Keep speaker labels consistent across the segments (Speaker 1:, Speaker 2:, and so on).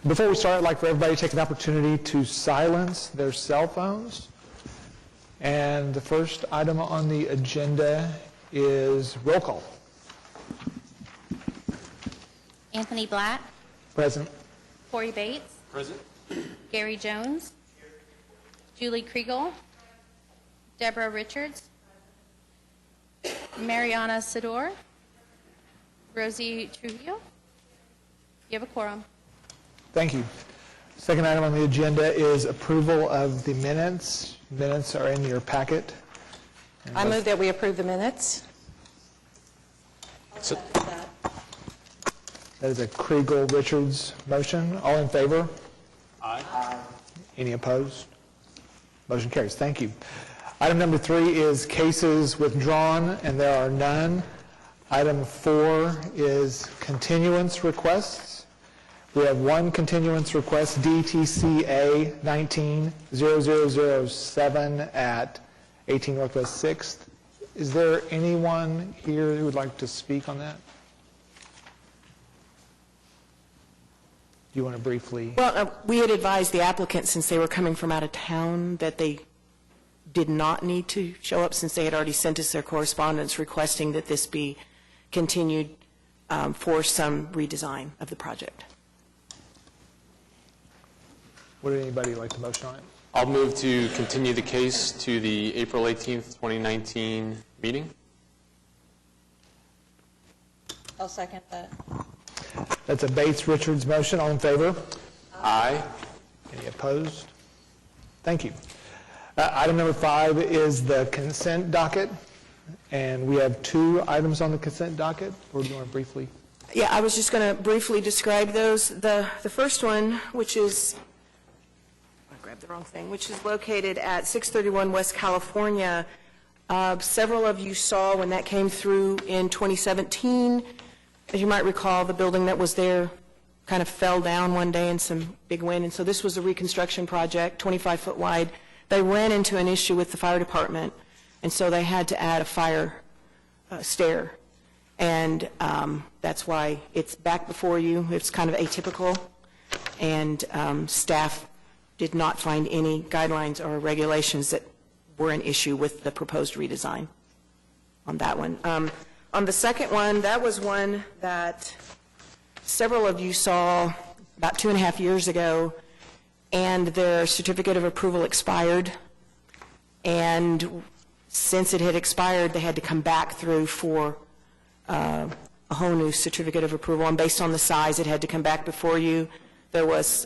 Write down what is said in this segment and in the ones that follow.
Speaker 1: Before we start, I'd like for everybody to take an opportunity to silence their cell phones. And the first item on the agenda is roll call.
Speaker 2: Anthony Black.
Speaker 1: Present.
Speaker 2: Corey Bates.
Speaker 3: Present.
Speaker 2: Gary Jones. Julie Kriegel. Deborah Richards. Mariana Sidor. Rosie Trujillo. You have a quorum.
Speaker 1: Thank you. Second item on the agenda is approval of the minutes. Minutes are in your packet.
Speaker 4: I move that we approve the minutes.
Speaker 1: So, that is a Kriegel-Richards motion. All in favor?
Speaker 3: Aye.
Speaker 1: Any opposed? Motion carries. Thank you. Item number 3 is cases withdrawn, and there are none. Item 4 is continuance requests. We have one continuance request, DTCA 19-0007 at 18 Northwest 6th. Is there anyone here who would like to speak on that? Do you want to briefly?
Speaker 4: Well, we had advised the applicant, since they were coming from out of town, that they did not need to show up, since they had already sent us their correspondence requesting that this be continued for some redesign of the project.
Speaker 1: Would anybody like to motion on it?
Speaker 3: I'll move to continue the case to the April 18th, 2019 meeting.
Speaker 5: I'll second that.
Speaker 1: That's a Bates-Richards motion. All in favor?
Speaker 3: Aye.
Speaker 1: Any opposed? Thank you. Item number 5 is the consent docket, and we have 2 items on the consent docket. Or do you want to briefly?
Speaker 4: Yeah, I was just going to briefly describe those. The first one, which is, I grabbed the wrong thing, which is located at 631 West California. Several of you saw when that came through in 2017. As you might recall, the building that was there kind of fell down one day in some big wind, and so this was a reconstruction project, 25-foot wide. They ran into an issue with the fire department, and so they had to add a fire stair. And that's why it's back before you. It's kind of atypical, and staff did not find any guidelines or regulations that were an issue with the proposed redesign on that one. On the second one, that was one that several of you saw about 2.5 years ago, and their certificate of approval expired. And since it had expired, they had to come back through for a whole new certificate of approval, and based on the size, it had to come back before you. There was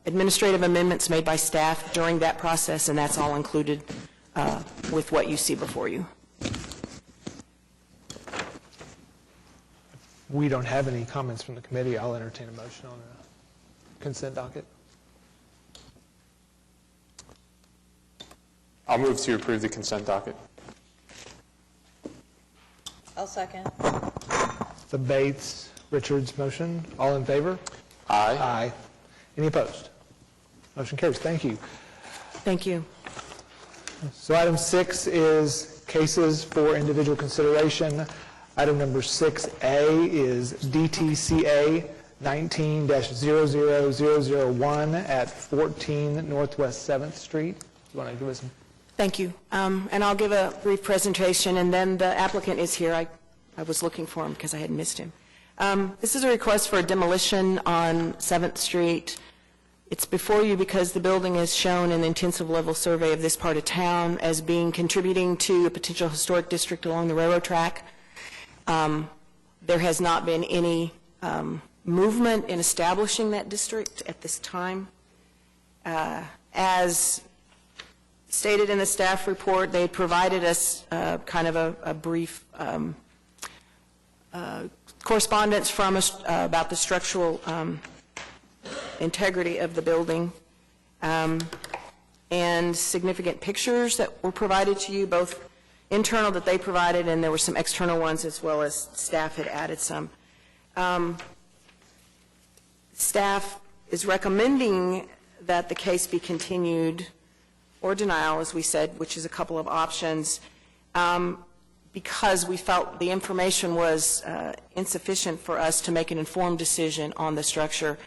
Speaker 4: administrative amendments made by staff during that process, and that's all included with what you see before you.
Speaker 1: We don't have any comments from the committee. I'll entertain a motion on the consent docket.
Speaker 3: I'll move to approve the consent docket.
Speaker 5: I'll second.
Speaker 1: The Bates-Richards motion. All in favor?
Speaker 3: Aye.
Speaker 1: Aye. Any opposed? Motion carries. Thank you.
Speaker 4: Thank you.
Speaker 1: So item 6 is cases for individual consideration. Item number 6A is DTCA 19-00001 at 14 Northwest 7th Street. Do you want to give us?
Speaker 4: Thank you. And I'll give a brief presentation, and then the applicant is here. I was looking for him because I had missed him. This is a request for a demolition on 7th Street. It's before you because the building is shown in the intensive level survey of this part of town as being contributing to a potential historic district along the railroad track. There has not been any movement in establishing that district at this time. As stated in the staff report, they provided us kind of a brief correspondence from us about the structural integrity of the building, and significant pictures that were provided to you, both internal that they provided, and there were some external ones as well as staff had added some. Staff is recommending that the case be continued or denial, as we said, which is a couple of options, because we felt the information was insufficient for us to make an informed decision on the structure.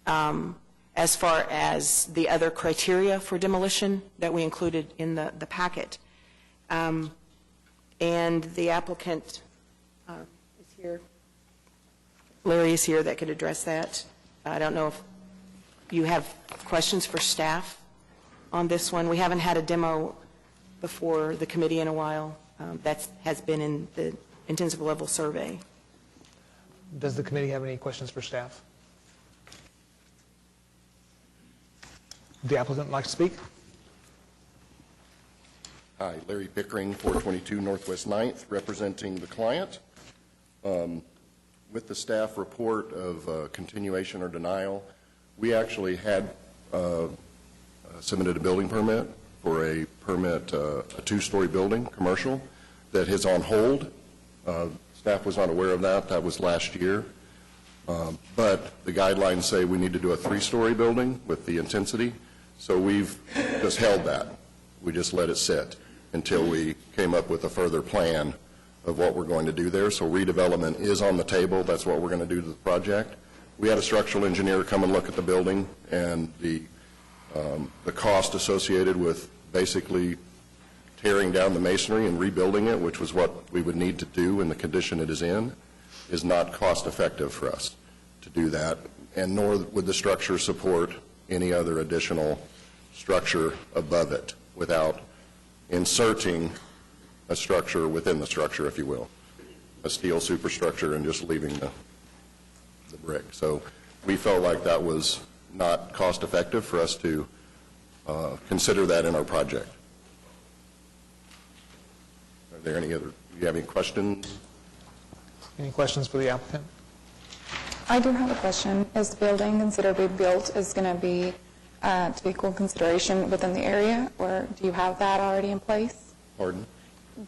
Speaker 4: as far as the other criteria for demolition that we included in the packet. And the applicant is here. Larry is here that could address that. I don't know if you have questions for staff on this one. We haven't had a demo before the committee in a while. That has been in the intensive level survey.
Speaker 1: Does the committee have any questions for staff? Would the applicant like to speak?
Speaker 6: Hi, Larry Pickering, 422 Northwest 9th, representing the client. With the staff report of continuation or denial, we actually had submitted a building permit for a two-story building, commercial, that is on hold. Staff was not aware of that. That was last year. But the guidelines say we need to do a three-story building with the intensity, so we've just held that. We just let it sit until we came up with a further plan of what we're going to do there. So redevelopment is on the table. That's what we're going to do to the project. We had a structural engineer come and look at the building, and the cost associated with basically tearing down the masonry and rebuilding it, which was what we would need to do in the condition it is in, is not cost effective for us to do that, and nor would the structure support any other additional structure above it without inserting a structure within the structure, if you will, a steel superstructure, and just leaving the brick. So we felt like that was not cost effective for us to consider that in our project. Are there any other, do you have any questions?
Speaker 1: Any questions for the applicant?
Speaker 7: I do have a question. Is the building considered to be built is going to be to equal consideration within the area, or do you have that already in place?
Speaker 6: Pardon?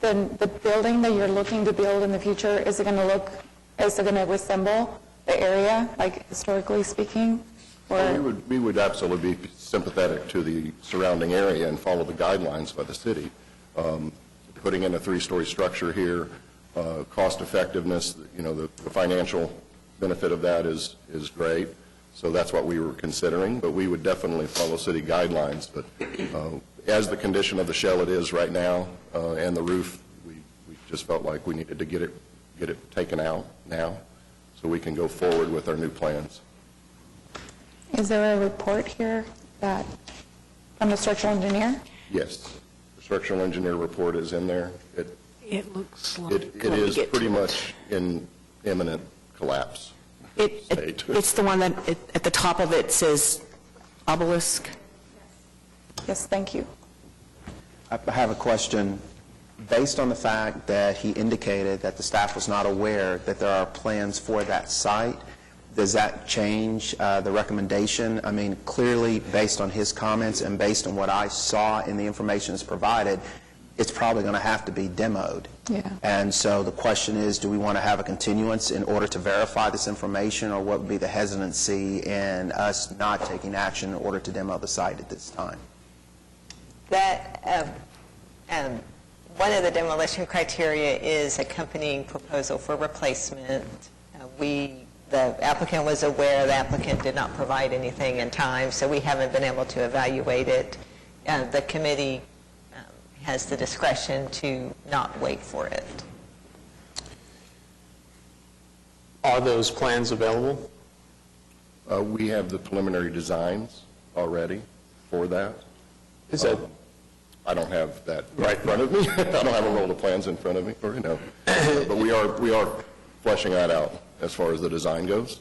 Speaker 7: The building that you're looking to build in the future, is it going to resemble the area, like historically speaking? Or
Speaker 6: We would absolutely be sympathetic to the surrounding area and follow the guidelines by the city. Putting in a three-story structure here, cost effectiveness, the financial benefit of that is great. So that's what we were considering, but we would definitely follow city guidelines. But as the condition of the shell it is right now and the roof, we just felt like we needed to get it taken out now so we can go forward with our new plans.
Speaker 7: is there a report here that from the structural engineer?
Speaker 6: Yes. The structural engineer report is in there.
Speaker 4: It looks like
Speaker 6: It is pretty much in imminent collapse.
Speaker 4: It's the one that at the top of it says obelisk.
Speaker 7: Yes, thank you.
Speaker 8: I have a question. Based on the fact that he indicated that the staff was not aware that there are plans for that site, does that change the recommendation? I mean, clearly, based on his comments and based on what I saw in the information that's provided, it's probably going to have to be demoed.
Speaker 7: Yeah.
Speaker 8: And so the question is, do we want to have a continuance in order to verify this information, or what would be the hesitancy in us not taking action in order to demo the site at this time?
Speaker 5: That, one of the demolition criteria is accompanying proposal for replacement. The applicant was aware, the applicant did not provide anything in time, so we haven't been able to evaluate it. The committee has the discretion to not wait for it.
Speaker 3: Are those plans available?
Speaker 6: We have the preliminary designs already for that.
Speaker 3: Is that
Speaker 6: I don't have that right in front of me. I don't have a roll of plans in front of me, but we are fleshing that out as far as the design goes.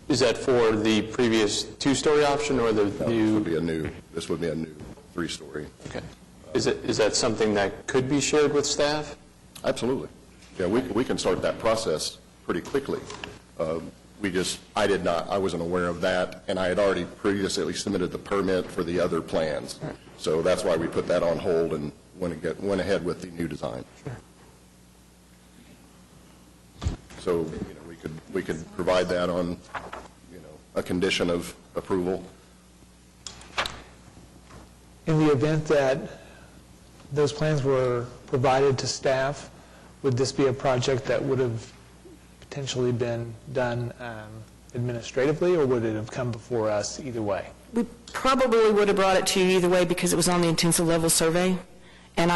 Speaker 3: Is that for the previous two-story option or the
Speaker 6: No,
Speaker 3: new?
Speaker 6: this would be a new three-story.
Speaker 3: Okay. Is that something that could be shared with staff?
Speaker 6: Absolutely. Yeah, we can start that process pretty quickly. I wasn't aware of that, and I had already previously submitted the permit for the other plans. So that's why we put that on hold and went ahead with the new design.
Speaker 3: Sure.
Speaker 6: So we could provide that on a condition of approval.
Speaker 1: In the event that those plans were provided to staff, would this be a project that would have potentially been done administratively, or would it have come before us either way?
Speaker 4: We probably would have brought it to you either way because it was on the intensive level survey. And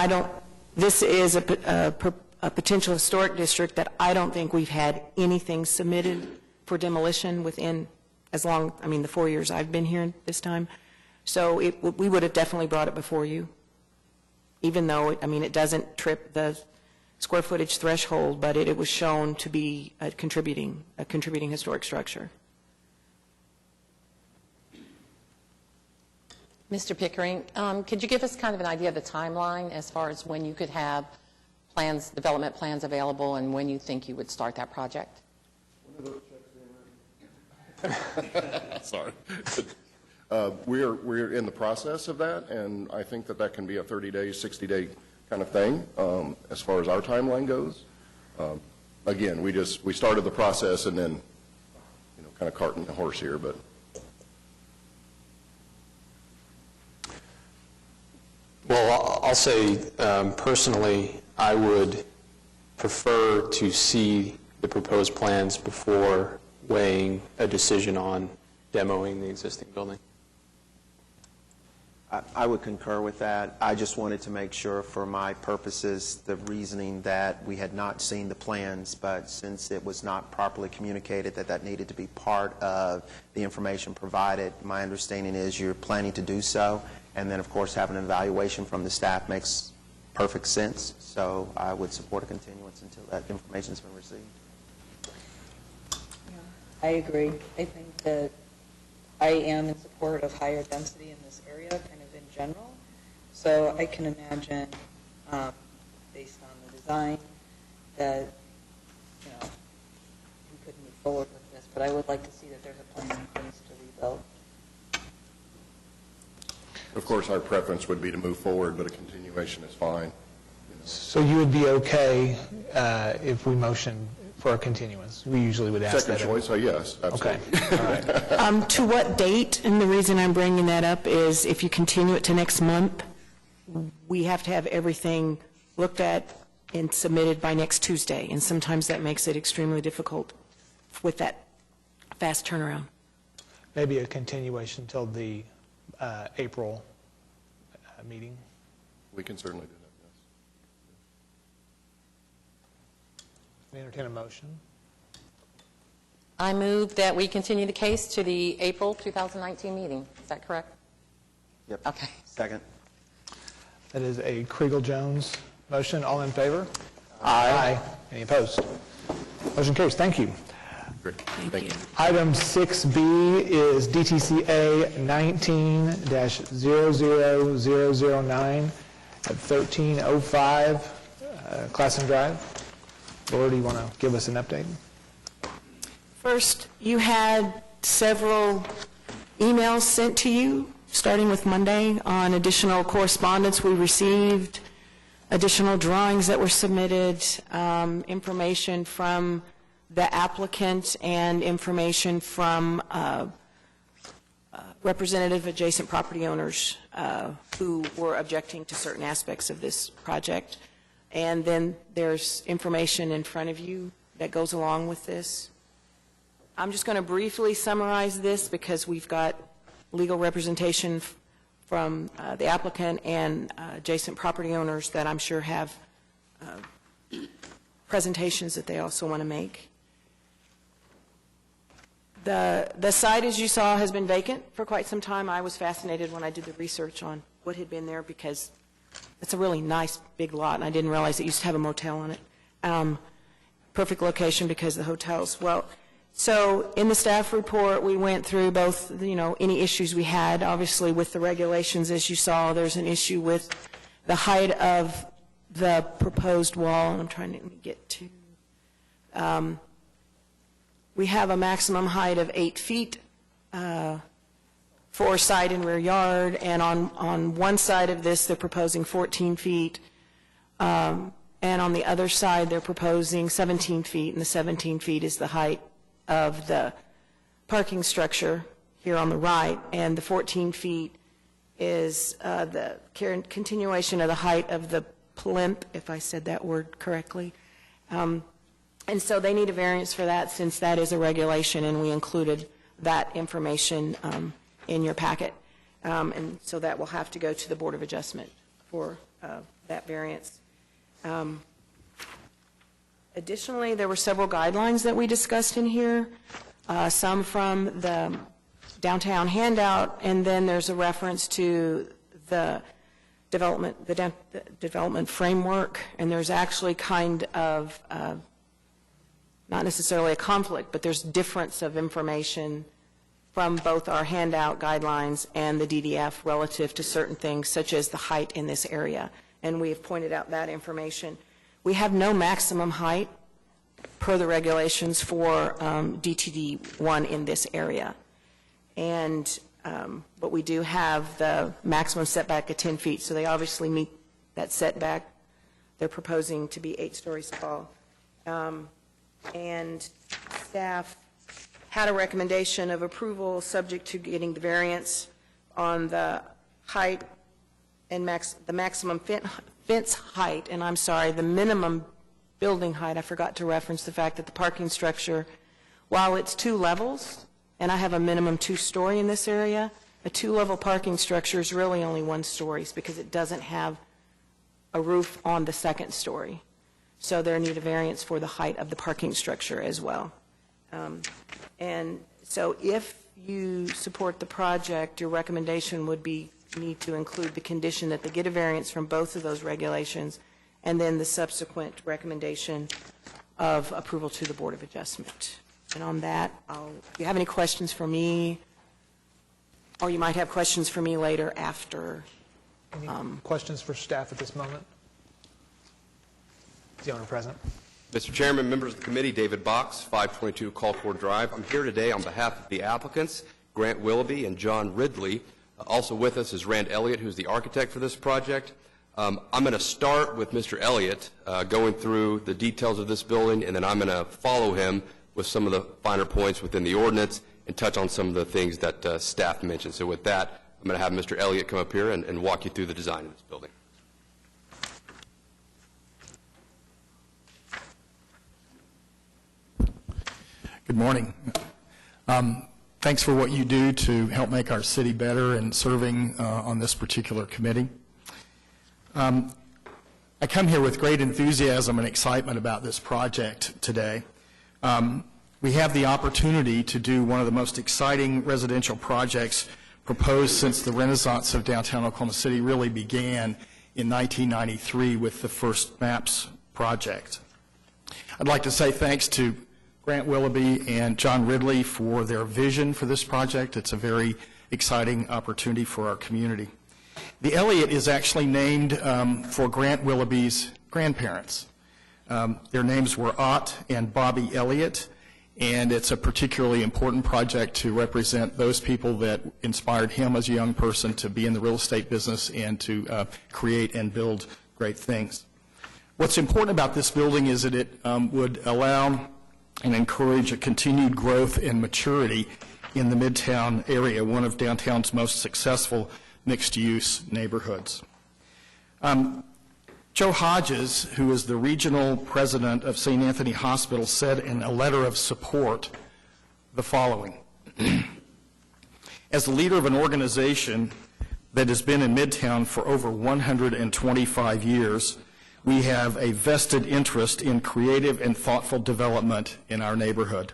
Speaker 4: this is a potential historic district that I don't think we've had anything submitted for demolition within the 4 years I've been here this time. So we would have definitely brought it before you, even though, it doesn't trip the square footage threshold, but it was shown to be a contributing historic structure.
Speaker 9: Mr. Pickering, could you give us kind of an idea of the timeline as far as when you could have development plans available, and when you think you would start that project?
Speaker 6: Sorry. We're in the process of that, and I think that can be a 30-day, 60-day kind of thing as far as our timeline goes. Again, we started the process and then, kind of carting the horse here, but.
Speaker 3: Well, I'll say personally, I would prefer to see the proposed plans before weighing a decision on demoing the existing building.
Speaker 8: I would concur with that. I just wanted to make sure for my purposes, the reasoning that we had not seen the plans, but since it was not properly communicated that needed to be part of the information provided, my understanding is you're planning to do so, and then of course having an evaluation from the staff makes perfect sense. So I would support a continuance until that information's been received.
Speaker 10: I agree. I think that I am in support of higher density in this area, kind of in general. So I can imagine, based on the design, that we could move forward with this. But I would like to see that there's a plan in place to rebuild.
Speaker 6: Of course, our preference would be to move forward, but a continuation is fine.
Speaker 1: So you would be okay if we motion for a continuance? We usually would ask that.
Speaker 6: Second choice, yes, absolutely.
Speaker 1: Okay, all right.
Speaker 4: To what date? And the reason I'm bringing that up is if you continue it to next month, we have to have everything looked at and submitted by next Tuesday, and sometimes that makes it extremely difficult with that fast turnaround.
Speaker 1: Maybe a continuation until the April meeting.
Speaker 6: We can certainly do that, yes.
Speaker 1: Entertain a motion.
Speaker 9: I move that we continue the case to the April 2019 meeting. Is that correct?
Speaker 8: Yep.
Speaker 9: Okay.
Speaker 8: Second.
Speaker 1: That is a Kriegel-Jones motion. All in favor? Aye. Any opposed? Motion carries. Thank you.
Speaker 6: Great. Thank you.
Speaker 1: Item 6B is DTCA 19-00009 at 1305 Classen Drive. Laura, do you want to give us an update?
Speaker 4: First, you had several emails sent to you, starting with Monday, on additional correspondence we received, additional drawings that were submitted, information from the applicant, and information from representative adjacent property owners who were objecting to certain aspects of this project. And then there's information in front of you that goes along with this. I'm just going to briefly summarize this because we've got legal representation from the applicant and adjacent property owners that I'm sure have presentations that they also want to make. The site, as you saw, has been vacant for quite some time. I was fascinated when I did the research on what had been there because it's a really nice big lot, and I didn't realize it used to have a motel on it. Perfect location because the hotels. Well, so in the staff report, we went through both, any issues we had. Obviously, with the regulations, as you saw, there's an issue with the height of the proposed wall. I'm trying to get to. We have a maximum height of 8 feet for side and rear yard, and on one side of this, they're proposing 14 feet, and on the other side, they're proposing 17 feet, and the 17 feet is the height of the parking structure here on the right, and the 14 feet is the continuation of the height of the plinth, if I said that word correctly. And so they need a variance for that, since that is a regulation, and we included that information in your packet. And so that will have to go to the Board of Adjustment for that variance. Additionally, there were several guidelines that we discussed in here, some from the downtown handout, and then there's a reference to the development framework, and there's actually kind of not necessarily a conflict, but there's difference of information from both our handout guidelines and the DDF relative to certain things, such as the height in this area, and we have pointed out that information. We have no maximum height per the regulations for DTD 1 in this area, and but we do have the maximum setback of 10 feet, so they obviously meet that setback. They're proposing to be 8 stories tall. And staff had a recommendation of approval subject to getting the variance on the height and the maximum fence height, and I'm sorry, the minimum building height. I forgot to reference the fact that the parking structure, while it's 2 levels, and I have a minimum 2-story in this area, a 2-level parking structure is really only 1 story because it doesn't have a roof on the 2nd story. So there need a variance for the height of the parking structure as well. And so if you support the project, your recommendation would be need to include the condition that they get a variance from both of those regulations, and then the subsequent recommendation of approval to the Board of Adjustment. And on that, if you have any questions for me, or you might have questions for me later after.
Speaker 1: Any questions for staff at this moment? Is the owner present?
Speaker 11: Mr. Chairman, members of the committee, David Box, 522 Colford Drive. I'm here today on behalf of the applicants, Grant Willoughby and John Ridley. Also with us is Rand Elliott, who's the architect for this project. I'm going to start with Mr. Elliott going through the details of this building, and then I'm going to follow him with some of the finer points within the ordinance and touch on some of the things that staff mentioned. So with that, I'm going to have Mr. Elliott come up here and walk you through the design of this building.
Speaker 12: Good morning. Thanks for what you do to help make our city better and serving on this particular committee. I come here with great enthusiasm and excitement about this project today. We have the opportunity to do one of the most exciting residential projects proposed since the Renaissance of downtown Oklahoma City really began in 1993 with the first MAPS project. I'd like to say thanks to Grant Willoughby and John Ridley for their vision for this project. It's a very exciting opportunity for our community. The Elliott is actually named for Grant Willoughby's grandparents. Their names were Ott and Bobby Elliott, and it's a particularly important project to represent those people that inspired him as a young person to be in the real estate business and to create and build great things. What's important about this building is that it would allow and encourage a continued growth and maturity in the Midtown area, one of downtown's most successful mixed-use neighborhoods. Joe Hodges, who is the regional president of St. Anthony Hospital, said in a letter of support the following. As the leader of an organization that has been in Midtown for over 125 years, we have a vested interest in creative and thoughtful development in our neighborhood.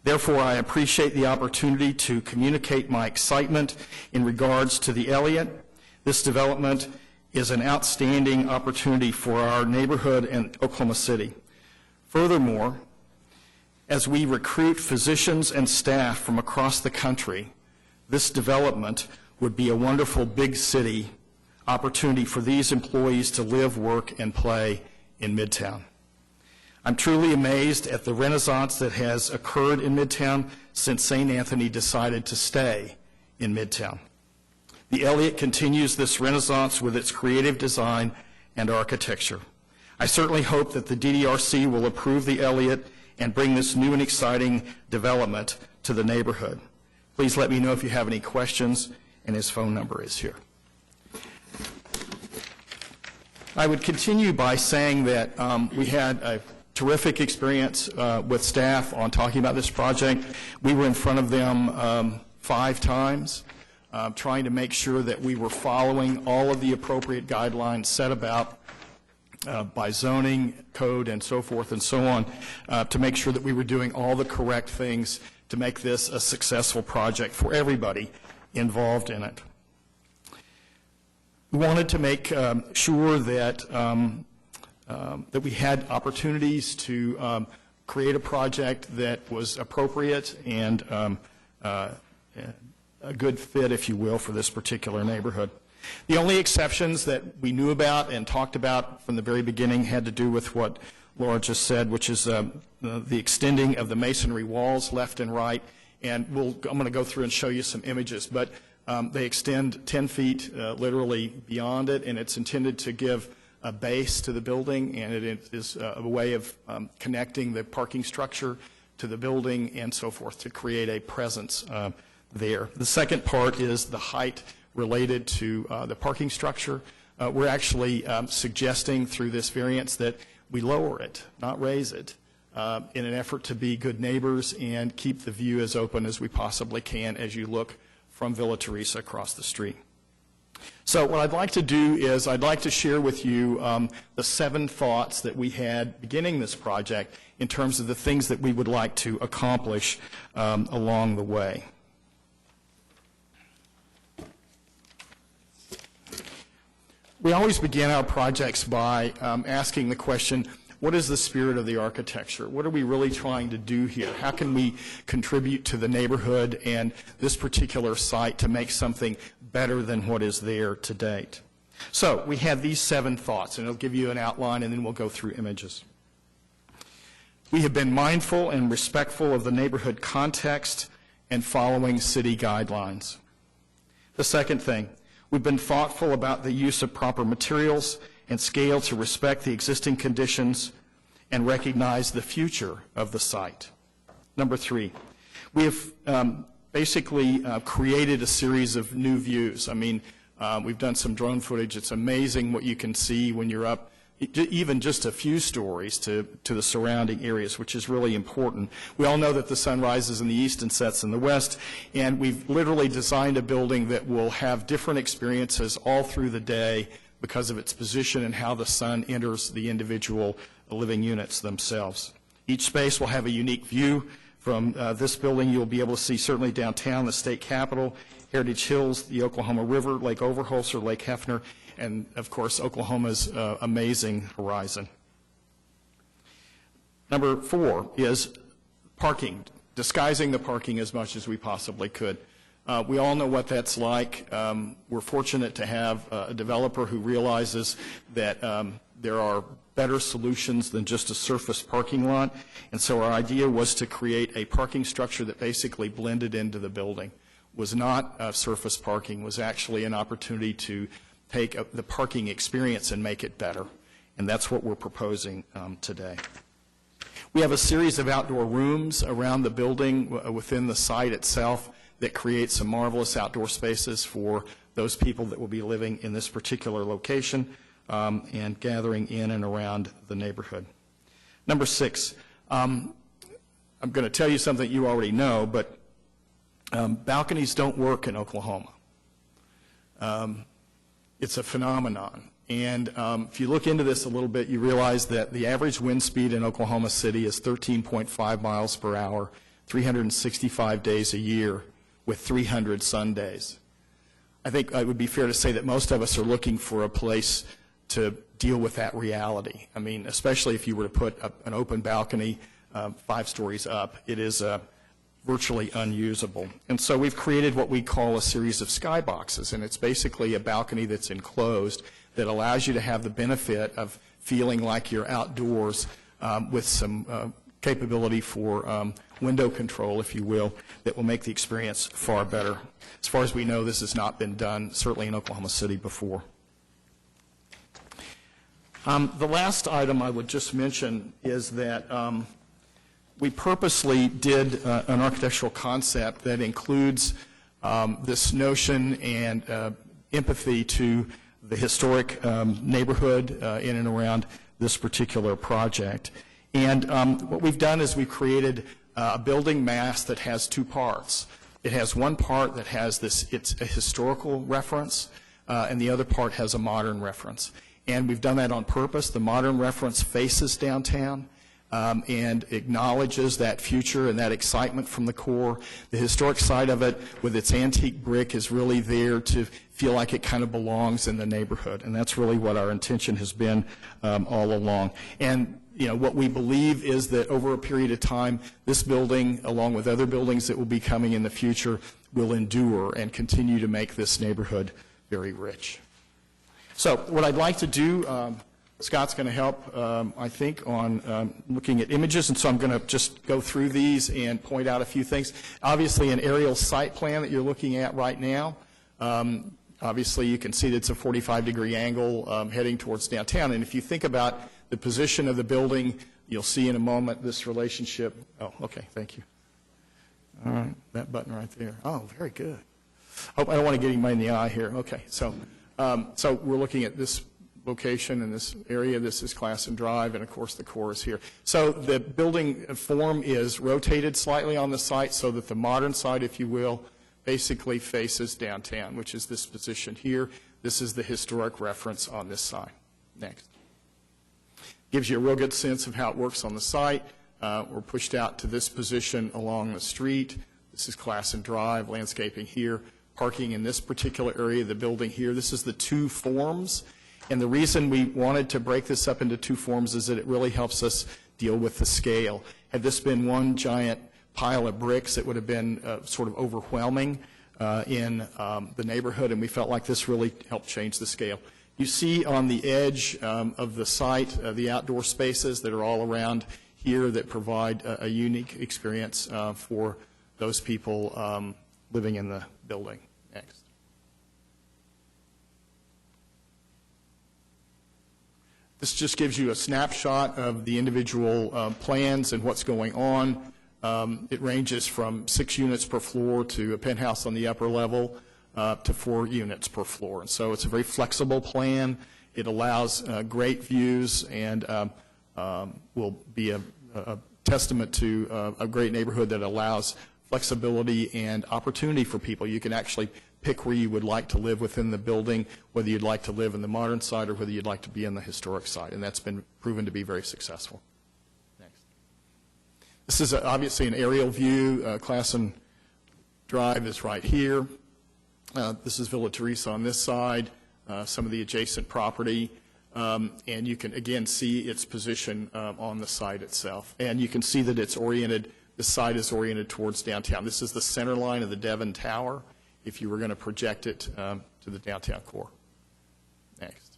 Speaker 12: Therefore, I appreciate the opportunity to communicate my excitement in regards to the Elliott. This development is an outstanding opportunity for our neighborhood and Oklahoma City. Furthermore, as we recruit physicians and staff from across the country, this development would be a wonderful big city opportunity for these employees to live, work, and play in Midtown. I'm truly amazed at the renaissance that has occurred in Midtown since St. Anthony decided to stay in Midtown. The Elliott continues this renaissance with its creative design and architecture. I certainly hope that the DDRC will approve the Elliott and bring this new and exciting development to the neighborhood. Please let me know if you have any questions, and his phone number is here. I would continue by saying that we had a terrific experience with staff on talking about this project. We were in front of them 5 times, trying to make sure that we were following all of the appropriate guidelines set about by zoning, code, and so forth and so on, to make sure that we were doing all the correct things to make this a successful project for everybody involved in it. We wanted to make sure that that we had opportunities to create a project that was appropriate and a good fit, if you will, for this particular neighborhood. The only exceptions that we knew about and talked about from the very beginning had to do with what Laura just said, which is the extending of the masonry walls left and right. And I'm going to go through and show you some images, but they extend 10 feet literally beyond it, and it's intended to give a base to the building, and it is a way of connecting the parking structure to the building and so forth to create a presence there. The second part is the height related to the parking structure. We're actually suggesting through this variance that we lower it, not raise it, in an effort to be good neighbors and keep the view as open as we possibly can as you look from Villa Teresa across the street. So what I'd like to do is I'd like to share with you the 7 thoughts that we had beginning this project in terms of the things that we would like to accomplish along the way. We always begin our projects by asking the question, what is the spirit of the architecture? What are we really trying to do here? How can we contribute to the neighborhood and this particular site to make something better than what is there to date? So we have these 7 thoughts, and it'll give you an outline, and then we'll go through images. We have been mindful and respectful of the neighborhood context and following city guidelines. The second thing, we've been thoughtful about the use of proper materials and scale to respect the existing conditions and recognize the future of the site. Number 3, we have basically created a series of new views. I mean, we've done some drone footage. It's amazing what you can see when you're up even just a few stories to the surrounding areas, which is really important. We all know that the sun rises in the east and sets in the west, and we've literally designed a building that will have different experiences all through the day because of its position and how the sun enters the individual living units themselves. Each space will have a unique view. From this building, you'll be able to see certainly downtown, the state capitol, Heritage Hills, the Oklahoma River, Lake Overholser, Lake Hefner, and, of course, Oklahoma's amazing horizon. Number 4 is parking, disguising the parking as much as we possibly could. We all know what that's like. We're fortunate to have a developer who realizes that there are better solutions than just a surface parking lot, and so our idea was to create a parking structure that basically blended into the building. Was not surface parking, was actually an opportunity to take the parking experience and make it better, and that's what we're proposing today. We have a series of outdoor rooms around the building within the site itself that create some marvelous outdoor spaces for those people that will be living in this particular location and gathering in and around the neighborhood. Number 6, I'm going to tell you something you already know, but balconies don't work in Oklahoma. It's a phenomenon. And if you look into this a little bit, you realize that the average wind speed in Oklahoma City is 13.5 miles per hour, 365 days a year, with 300 sun days. I think it would be fair to say that most of us are looking for a place to deal with that reality. I mean, especially if you were to put an open balcony 5 stories up, it is virtually unusable. And so we've created what we call a series of skyboxes, and it's basically a balcony that's enclosed that allows you to have the benefit of feeling like you're outdoors with some capability for window control, if you will, that will make the experience far better. As far as we know, this has not been done, certainly in Oklahoma City, before. The last item I would just mention is that we purposely did an architectural concept that includes this notion and empathy to the historic neighborhood in and around this particular project. And what we've done is we've created a building mass that has two parts. It has one part that has it's a historical reference, and the other part has a modern reference. And we've done that on purpose. The modern reference faces downtown and acknowledges that future and that excitement from the core. The historic side of it, with its antique brick, is really there to feel like it kind of belongs in the neighborhood. And that's really what our intention has been all along. And what we believe is that over a period of time, this building, along with other buildings that will be coming in the future, will endure and continue to make this neighborhood very rich. So what I'd like to do, Scott's going to help, I think, on looking at images, and so I'm going to just go through these and point out a few things. Obviously, an aerial site plan that you're looking at right now, obviously you can see that it's a 45-degree angle heading towards downtown, and if you think about the position of the building, you'll see in a moment this relationship. Oh, okay, thank you. All right, that button right there. Oh, very good. Oh, I don't want to get anybody in the eye here. Okay, so we're looking at this location in this area. This is Classen Drive, and of course the core is here. So the building form is rotated slightly on the site so that the modern side, if you will, basically faces downtown, which is this position here. This is the historic reference on this side. Next. Gives you a real good sense of how it works on the site. We're pushed out to this position along the street. This is Classen Drive, landscaping here, parking in this particular area of the building here. This is the two forms. And the reason we wanted to break this up into two forms is that it really helps us deal with the scale. Had this been one giant pile of bricks, it would have been sort of overwhelming in the neighborhood, and we felt like this really helped change the scale. You see on the edge of the site the outdoor spaces that are all around here that provide a unique experience for those people living in the building. Next. This just gives you a snapshot of the individual plans and what's going on. It ranges from 6 units per floor to a penthouse on the upper level to 4 units per floor. And so it's a very flexible plan. It allows great views and will be a testament to a great neighborhood that allows flexibility and opportunity for people. You can actually pick where you would like to live within the building, whether you'd like to live in the modern side or whether you'd like to be in the historic side, and that's been proven to be very successful. Next. This is obviously an aerial view. Classen Drive is right here. This is Villa Teresa on this side, some of the adjacent property, and you can again see its position on the site itself. And you can see that it's oriented, the site is oriented towards downtown. This is the center line of the Devon Tower if you were going to project it to the downtown core. Next.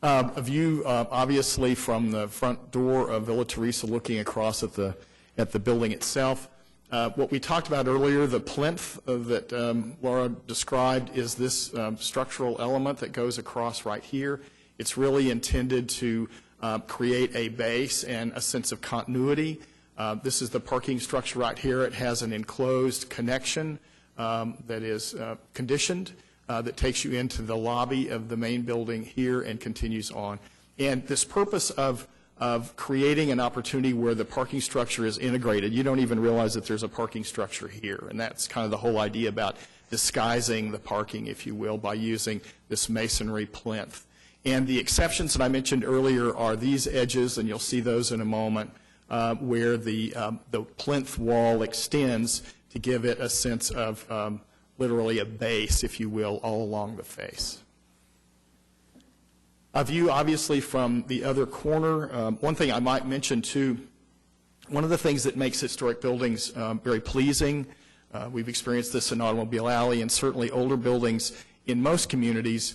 Speaker 12: A view obviously from the front door of Villa Teresa looking across at the building itself. What we talked about earlier, the plinth that Laura described, is this structural element that goes across right here. It's really intended to create a base and a sense of continuity. This is the parking structure right here. It has an enclosed connection that is conditioned that takes you into the lobby of the main building here and continues on. And this purpose of creating an opportunity where the parking structure is integrated. You don't even realize that there's a parking structure here, and that's kind of the whole idea about disguising the parking, if you will, by using this masonry plinth. And the exceptions that I mentioned earlier are these edges, and you'll see those in a moment, where the plinth wall extends to give it a sense of literally a base, if you will, all along the face. A view, obviously, from the other corner. One thing I might mention, too, one of the things that makes historic buildings very pleasing, we've experienced this in Automobile Alley, and certainly older buildings in most communities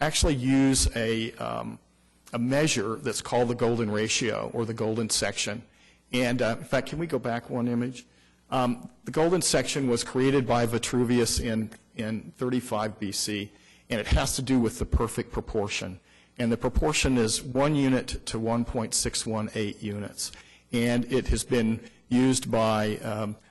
Speaker 12: actually use a measure that's called the golden ratio or the golden section. And in fact, can we go back one image? The golden section was created by Vitruvius in 35 BC, and it has to do with the perfect proportion. And the proportion is 1 unit to 1.618 units. And it has been used by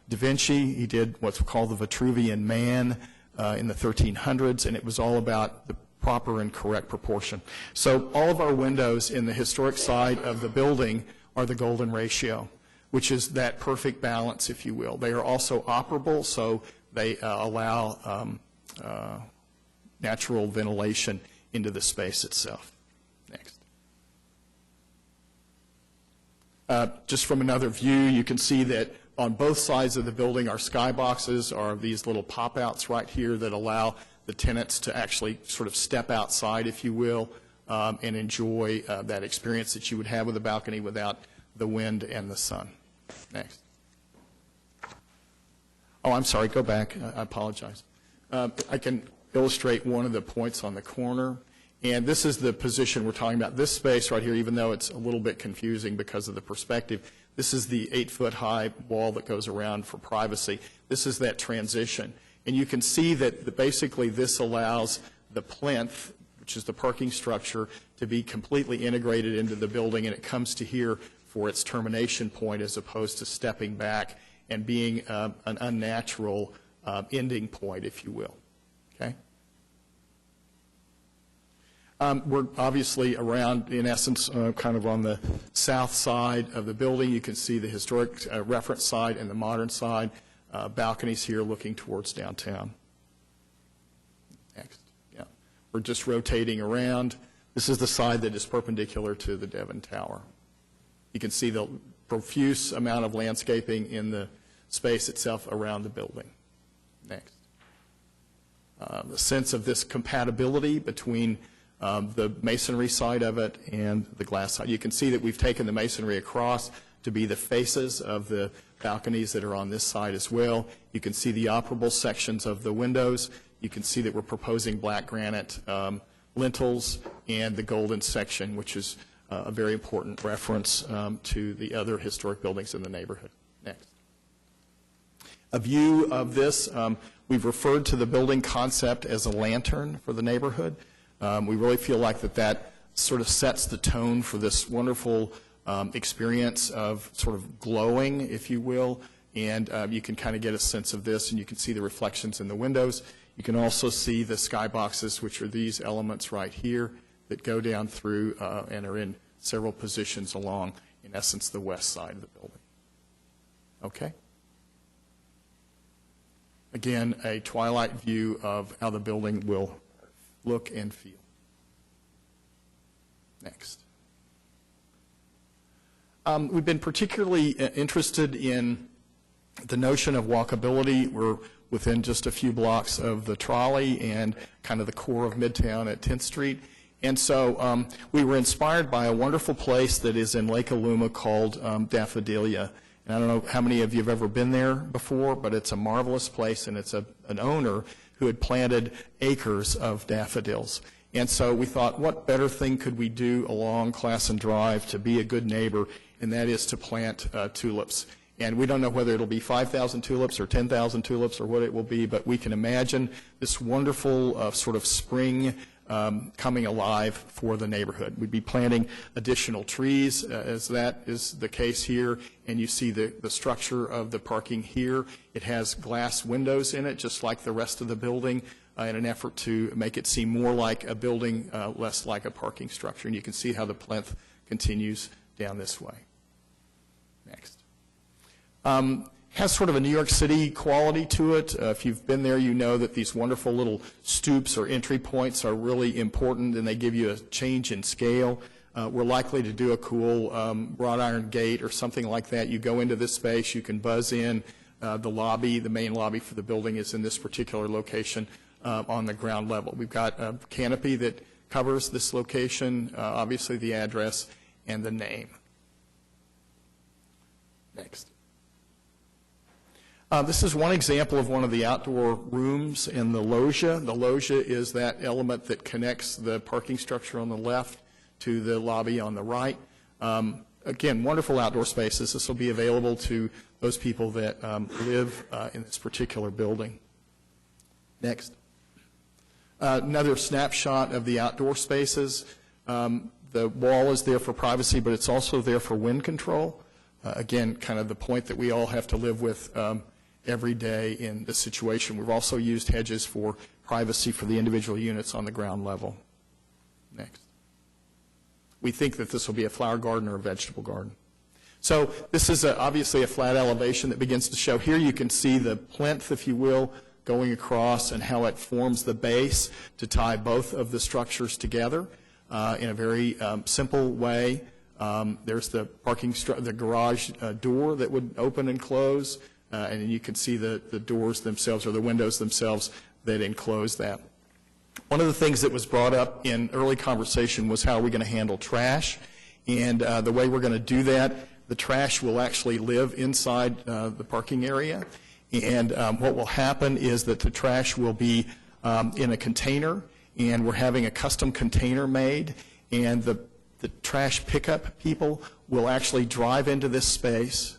Speaker 12: Da Vinci. He did what's called the Vitruvian Man in the 1300s, and it was all about the proper and correct proportion. So all of our windows in the historic side of the building are the golden ratio, which is that perfect balance, if you will. They are also operable, so they allow natural ventilation into the space itself. Next. Just from another view, you can see that on both sides of the building, our skyboxes are these little pop-outs right here that allow the tenants to actually sort of step outside, if you will, and enjoy that experience that you would have with a balcony without the wind and the sun. Next. Oh, I'm sorry, go back. I apologize. I can illustrate one of the points on the corner. And this is the position we're talking about. This space right here, even though it's a little bit confusing because of the perspective, this is the 8-foot-high wall that goes around for privacy. This is that transition. And you can see that basically this allows the plinth, which is the parking structure, to be completely integrated into the building, and it comes to here for its termination point as opposed to stepping back and being an unnatural ending point, if you will. Okay? We're obviously around, in essence, kind of on the south side of the building. You can see the historic reference side and the modern side. Balconies here looking towards downtown. Next. Yeah. We're just rotating around. This is the side that is perpendicular to the Devon Tower. You can see the profuse amount of landscaping in the space itself around the building. Next. The sense of this compatibility between the masonry side of it and the glass side. You can see that we've taken the masonry across to be the faces of the balconies that are on this side as well. You can see the operable sections of the windows. You can see that we're proposing black granite lintels and the golden section, which is a very important reference to the other historic buildings in the neighborhood. Next. A view of this, we've referred to the building concept as a lantern for the neighborhood. We really feel like that sort of sets the tone for this wonderful experience of sort of glowing, if you will, and you can kind of get a sense of this, and you can see the reflections in the windows. You can also see the skyboxes, which are these elements right here that go down through and are in several positions along, in essence, the west side of the building. Okay? Again, a twilight view of how the building will look and feel. Next. We've been particularly interested in the notion of walkability. We're within just a few blocks of the trolley and kind of the core of Midtown at 10th Street. And so we were inspired by a wonderful place that is in Lake Aluma called Daffodilia. And I don't know how many of you have ever been there before, but it's a marvelous place, and it's an owner who had planted acres of daffodils. And so we thought, what better thing could we do along Classen Drive to be a good neighbor, and that is to plant tulips. And we don't know whether it'll be 5,000 tulips or 10,000 tulips or what it will be, but we can imagine this wonderful sort of spring coming alive for the neighborhood. We'd be planting additional trees, as that is the case here, and you see the structure of the parking here. It has glass windows in it, just like the rest of the building, in an effort to make it seem more like a building, less like a parking structure. And you can see how the plinth continues down this way. Next. Has sort of a New York City quality to it. If you've been there, you know that these wonderful little stoops or entry points are really important, and they give you a change in scale. We're likely to do a cool wrought iron gate or something like that. You go into this space, you can buzz in. The lobby, the main lobby for the building, is in this particular location on the ground level. We've got a canopy that covers this location, obviously the address and the name. Next. This is one example of one of the outdoor rooms in the loggia. The loggia is that element that connects the parking structure on the left to the lobby on the right. Again, wonderful outdoor spaces. This will be available to those people that live in this particular building. Next. Another snapshot of the outdoor spaces. The wall is there for privacy, but it's also there for wind control. Again, kind of the point that we all have to live with every day in this situation. We've also used hedges for privacy for the individual units on the ground level. Next. We think that this will be a flower garden or a vegetable garden. So this is obviously a flat elevation that begins to show. Here you can see the plinth, if you will, going across and how it forms the base to tie both of the structures together in a very simple way. There's the the garage door that would open and close, and then you can see the doors themselves or the windows themselves that enclose that. One of the things that was brought up in early conversation was how are we going to handle trash, and the way we're going to do that, the trash will actually live inside the parking area, and what will happen is that the trash will be in a container, and we're having a custom container made, and the trash pickup people will actually drive into this space,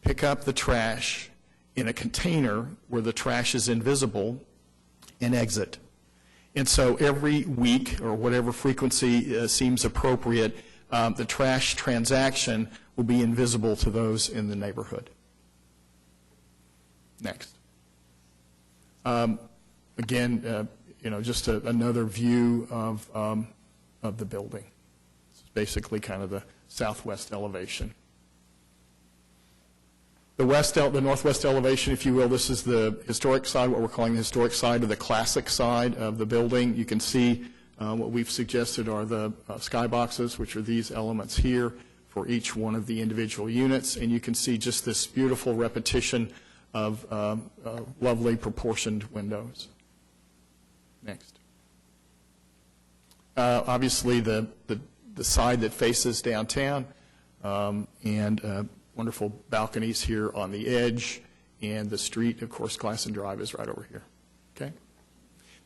Speaker 12: pick up the trash in a container where the trash is invisible, and exit. And so every week, or whatever frequency seems appropriate, the trash transaction will be invisible to those in the neighborhood. Next. Again, just another view of the building. This is basically kind of the southwest elevation. The northwest elevation, if you will, this is the historic side, what we're calling the historic side, or the classic side of the building. You can see what we've suggested are the skyboxes, which are these elements here for each one of the individual units. And you can see just this beautiful repetition of lovely proportioned windows. Next. Obviously, the side that faces downtown and wonderful balconies here on the edge, and the street, of course, Glasson Drive is right over here. Okay?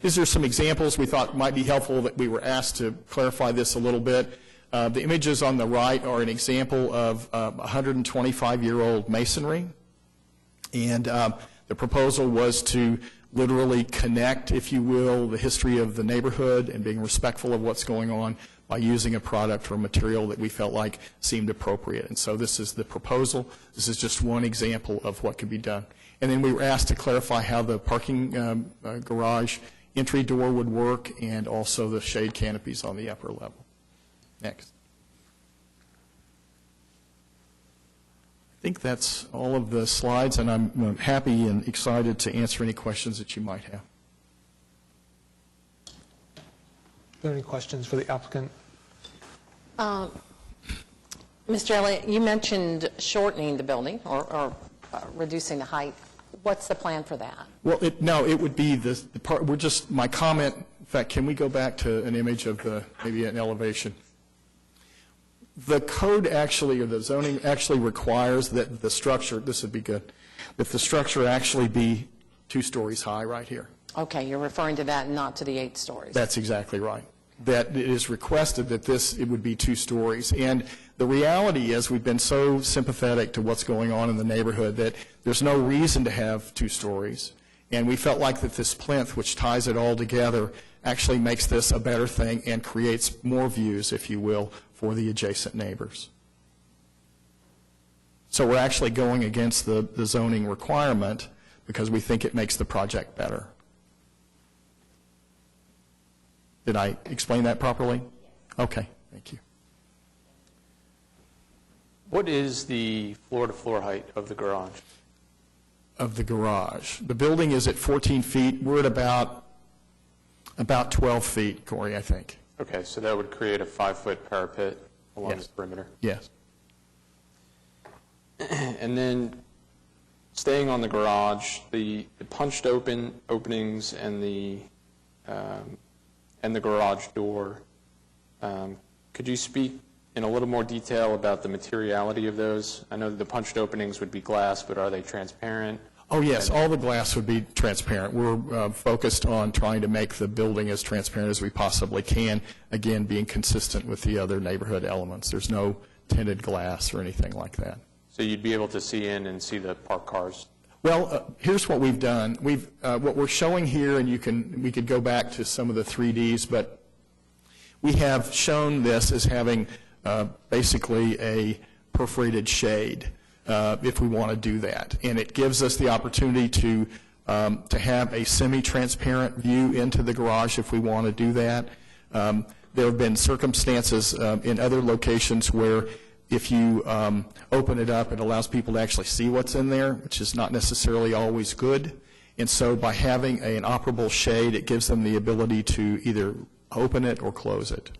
Speaker 12: These are some examples we thought might be helpful that we were asked to clarify this a little bit. The images on the right are an example of 125-year-old masonry, and the proposal was to literally connect, if you will, the history of the neighborhood and being respectful of what's going on by using a product or material that we felt like seemed appropriate. And so this is the proposal. This is just one example of what could be done. And then we were asked to clarify how the parking garage entry door would work, and also the shade canopies on the upper level. Next. I think that's all of the slides, and I'm happy and excited to answer any questions that you might have.
Speaker 1: Are there any questions for the applicant?
Speaker 9: Mr. Elliott, you mentioned shortening the building or reducing the height. What's the plan for that?
Speaker 12: Well, it would be the part, my comment, in fact, can we go back to an image of maybe an elevation? The code actually, or the zoning actually requires that the structure, this would be good, that the structure actually be 2 stories high right here.
Speaker 9: Okay, you're referring to that and not to the 8 stories.
Speaker 12: That's exactly right. That it is requested that it would be 2 stories. And the reality is we've been so sympathetic to what's going on in the neighborhood that there's no reason to have 2 stories. And we felt like that this plinth, which ties it all together, actually makes this a better thing and creates more views, if you will, for the adjacent neighbors. So we're actually going against the zoning requirement because we think it makes the project better. Did I explain that properly? Okay, thank you.
Speaker 3: What is the floor-to-floor height of the garage?
Speaker 12: Of the garage. The building is at 14 feet. We're at about 12 feet, Corey, I think.
Speaker 3: Okay, so that would create a 5-foot parapet along the perimeter.
Speaker 12: Yes.
Speaker 3: And then, staying on the garage, the punched openings and the garage door, could you speak in a little more detail about the materiality of those? I know that the punched openings would be glass, but are they transparent?
Speaker 12: Oh, yes, all the glass would be transparent. We're focused on trying to make the building as transparent as we possibly can, again, being consistent with the other neighborhood elements. There's no tinted glass or anything like that.
Speaker 3: So you'd be able to see in and see the parked cars?
Speaker 12: Well, here's what we've done. What we're showing here, and we could go back to some of the 3Ds, but we have shown this as having basically a perforated shade. if we want to do that. And it gives us the opportunity to have a semi-transparent view into the garage if we want to do that. There have been circumstances in other locations where if you open it up, it allows people to actually see what's in there, which is not necessarily always good. And so by having an operable shade, it gives them the ability to either open it or close it.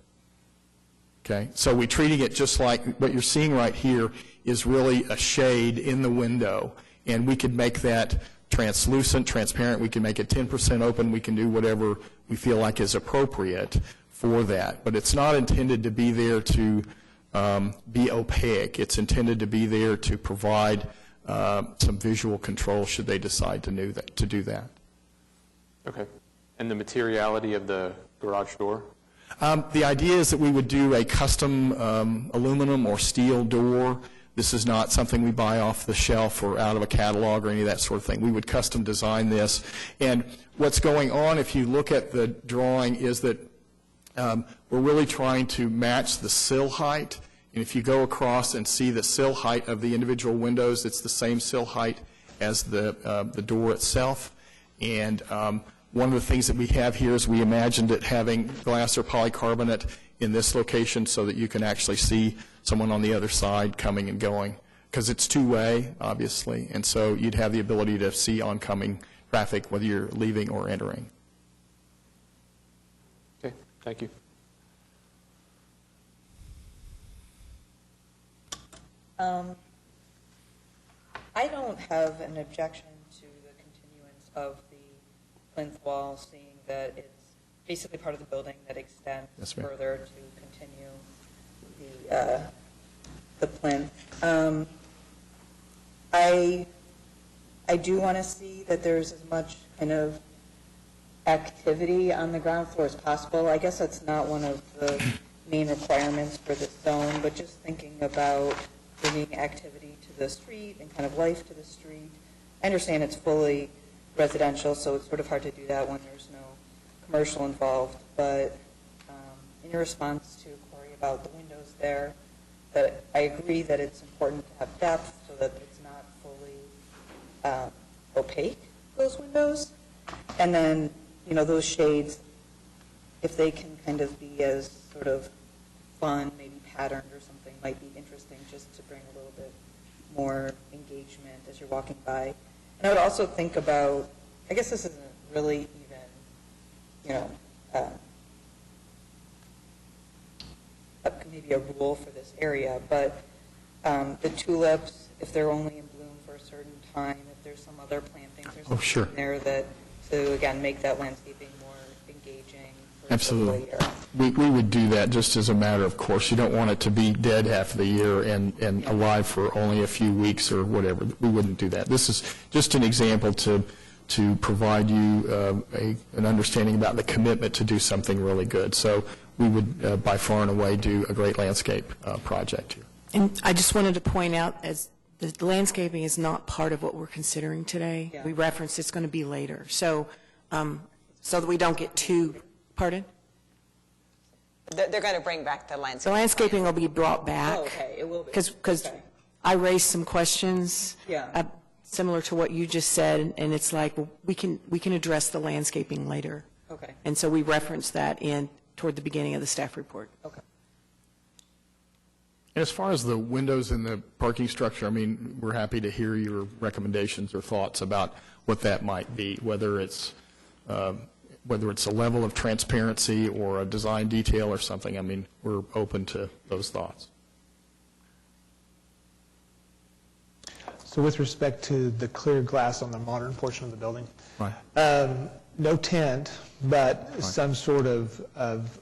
Speaker 12: Okay, so we're treating it just like what you're seeing right here is really a shade in the window, and we could make that translucent, transparent. We can make it 10% open. We can do whatever we feel like is appropriate for that. But it's not intended to be there to be opaque. It's intended to be there to provide some visual control should they decide to do that.
Speaker 3: Okay. And the materiality of the garage door?
Speaker 12: The idea is that we would do a custom aluminum or steel door. This is not something we buy off the shelf or out of a catalog or any of that sort of thing. We would custom design this. And what's going on, if you look at the drawing, is that we're really trying to match the sill height. And if you go across and see the sill height of the individual windows, it's the same sill height as the door itself. And one of the things that we have here is we imagined it having glass or polycarbonate in this location so that you can actually see someone on the other side coming and going, because it's two-way, obviously, and so you'd have the ability to see oncoming traffic whether you're leaving or entering.
Speaker 3: Okay, thank you.
Speaker 10: I don't have an objection to the continuance of the plinth wall, seeing that it's basically part of the building that extends further to continue the plinth. I do want to see that there's as much kind of activity on the ground floor as possible. I guess that's not one of the main requirements for this zone, but just thinking about bringing activity to the street and kind of life to the street. I understand it's fully residential, so it's sort of hard to do that when there's no commercial involved, but in your response to Corey about the windows there, that I agree that it's important to have depth so that it's not fully opaque, those windows. And then, you know, those shades, if they can kind of be as sort of fun, maybe patterned or something, might be interesting just to bring a little bit more engagement as you're walking by. And I would also think about, I guess this isn't really even, you know, maybe a rule for this area, but the tulips, if they're only in bloom for a certain time, if there's some other plantings or something there that, to again make that landscaping more engaging.
Speaker 12: Absolutely. We would do that just as a matter of course. You don't want it to be dead half of the year and alive for only a few weeks or whatever. We wouldn't do that. This is just an example to provide you an understanding about the commitment to do something really good. So we would by far and away do a great landscape project here.
Speaker 4: And I just wanted to point out, as the landscaping is not part of what we're considering today. Yeah. We referenced it's going to be later. So so that we don't get too, pardon?
Speaker 5: They're going to bring back the landscape.
Speaker 4: The landscaping will be brought back.
Speaker 10: Oh, okay, it will be.
Speaker 4: Because I raised some questions similar to what you just said, and it's like, well, we can address the landscaping later.
Speaker 10: Okay.
Speaker 4: And so we referenced that toward the beginning of the staff report.
Speaker 10: Okay.
Speaker 12: And as far as the windows in the parking structure, I mean, we're happy to hear your recommendations or thoughts about what that might be, whether it's a level of transparency or a design detail or something. I mean, we're open to those thoughts.
Speaker 1: So with respect to the clear glass on the modern portion of the building,
Speaker 12: right.
Speaker 1: No tint, but some sort of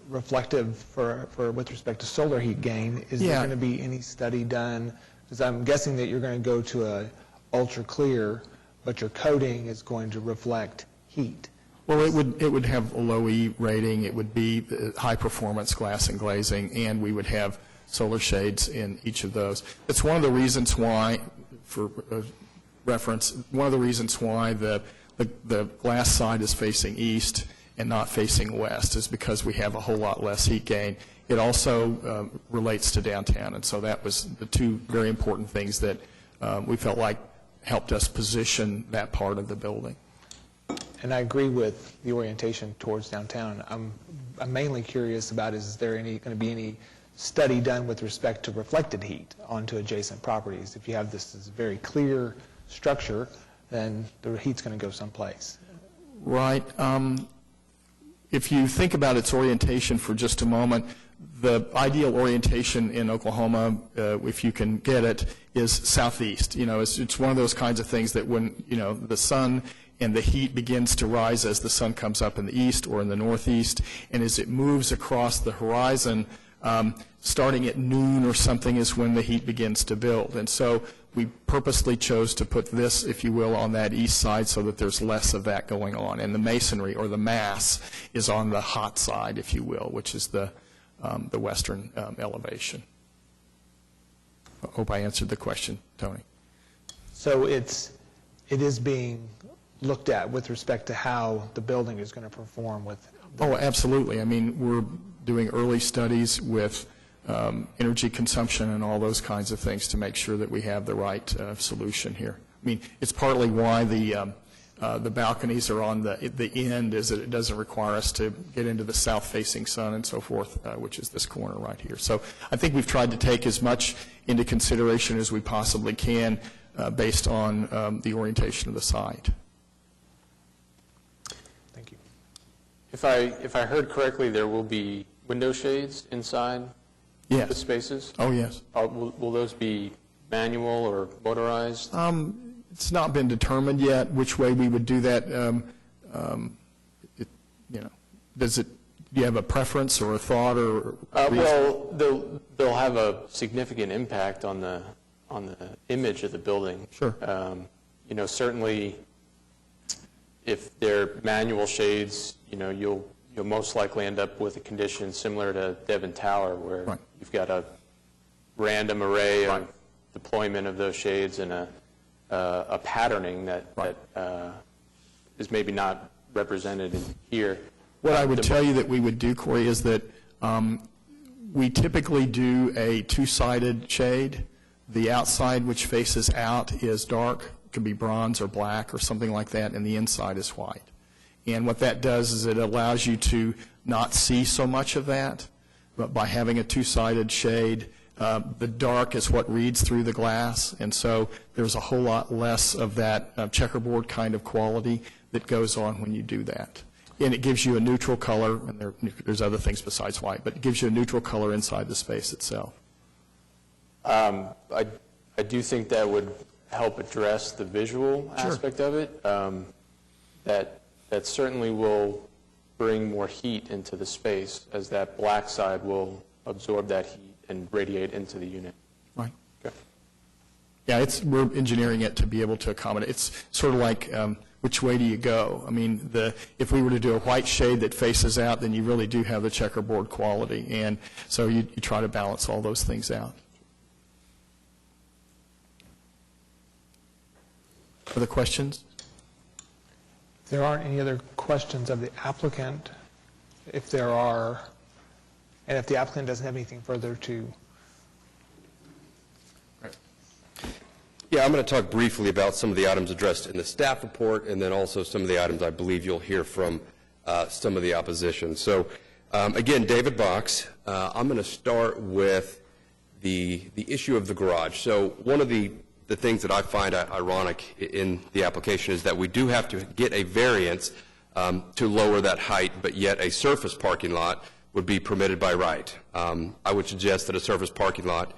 Speaker 1: reflective for with respect to solar heat gain. Is there going to be any study done? Because I'm guessing that you're going to go to a ultra clear, but your coating is going to reflect heat.
Speaker 12: Well, it would have a low E rating. It would be high performance glass and glazing, and we would have solar shades in each of those. It's one of the reasons why, for reference, one of the reasons why the glass side is facing east and not facing west is because we have a whole lot less heat gain. It also relates to downtown, and so that was the two very important things that we felt like helped us position that part of the building.
Speaker 1: And I agree with the orientation towards downtown. I'm mainly curious about, is there going to be any study done with respect to reflected heat onto adjacent properties? If you have this as a very clear structure, then the heat's going to go someplace.
Speaker 12: Right. If you think about its orientation for just a moment, the ideal orientation in Oklahoma, if you can get it, is southeast. You know, it's one of those kinds of things that when, you know, the sun and the heat begins to rise as the sun comes up in the east or in the northeast, and as it moves across the horizon, starting at noon or something is when the heat begins to build. And so we purposely chose to put this, if you will, on that east side so that there's less of that going on. And the masonry, or the mass, is on the hot side, if you will, which is the western elevation. I hope I answered the question, Tony.
Speaker 1: So it is being looked at with respect to how the building is going to perform with...
Speaker 12: Oh, absolutely. I mean, we're doing early studies with energy consumption and all those kinds of things to make sure that we have the right solution here. I mean, it's partly why the balconies are on the end, is that it doesn't require us to get into the south-facing sun and so forth, which is this corner right here. So I think we've tried to take as much into consideration as we possibly can based on the orientation of the site.
Speaker 1: Thank you.
Speaker 3: If I heard correctly, there will be window shades inside the spaces?
Speaker 12: Oh, yes.
Speaker 3: Will those be manual or motorized?
Speaker 12: It's not been determined yet which way we would do that. Do you have a preference or a thought or?
Speaker 3: Well, they'll have a significant impact on the image of the building.
Speaker 12: Sure.
Speaker 3: Certainly, if they're manual shades, you'll most likely end up with a condition similar to Devon Tower, where you've got a random array of deployment of those shades and a patterning that is maybe not represented in here.
Speaker 12: What I would tell you that we would do, Corey, is that we typically do a two-sided shade. The outside, which faces out, is dark. It could be bronze or black or something like that, and the inside is white. And what that does is it allows you to not see so much of that, but by having a two-sided shade, the dark is what reads through the glass, and so there's a whole lot less of that checkerboard kind of quality that goes on when you do that. And it gives you a neutral color, and there's other things besides white, but it gives you a neutral color inside the space itself.
Speaker 3: I do think that would help address the visual aspect of it. That certainly will bring more heat into the space, as that black side will absorb that heat and radiate into the unit.
Speaker 12: Right.
Speaker 3: Okay.
Speaker 12: Yeah, we're engineering it to be able to accommodate. It's sort of like which way do you go? I mean, if we were to do a white shade that faces out, then you really do have the checkerboard quality, and so you try to balance all those things out. Other questions?
Speaker 1: If there aren't any other questions of the applicant, if there are, and if the applicant doesn't have anything further to...
Speaker 11: Yeah, I'm going to talk briefly about some of the items addressed in the staff report, and then also some of the items I believe you'll hear from some of the opposition. So, again, David Box. I'm going to start with the issue of the garage. So one of the things that I find ironic in the application is that we do have to get a variance to lower that height, but yet a surface parking lot would be permitted by right. I would suggest that a surface parking lot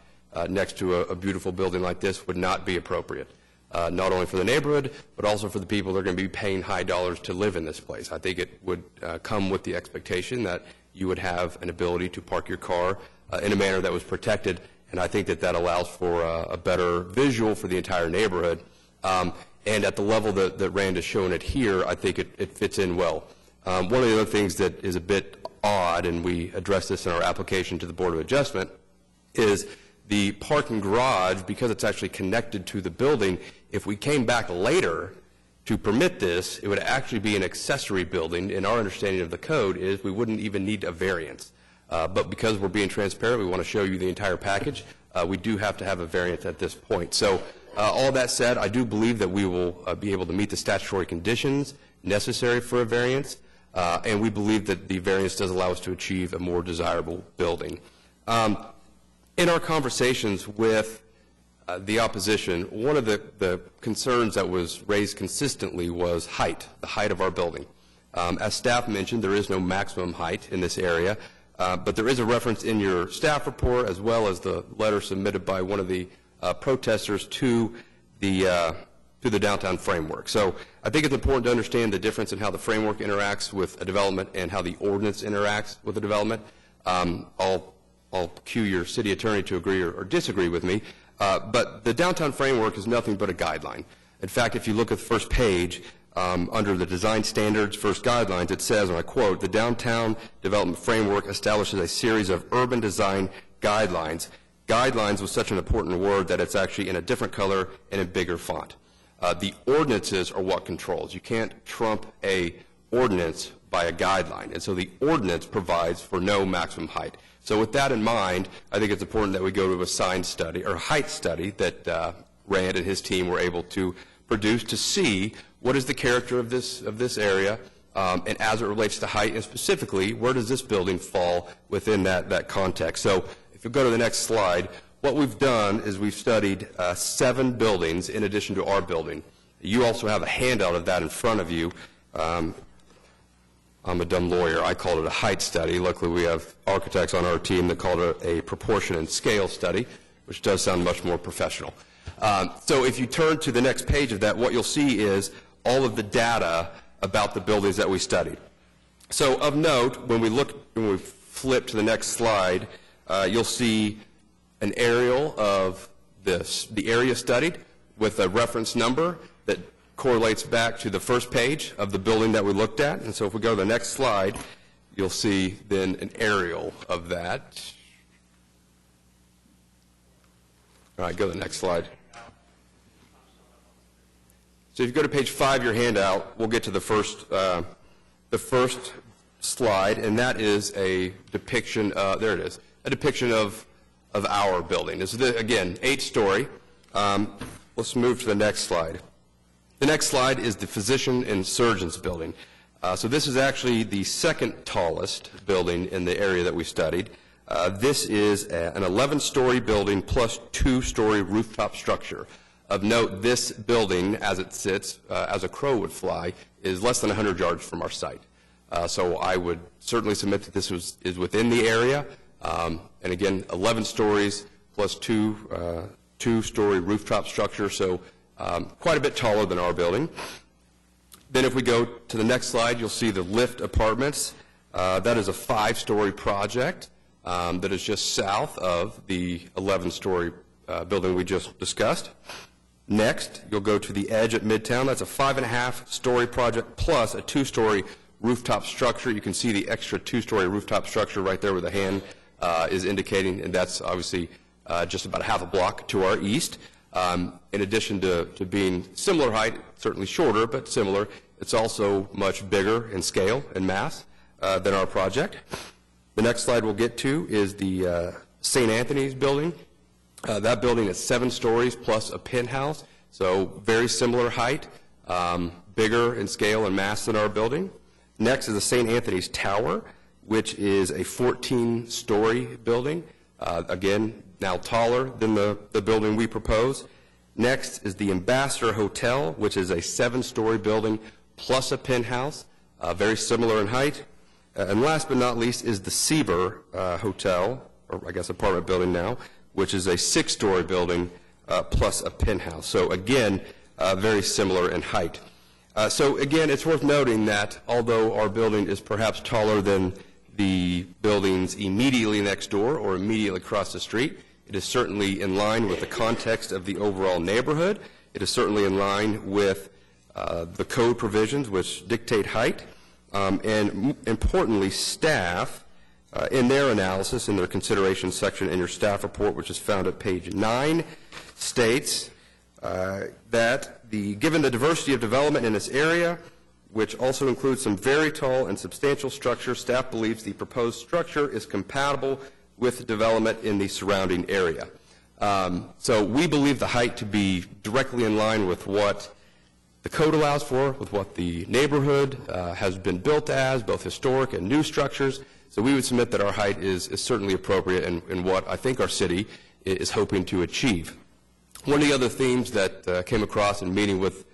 Speaker 11: next to a beautiful building like this would not be appropriate, not only for the neighborhood, but also for the people that are going to be paying high dollars to live in this place. I think it would come with the expectation that you would have an ability to park your car in a manner that was protected, and I think that allows for a better visual for the entire neighborhood. And at the level that Rand has shown it here, I think it fits in well. One of the other things that is a bit odd, and we addressed this in our application to the Board of Adjustment, is the parking garage, because it's actually connected to the building. If we came back later to permit this, it would actually be an accessory building, and our understanding of the code is we wouldn't even need a variance. But because we're being transparent, we want to show you the entire package. We do have to have a variance at this point. So All that said, I do believe that we will be able to meet the statutory conditions necessary for a variance, and we believe that the variance does allow us to achieve a more desirable building. In our conversations with the opposition, one of the concerns that was raised consistently was height, the height of our building. As staff mentioned, there is no maximum height in this area, but there is a reference in your staff report as well as the letter submitted by one of the protesters to the downtown framework. So I think it's important to understand the difference in how the framework interacts with a development and how the ordinance interacts with the development. I'll cue your city attorney to agree or disagree with me, but the downtown framework is nothing but a guideline. In fact, if you look at the first page, under the design standards first guidelines, it says, and I quote, "The downtown development framework establishes a series of urban design guidelines." Guidelines was such an important word that it's actually in a different color and in bigger font. The ordinances are what controls. You can't trump a ordinance by a guideline, and so the ordinance provides for no maximum height. So with that in mind, I think it's important that we go to a sign study or height study that Rand and his team were able to produce to see what is the character of this area, and as it relates to height, and specifically, where does this building fall within that context? So if you go to the next slide, what we've done is we've studied 7 buildings in addition to our building. You also have a handout of that in front of you. I'm a dumb lawyer. I called it a height study. Luckily, we have architects on our team that called it a proportion and scale study, which does sound much more professional. So if you turn to the next page of that, what you'll see is all of the data about the buildings that we studied. So of note, when we flip to the next slide, you'll see an aerial of the area studied with a reference number that correlates back to the first page of the building that we looked at. And so if we go to the next slide, you'll see then an aerial of that. All right, go to the next slide. So if you go to page 5 of your handout, we'll get to the first slide, and that is a depiction, there it is, a depiction of our building. This is, again, 8-story. Let's move to the next slide. The next slide is the Physician Insurgents building. So this is actually the second tallest building in the area that we studied. This is an 11-story building plus 2-story rooftop structure. Of note, this building, as it sits, as a crow would fly, is less than 100 yards from our site. So I would certainly submit that this is within the area. And again, 11 stories plus 2-story rooftop structure, so quite a bit taller than our building. Then if we go to the next slide, you'll see the Lift Apartments. That is a 5-story project that is just south of the 11-story building we just discussed. Next, you'll go to the Edge at Midtown. That's a 5.5-story project plus a 2-story rooftop structure. You can see the extra 2-story rooftop structure right there where the hand is indicating, and that's obviously just about a half a block to our east. In addition to being similar height, certainly shorter, but similar, it's also much bigger in scale and mass than our project. The next slide we'll get to is the St. Anthony's building. That building is 7 stories plus a penthouse, so very similar height, bigger in scale and mass than our building. Next is the St. Anthony's Tower, which is a 14-story building, again, now taller than the building we propose. Next is the Ambassador Hotel, which is a 7-story building plus a penthouse, very similar in height. And last but not least is the Sieber Hotel, or I guess apartment building now, which is a 6-story building plus a penthouse. So again, very similar in height. So again, it's worth noting that although our building is perhaps taller than the buildings immediately next door or immediately across the street, it is certainly in line with the context of the overall neighborhood. It is certainly in line with the code provisions which dictate height. And importantly, staff, in their analysis, in their consideration section in your staff report, which is found at page 9, states that given the diversity of development in this area, which also includes some very tall and substantial structures, staff believes the proposed structure is compatible with development in the surrounding area. So we believe the height to be directly in line with what the code allows for, with what the neighborhood has been built as, both historic and new structures. So we would submit that our height is certainly appropriate in what I think our city is hoping to achieve. One of the other themes that came across in meeting with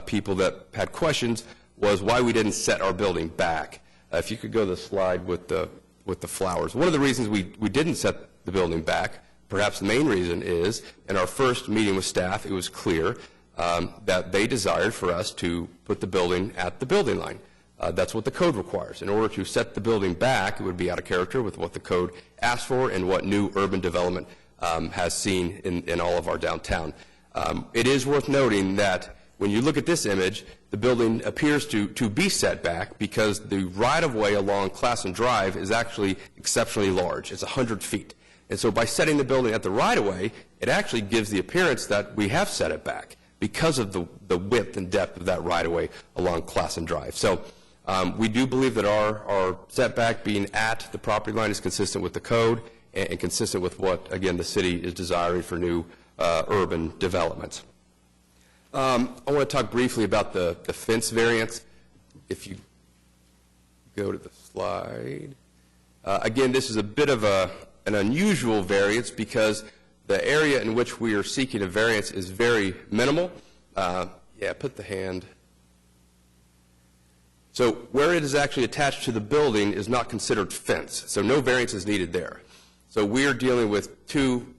Speaker 11: people that had questions was why we didn't set our building back. If you could go to the slide with the flowers. One of the reasons we didn't set the building back, perhaps the main reason, is in our first meeting with staff, it was clear that they desired for us to put the building at the building line. That's what the code requires. In order to set the building back, it would be out of character with what the code asks for and what new urban development has seen in all of our downtown. It is worth noting that when you look at this image, the building appears to be set back because the right-of-way along Classen Drive is actually exceptionally large. It's 100 feet. And so by setting the building at the right-of-way, it actually gives the appearance that we have set it back because of the width and depth of that right-of-way along Classen Drive. So we do believe that our setback being at the property line is consistent with the code and consistent with what, again, the city is desiring for new urban developments. I want to talk briefly about the fence variance. If you go to the slide. Again, this is a bit of an unusual variance because the area in which we are seeking a variance is very minimal. Yeah, put the hand. So where it is actually attached to the building is not considered fence, so no variance is needed there. So we are dealing with two,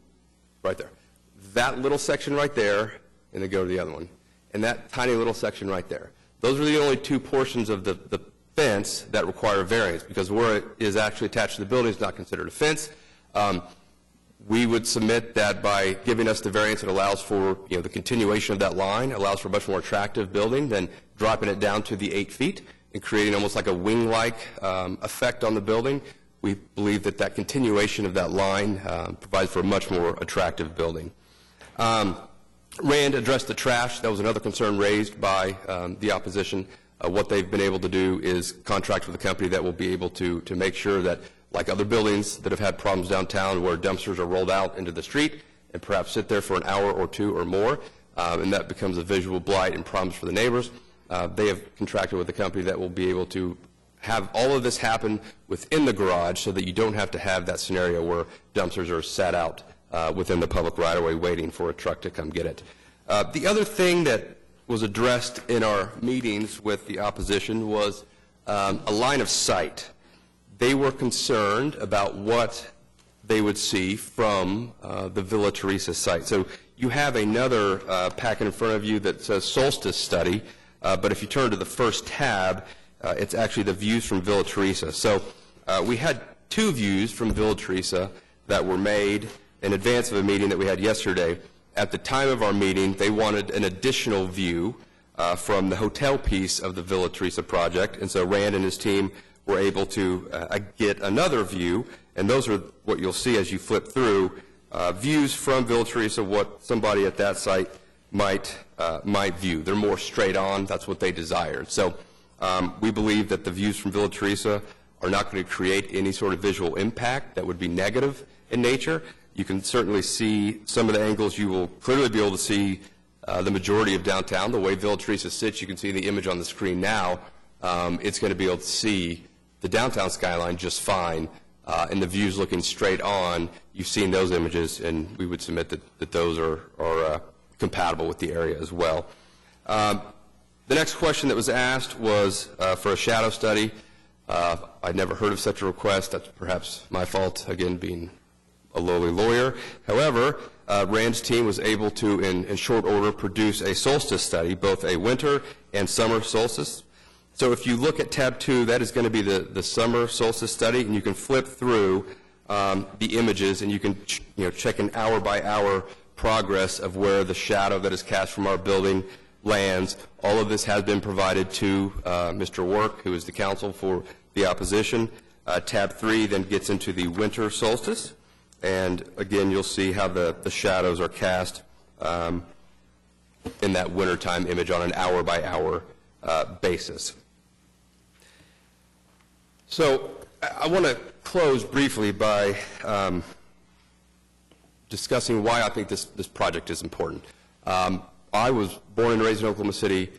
Speaker 11: right there, that little section right there, and then go to the other one, and that tiny little section right there. Those are the only two portions of the fence that require a variance, because where it is actually attached to the building is not considered a fence. We would submit that by giving us the variance, it allows for the continuation of that line, allows for a much more attractive building than dropping it down to the 8 feet and creating almost like a wing-like effect on the building. We believe that that continuation of that line provides for a much more attractive building. Rand addressed the trash. That was another concern raised by the opposition. What they've been able to do is contract with a company that will be able to make sure that, like other buildings that have had problems downtown where dumpsters are rolled out into the street and perhaps sit there for an hour or two or more, and that becomes a visual blight and problems for the neighbors, they have contracted with a company that will be able to have all of this happen within the garage so that you don't have to have that scenario where dumpsters are sat out within the public right-of-way waiting for a truck to come get it. The other thing that was addressed in our meetings with the opposition was a line of sight. They were concerned about what they would see from the Villa Teresa site. So you have another packet in front of you that says Solstice Study, but if you turn to the first tab, it's actually the views from Villa Teresa. So we had two views from Villa Teresa that were made in advance of a meeting that we had yesterday. At the time of our meeting, they wanted an additional view from the hotel piece of the Villa Teresa project, and so Rand and his team were able to get another view, and those are what you'll see as you flip through, views from Villa Teresa, what somebody at that site might view. They're more straight on. That's what they desired. So we believe that the views from Villa Teresa are not going to create any sort of visual impact that would be negative in nature. You can certainly see some of the angles. You will clearly be able to see the majority of downtown. The way Villa Teresa sits, you can see the image on the screen now. It's going to be able to see the downtown skyline just fine, and the views looking straight on. You've seen those images, and we would submit that those are compatible with the area as well. The next question that was asked was for a shadow study. I'd never heard of such a request. That's perhaps my fault, again, being a lowly lawyer. However, Rand's team was able to, in short order, produce a solstice study, both a winter and summer solstice. So if you look at tab 2, that is going to be the summer solstice study, and you can flip through the images, and you can check an hour-by-hour progress of where the shadow that is cast from our building lands. All of this has been provided to Mr. Work, who is the counsel for the opposition. Tab 3 then gets into the winter solstice, and again, you'll see how the shadows are cast in that wintertime image on an hour-by-hour basis. So I want to close briefly by discussing why I think this project is important. I was born and raised in Oklahoma City.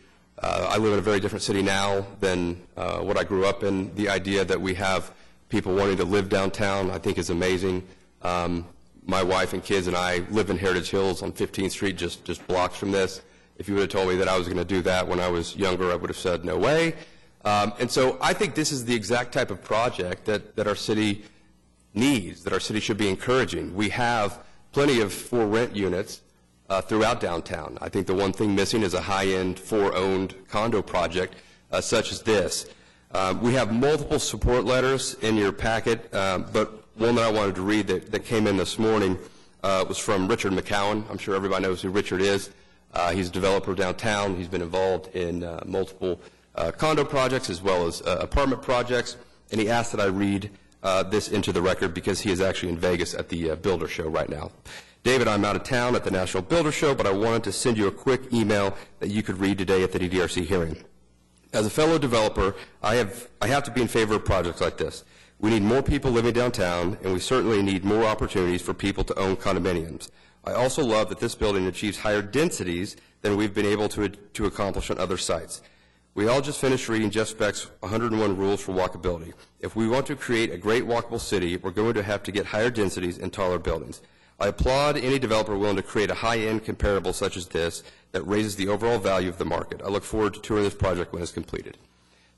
Speaker 11: I live in a very different city now than what I grew up in. The idea that we have people wanting to live downtown, I think, is amazing. My wife and kids and I live in Heritage Hills on 15th Street, just blocks from this. If you would have told me that I was going to do that when I was younger, I would have said no way. And so I think this is the exact type of project that our city needs, that our city should be encouraging. We have plenty of for-rent units throughout downtown. I think the one thing missing is a high-end for-owned condo project such as this. We have multiple support letters in your packet, but one that I wanted to read that came in this morning was from Richard McCowan. I'm sure everybody knows who Richard is. He's a developer downtown. He's been involved in multiple condo projects as well as apartment projects, and he asked that I read this into the record because he is actually in Vegas at the Builder Show right now. David, I'm out of town at the National Builder Show, but I wanted to send you a quick email that you could read today at the DDRC hearing. As a fellow developer, I have to be in favor of projects like this. We need more people living downtown, and we certainly need more opportunities for people to own condominiums. I also love that this building achieves higher densities than we've been able to accomplish on other sites. We all just finished reading Jeff Speck's 101 Rules for Walkability. If we want to create a great walkable city, we're going to have to get higher densities and taller buildings. I applaud any developer willing to create a high-end comparable such as this that raises the overall value of the market. I look forward to touring this project when it's completed.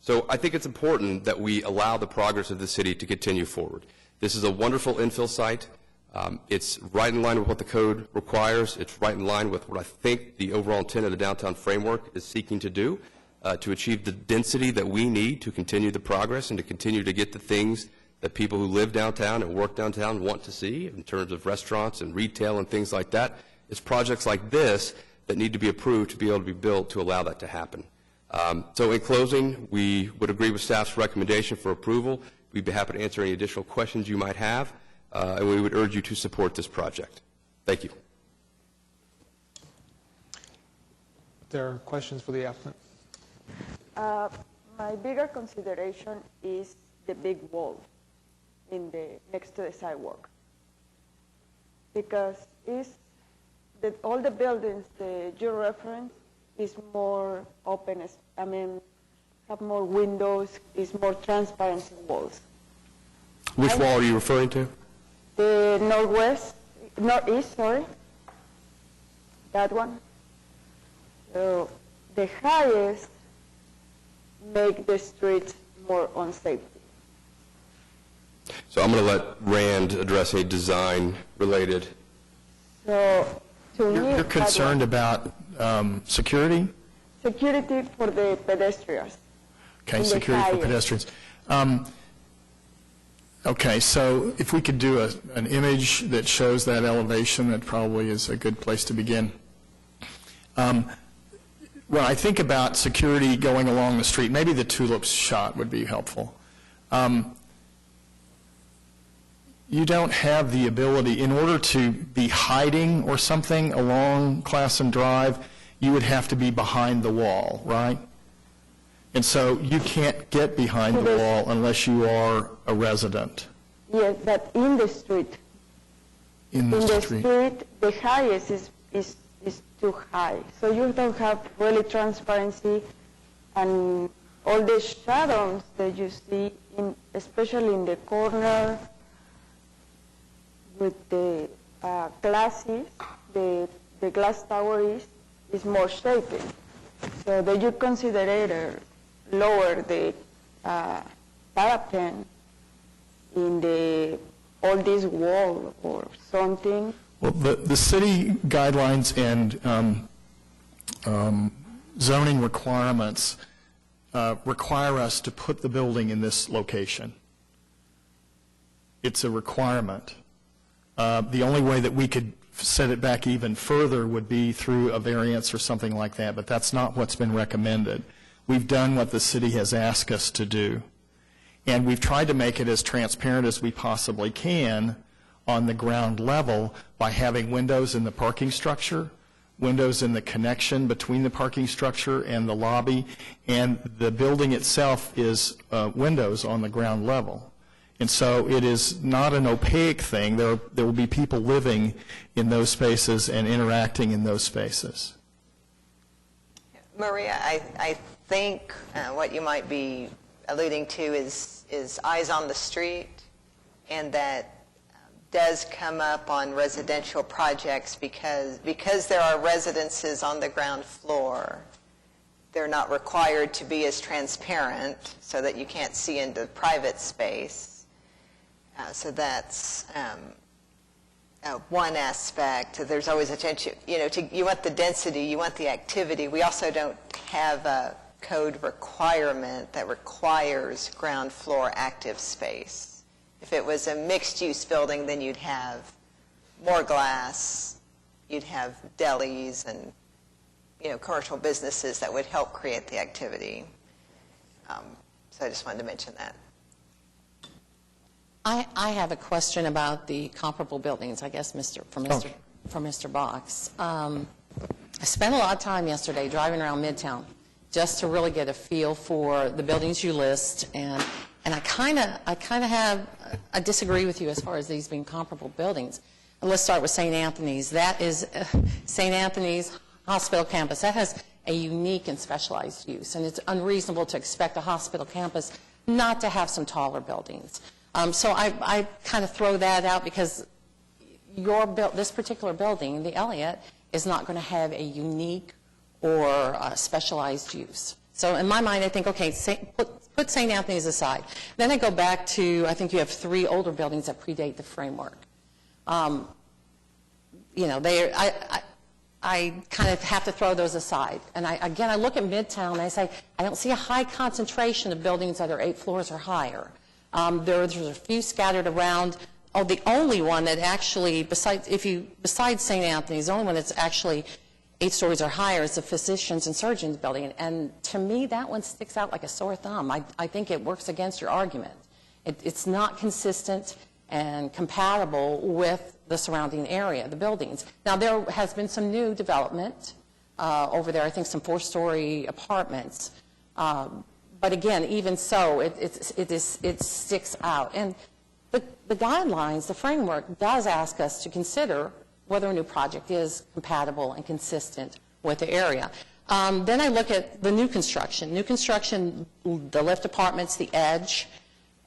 Speaker 11: So I think it's important that we allow the progress of the city to continue forward. This is a wonderful infill site. It's right in line with what the code requires. It's right in line with what I think the overall intent of the downtown framework is seeking to do, to achieve the density that we need to continue the progress and to continue to get the things that people who live downtown and work downtown want to see in terms of restaurants and retail and things like that. It's projects like this that need to be approved to be able to be built to allow that to happen. So in closing, we would agree with staff's recommendation for approval. We'd be happy to answer any additional questions you might have, and we would urge you to support this project. Thank you.
Speaker 1: There are questions for the applicant?
Speaker 13: My bigger consideration is the big wall next to the sidewalk, because all the buildings that you reference is more open, have more windows, is more transparent walls.
Speaker 11: Which wall are you referring to?
Speaker 13: The northeast, that one. So the highest make the streets more unsafe.
Speaker 11: So I'm going to let Rand address any design related.
Speaker 13: So to me,
Speaker 12: You're concerned about security?
Speaker 13: Security for the pedestrians.
Speaker 12: Okay, security for pedestrians. Okay, so if we could do an image that shows that elevation, that probably is a good place to begin. When I think about security going along the street, maybe the tulips shot would be helpful. You don't have the ability, in order to be hiding or something along Classen Drive, you would have to be behind the wall, right? And so you can't get behind the wall unless you are a resident.
Speaker 13: Yes, but in the street.
Speaker 12: In the street,
Speaker 13: the highest is too high. So you don't have really transparency, and all the shadows that you see, especially in the corner with the glasses, the glass tower is more shapy. So that you consider lower the parapet in all this wall or something.
Speaker 12: well, the city guidelines and zoning requirements require us to put the building in this location. It's a requirement. The only way that we could set it back even further would be through a variance or something like that, but that's not what's been recommended. We've done what the city has asked us to do, and we've tried to make it as transparent as we possibly can on the ground level by having windows in the parking structure, windows in the connection between the parking structure and the lobby, and the building itself is windows on the ground level. And so it is not an opaque thing. There will be people living in those spaces and interacting in those spaces.
Speaker 5: Maria, I think what you might be alluding to is eyes on the street, and that does come up on residential projects because there are residences on the ground floor. They're not required to be as transparent so that you can't see into private space. So that's one aspect. There's always attention, you want the density, you want the activity. We also don't have a code requirement that requires ground floor active space. If it was a mixed-use building, then you'd have more glass, you'd have delis and commercial businesses that would help create the activity. So I just wanted to mention that.
Speaker 9: I have a question about the comparable buildings, I guess, for Mr. Box. I spent a lot of time yesterday driving around Midtown just to really get a feel for the buildings you list, and I kind of I disagree with you as far as these being comparable buildings. And let's start with St. Anthony's. That is St. Anthony's Hospital Campus. That has a unique and specialized use, and it's unreasonable to expect a hospital campus not to have some taller buildings. So I kind of throw that out because this particular building, the Elliott, is not going to have a unique or specialized use. So in my mind, I think, okay, put St. Anthony's aside. Then I go back to, I think you have 3 older buildings that predate the framework. I kind of have to throw those aside. And I look at Midtown and I say, I don't see a high concentration of buildings that are 8 floors or higher. There's a few scattered around. Oh, the only one that actually, besides St. Anthony's, the only one that's actually 8 stories or higher is the Physicians and Surgeons building. And to me, that one sticks out like a sore thumb. I think it works against your argument. It's not consistent and compatible with the surrounding area, the buildings. Now, there has been some new development over there, I think some 4-story apartments. But again, even so, it sticks out. And the guidelines, the framework, does ask us to consider whether a new project is compatible and consistent with the area. Then I look at the new construction. New construction, the lift apartments, the edge.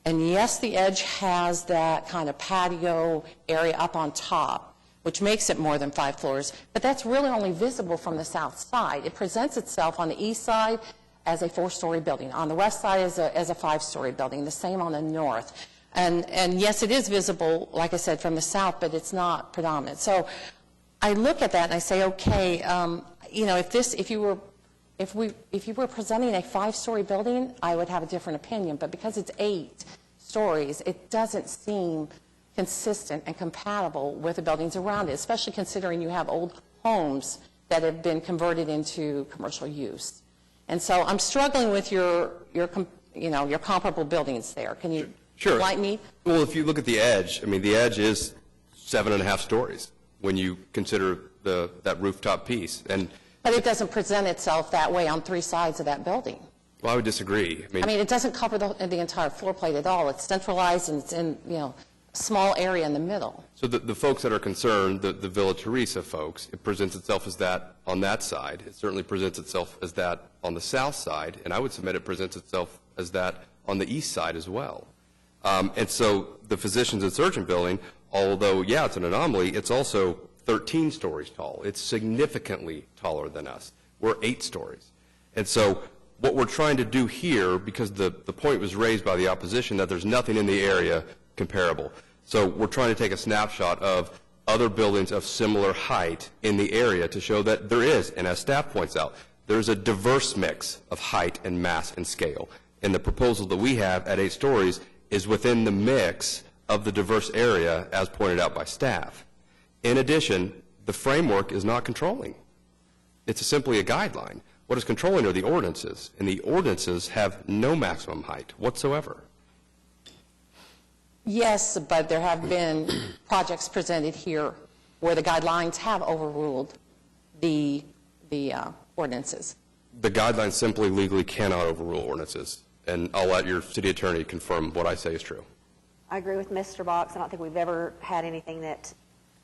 Speaker 9: And yes, the edge has that kind of patio area up on top, which makes it more than 5 floors. But that's really only visible from the south side. It presents itself on the east side as a 4-story building. On the west side as a 5-story building. The same on the north. And yes, it is visible, like I said, from the south, but it's not predominant. So I look at that and I say, okay, if you were presenting a 5-story building, I would have a different opinion. But because it's 8 stories, it doesn't seem consistent and compatible with the buildings around it, especially considering you have old homes that have been converted into commercial use. And so I'm struggling with your comparable buildings there. Can you enlighten me?
Speaker 11: Well, if you look at the edge, the edge is 7.5 stories when you consider that rooftop piece.
Speaker 9: But it doesn't present itself that way on 3 sides of that building.
Speaker 11: Well, I would disagree.
Speaker 9: It doesn't cover the entire floor plate at all. It's centralized and it's in a small area in the middle.
Speaker 11: So the folks that are concerned, the Villa Teresa folks, it presents itself as that on that side. It certainly presents itself as that on the south side, and I would submit it presents itself as that on the east side as well. And so the Physicians and Surgeon building, although, yeah, it's an anomaly, it's also 13 stories tall. It's significantly taller than us. We're 8 stories. And so what we're trying to do here, because the point was raised by the opposition that there's nothing in the area comparable. So we're trying to take a snapshot of other buildings of similar height in the area to show that there is, and as staff points out, there's a diverse mix of height and mass and scale. And the proposal that we have at 8 stories is within the mix of the diverse area as pointed out by staff. In addition, the framework is not controlling. It's simply a guideline. What is controlling are the ordinances, and the ordinances have no maximum height whatsoever.
Speaker 9: Yes, but there have been projects presented here where the guidelines have overruled the ordinances.
Speaker 11: The guidelines simply legally cannot overrule ordinances, and I'll let your city attorney confirm what I say is true.
Speaker 14: I agree with Mr. Box. I don't think we've ever had anything that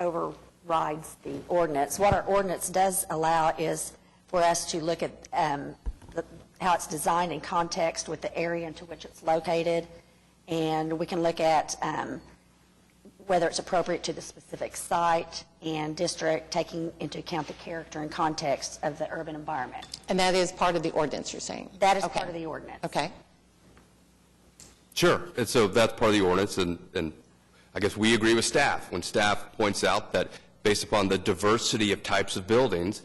Speaker 14: overrides the ordinance. What our ordinance does allow is for us to look at how it's designed in context with the area into which it's located, and we can look at whether it's appropriate to the specific site and district, taking into account the character and context of the urban environment.
Speaker 9: And that is part of the ordinance, you're saying?
Speaker 14: That is part of the ordinance.
Speaker 9: Okay.
Speaker 11: Sure, and so that's part of the ordinance, and I guess we agree with staff when staff points out that based upon the diversity of types of buildings,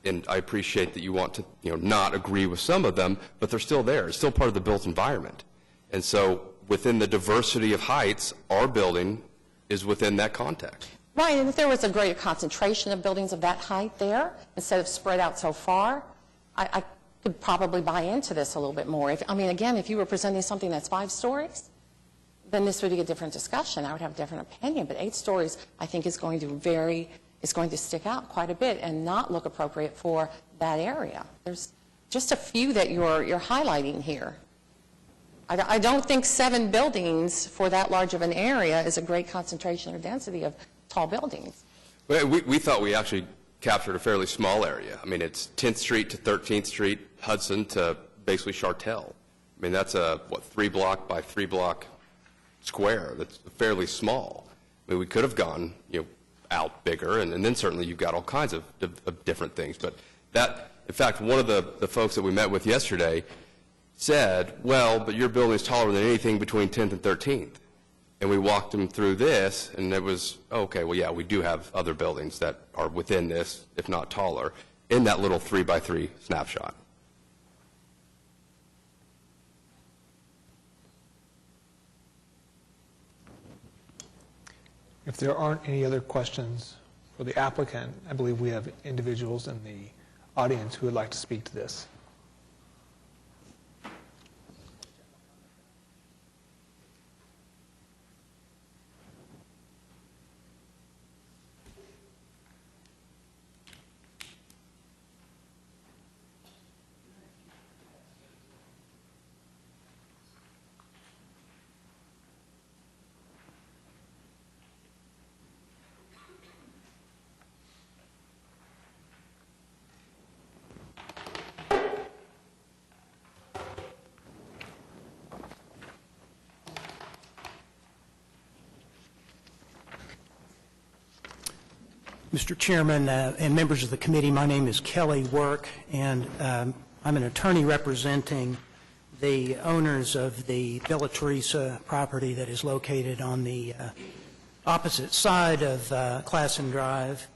Speaker 11: and I appreciate that you want to, not agree with some of them, but they're still there. It's still part of the built environment. And so within the diversity of heights, our building is within that context.
Speaker 9: Right, and if there was a greater concentration of buildings of that height there, instead of spread out so far, I could probably buy into this a little bit more. Again, if you were presenting something that's 5 stories, then this would be a different discussion. I would have a different opinion. But 8 stories, I think, is going to stick out quite a bit and not look appropriate for that area. There's just a few that you're highlighting here. I don't think 7 buildings for that large of an area is a great concentration or density of tall buildings.
Speaker 11: We thought we actually captured a fairly small area. It's 10th Street to 13th Street, Hudson to basically Chartel. That's a, 3-block by 3-block square. That's fairly small. We could have gone, out bigger, and then certainly you've got all kinds of different things. But that, in fact, one of the folks that we met with yesterday said, well, but your building is taller than anything between 10th and 13th. And we walked them through this, and it was, okay, well, yeah, we do have other buildings that are within this, if not taller, in that little 3-by-3 snapshot.
Speaker 1: If there aren't any other questions for the applicant, I believe we have individuals in the audience who would like to speak to this.
Speaker 15: Mr. Chairman and members of the committee, my name is Kelly Work, and I'm an attorney representing the owners of the Villa Teresa property that is located on the opposite side of Classen Drive.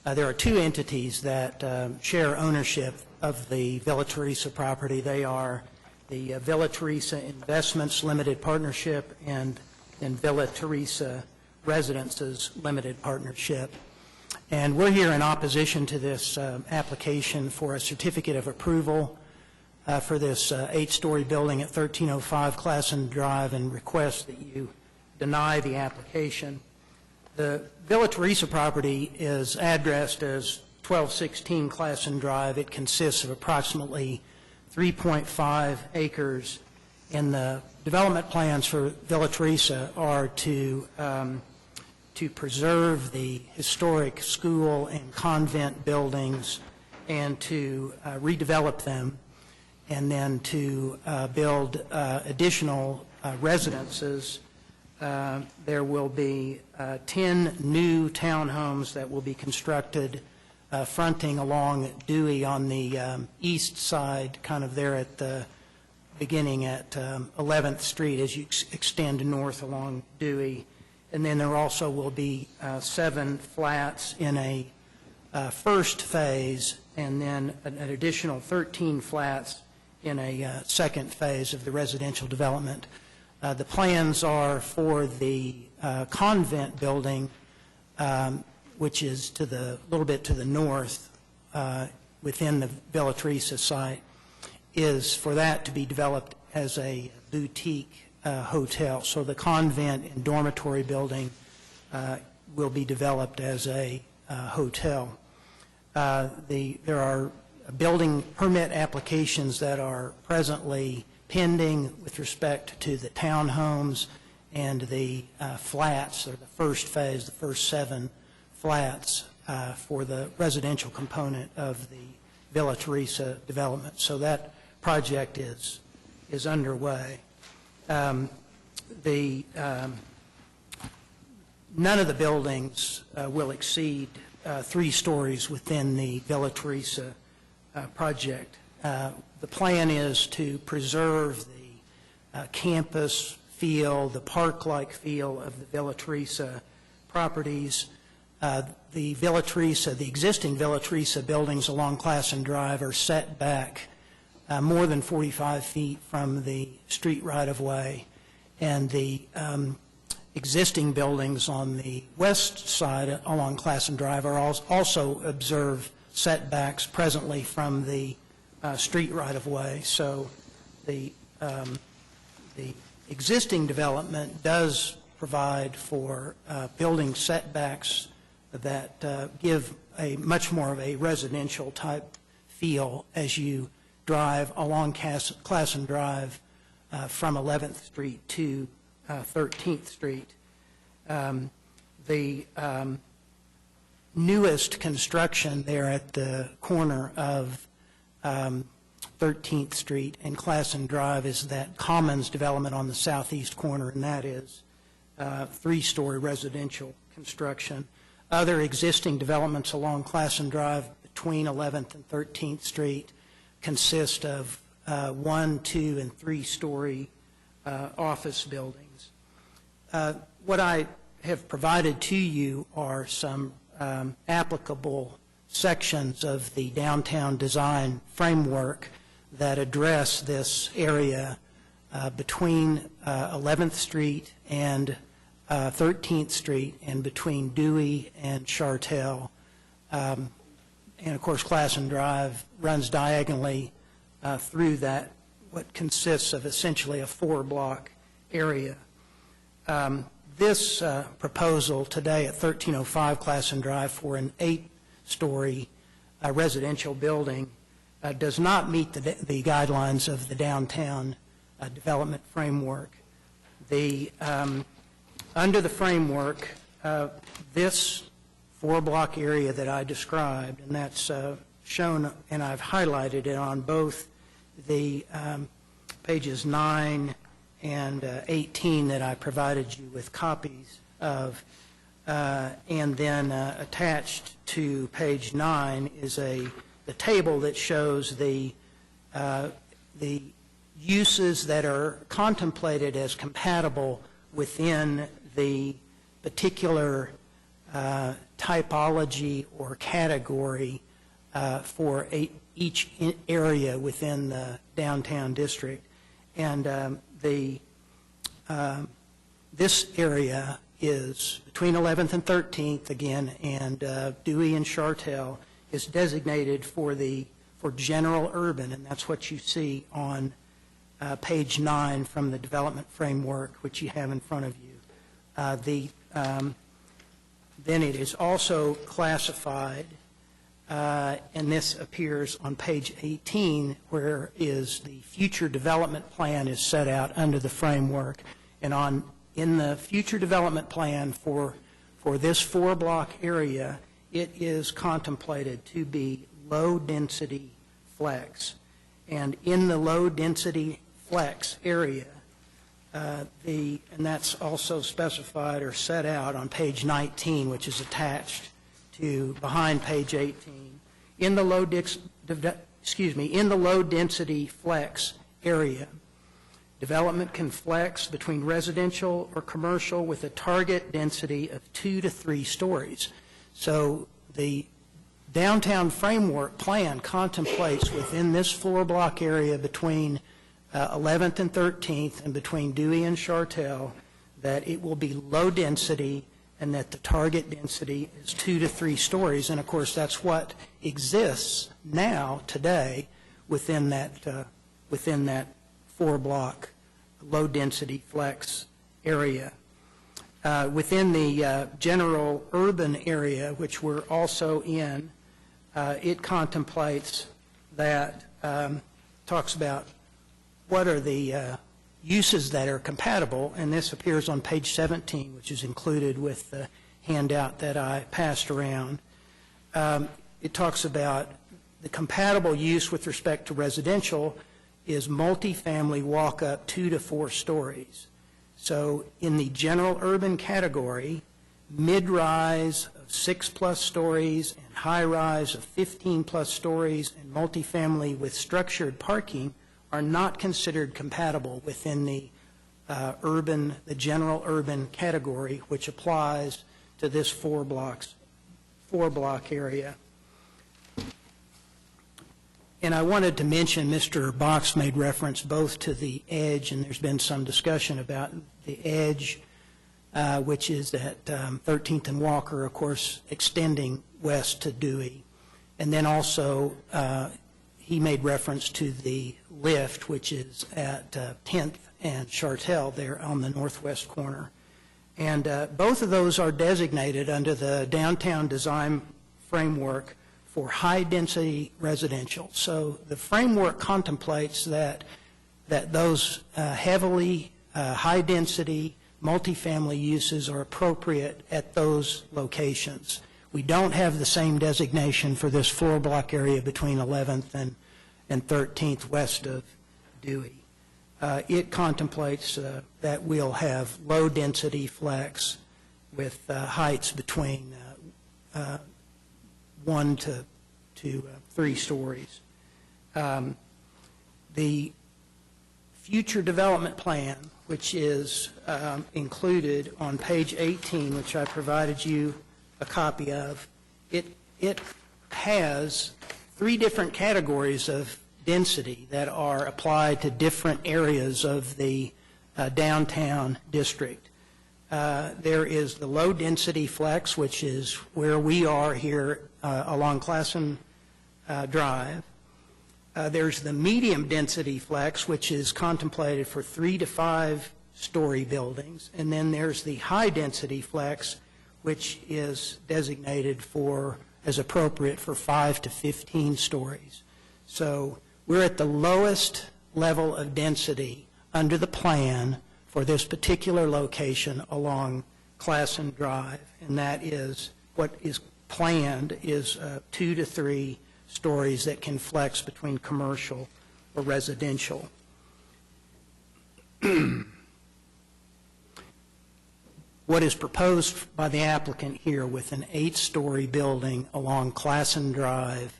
Speaker 15: There are 2 entities that share ownership of the Villa Teresa property. They are the Villa Teresa Investments Limited Partnership and Villa Teresa Residences Limited Partnership. And we're here in opposition to this application for a certificate of approval for this 8-story building at 1305 Classen Drive, and request that you deny the application. The Villa Teresa property is addressed as 1216 Classen Drive. It consists of approximately 3.5 acres, and the development plans for Villa Teresa are to preserve the historic school and convent buildings and to redevelop them, and then to build additional residences. There will be 10 new townhomes that will be constructed fronting along Dewey on the east side, kind of there at the beginning at 11th Street as you extend north along Dewey. And then there also will be 7 flats in a first phase, and then an additional 13 flats in a second phase of the residential development. The plans are for the Convent Building, which is to the little bit to the north within the Villa Teresa site, is for that to be developed as a boutique hotel. So the convent and dormitory building will be developed as a hotel. There are building permit applications that are presently pending with respect to the townhomes and the flats, or the first phase, the first 7 flats for the residential component of the Villa Teresa development. So that project is underway. None of the buildings will exceed 3 stories within the Villa Teresa project. The plan is to preserve the campus feel, the park-like feel of the Villa Teresa properties. The Villa Teresa, the existing Villa Teresa buildings along Classen Drive are set back more than 45 feet from the street right-of-way, and the existing buildings on the west side along Classen Drive are also observe setbacks presently from the street right-of-way. So the existing development does provide for building setbacks that give a much more of a residential type feel as you drive along Classen Drive from 11th Street to 13th Street. The newest construction there at the corner of 13th Street and Classen Drive is that Commons development on the southeast corner, and that is 3-story residential construction. Other existing developments along Classen Drive between 11th and 13th Street consist of 1-, 2-, and 3-story office buildings. What I have provided to you are some applicable sections of the downtown design framework that address this area between 11th Street and 13th Street, and between Dewey and Chartel. And of course, Classen Drive runs diagonally through that, what consists of essentially a 4-block area. This proposal today at 1305 Classen Drive for an 8-story residential building does not meet the guidelines of the downtown development framework. Under the framework, this 4-block area that I described, and that's shown, and I've highlighted it on both the pages 9 and 18 that I provided you with copies of, and then attached to page 9 is the table that shows the uses that are contemplated as compatible within the particular typology or category for each area within the downtown district. And this area is between 11th and 13th again, and Dewey and Chartel is designated for general urban, and that's what you see on page 9 from the development framework, which you have in front of you. Then it is also classified, and this appears on page 18, where is the future development plan is set out under the framework. And in the future development plan for this 4-block area, it is contemplated to be low-density flex. And in the low-density flex area, and that's also specified or set out on page 19, which is attached to behind page 18. In the low-density flex area, development can flex between residential or commercial with a target density of 2 to 3 stories. So the downtown framework plan contemplates within this 4-block area between 11th and 13th and between Dewey and Chartel that it will be low density and that the target density is 2 to 3 stories. And of course, that's what exists now today within that 4-block low-density flex area. Within the general urban area, which we're also in, it contemplates that, talks about what are the uses that are compatible, and this appears on page 17, which is included with the handout that I passed around. It talks about the compatible use with respect to residential is multifamily walk-up 2 to 4 stories. So in the general urban category, mid-rise of 6+ stories and high-rise of 15+ stories and multifamily with structured parking are not considered compatible within the general urban category, which applies to this 4-block area. And I wanted to mention, Mr. Box made reference both to the edge, and there's been some discussion about the edge, which is at 13th and Walker, of course, extending west to Dewey. And then also, he made reference to the lift, which is at 10th and Chartel there on the northwest corner. And both of those are designated under the downtown design framework for high-density residential. So the framework contemplates that those heavily high-density multifamily uses are appropriate at those locations. We don't have the same designation for this 4-block area between 11th and 13th west of Dewey. It contemplates that we'll have low-density flex with heights between 1 to 3 stories. The future development plan, which is included on page 18, which I provided you a copy of, it has 3 different categories of density that are applied to different areas of the downtown district. There is the low-density flex, which is where we are here along Classen Drive. There's the medium-density flex, which is contemplated for 3 to 5 story buildings. And then there's the high-density flex, which is designated as appropriate for 5 to 15 stories. So we're at the lowest level of density under the plan for this particular location along Classen Drive, and that is what is planned is 2 to 3 stories that can flex between commercial or residential. What is proposed by the applicant here with an 8-story building along Classen Drive,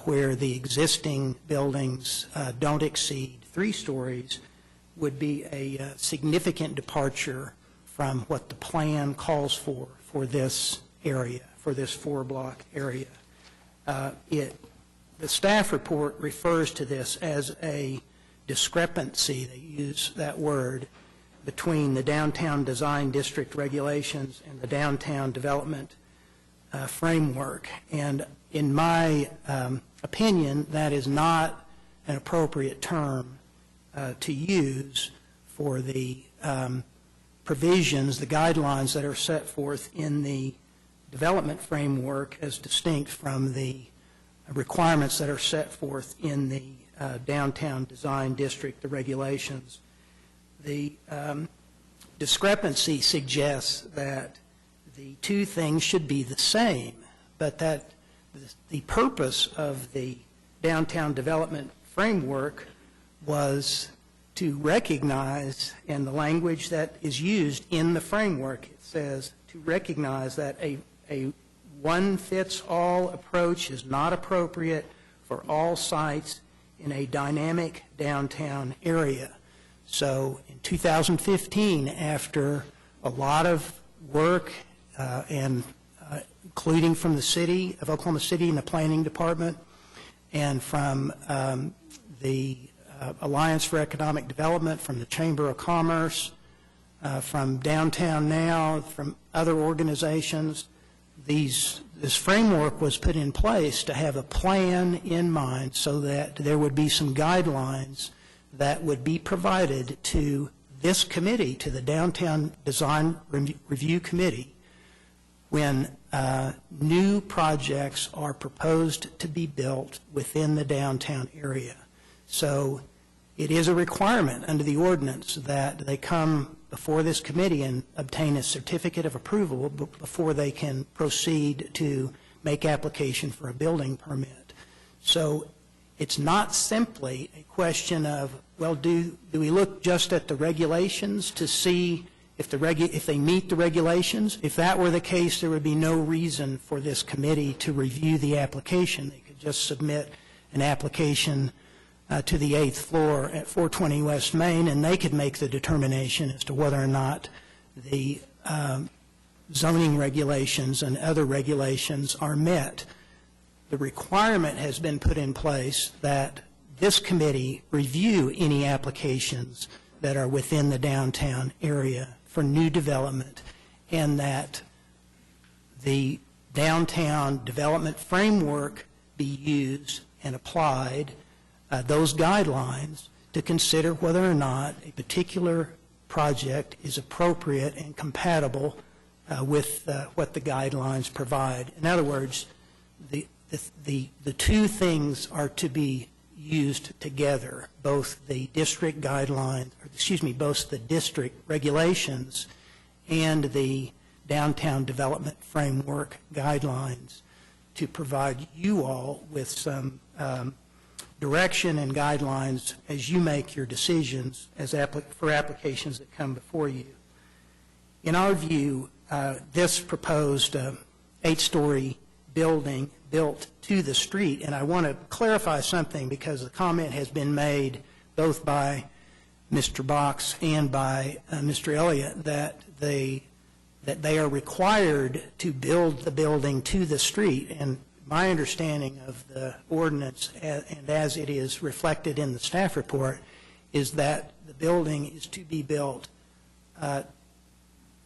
Speaker 15: where the existing buildings don't exceed 3 stories, would be a significant departure from what the plan calls for this area, for this 4-block area. The staff report refers to this as a discrepancy, they use that word, between the downtown design district regulations and the downtown development framework. And in my opinion, that is not an appropriate term to use for the provisions, the guidelines that are set forth in the development framework as distinct from the requirements that are set forth in the downtown design district, the regulations. The discrepancy suggests that the 2 things should be the same, but that the purpose of the downtown development framework was to recognize, and the language that is used in the framework, it says to recognize that a one-fits-all approach is not appropriate for all sites in a dynamic downtown area. So in 2015, after a lot of work and including from the city of Oklahoma City and the planning department and from the Alliance for Economic Development, from the Chamber of Commerce, from Downtown Now, from other organizations, this framework was put in place to have a plan in mind so that there would be some guidelines that would be provided to this committee, to the Downtown Design Review Committee, when new projects are proposed to be built within the downtown area. So it is a requirement under the ordinance that they come before this committee and obtain a certificate of approval before they can proceed to make application for a building permit. So it's not simply a question of, well, do we look just at the regulations to see if they meet the regulations? If that were the case, there would be no reason for this committee to review the application. They could just submit an application to the 8th floor at 420 West Main, and they could make the determination as to whether or not the zoning regulations and other regulations are met. The requirement has been put in place that this committee review any applications that are within the downtown area for new development, and that the downtown development framework be used and applied, those guidelines, to consider whether or not a particular project is appropriate and compatible with what the guidelines provide. In other words, the two things are to be used together, both the district guidelines, both the district regulations and the downtown development framework guidelines, to provide you all with some direction and guidelines as you make your decisions for applications that come before you. In our view, this proposed 8-story building built to the street, and I want to clarify something because the comment has been made both by Mr. Box and by Mr. Elliott that they are required to build the building to the street. And my understanding of the ordinance, and as it is reflected in the staff report, is that the building is to be built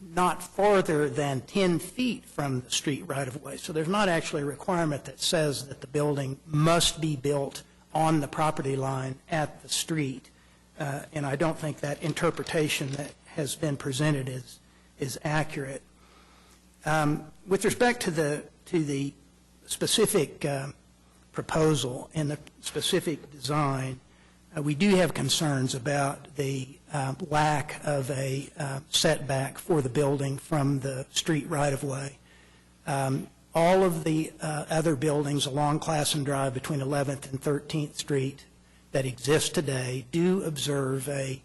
Speaker 15: not farther than 10 feet from the street right-of-way. So there's not actually a requirement that says that the building must be built on the property line at the street. And I don't think that interpretation that has been presented is accurate. With respect to the specific proposal and the specific design, we do have concerns about the lack of a setback for the building from the street right-of-way. All of the other buildings along Classen Drive between 11th and 13th Street that exist today do observe a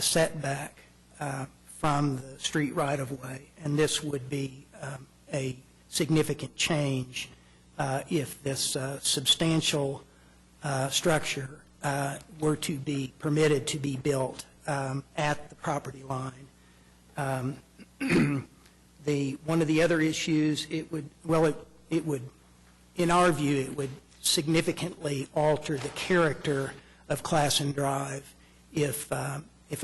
Speaker 15: setback from the street right-of-way, and this would be a significant change if this substantial structure were to be permitted to be built at the property line. One of the other issues, it would, in our view, it would significantly alter the character of Classen Drive if a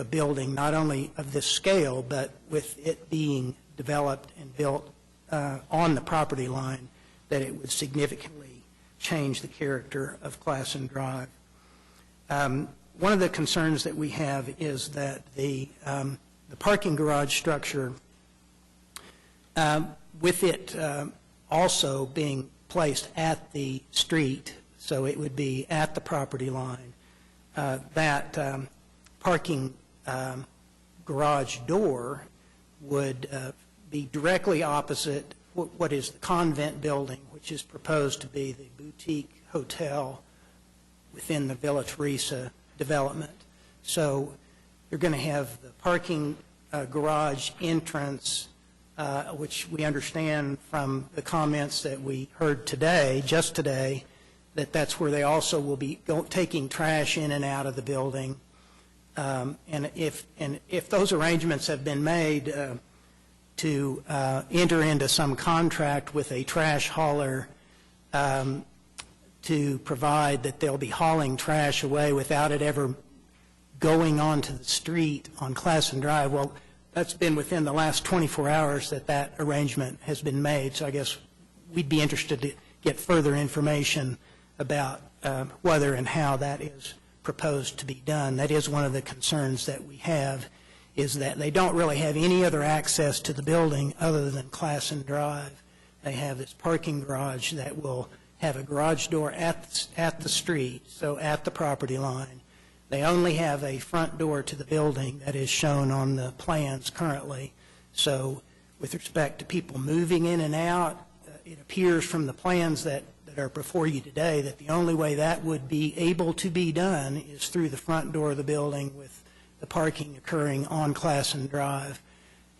Speaker 15: building, not only of this scale, but with it being developed and built on the property line, that it would significantly change the character of Classen Drive. One of the concerns that we have is that the parking garage structure, with it also being placed at the street, so it would be at the property line, that parking garage door would be directly opposite what is the Convent Building, which is proposed to be the boutique hotel within the Villa Teresa development. So you're going to have the parking garage entrance, which we understand from the comments that we heard today, just today, that that's where they also will be taking trash in and out of the building. And if those arrangements have been made to enter into some contract with a trash hauler to provide that they'll be hauling trash away without it ever going onto the street on Classen Drive, well, that's been within the last 24 hours that arrangement has been made. So I guess we'd be interested to get further information about whether and how that is proposed to be done. That is one of the concerns that we have, is that they don't really have any other access to the building other than Classen Drive. They have this parking garage that will have a garage door at the street, so at the property line, They only have a front door to the building that is shown on the plans currently. So with respect to people moving in and out, it appears from the plans that are before you today that the only way that would be able to be done is through the front door of the building with the parking occurring on Classen Drive,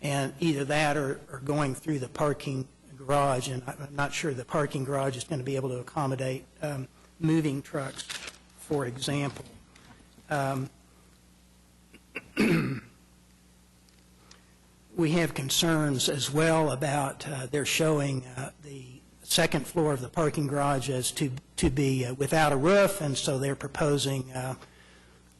Speaker 15: and either that or going through the parking garage, and I'm not sure the parking garage is going to be able to accommodate moving trucks, for example. We have concerns as well about they're showing the second floor of the parking garage as to be without a roof, and so they're proposing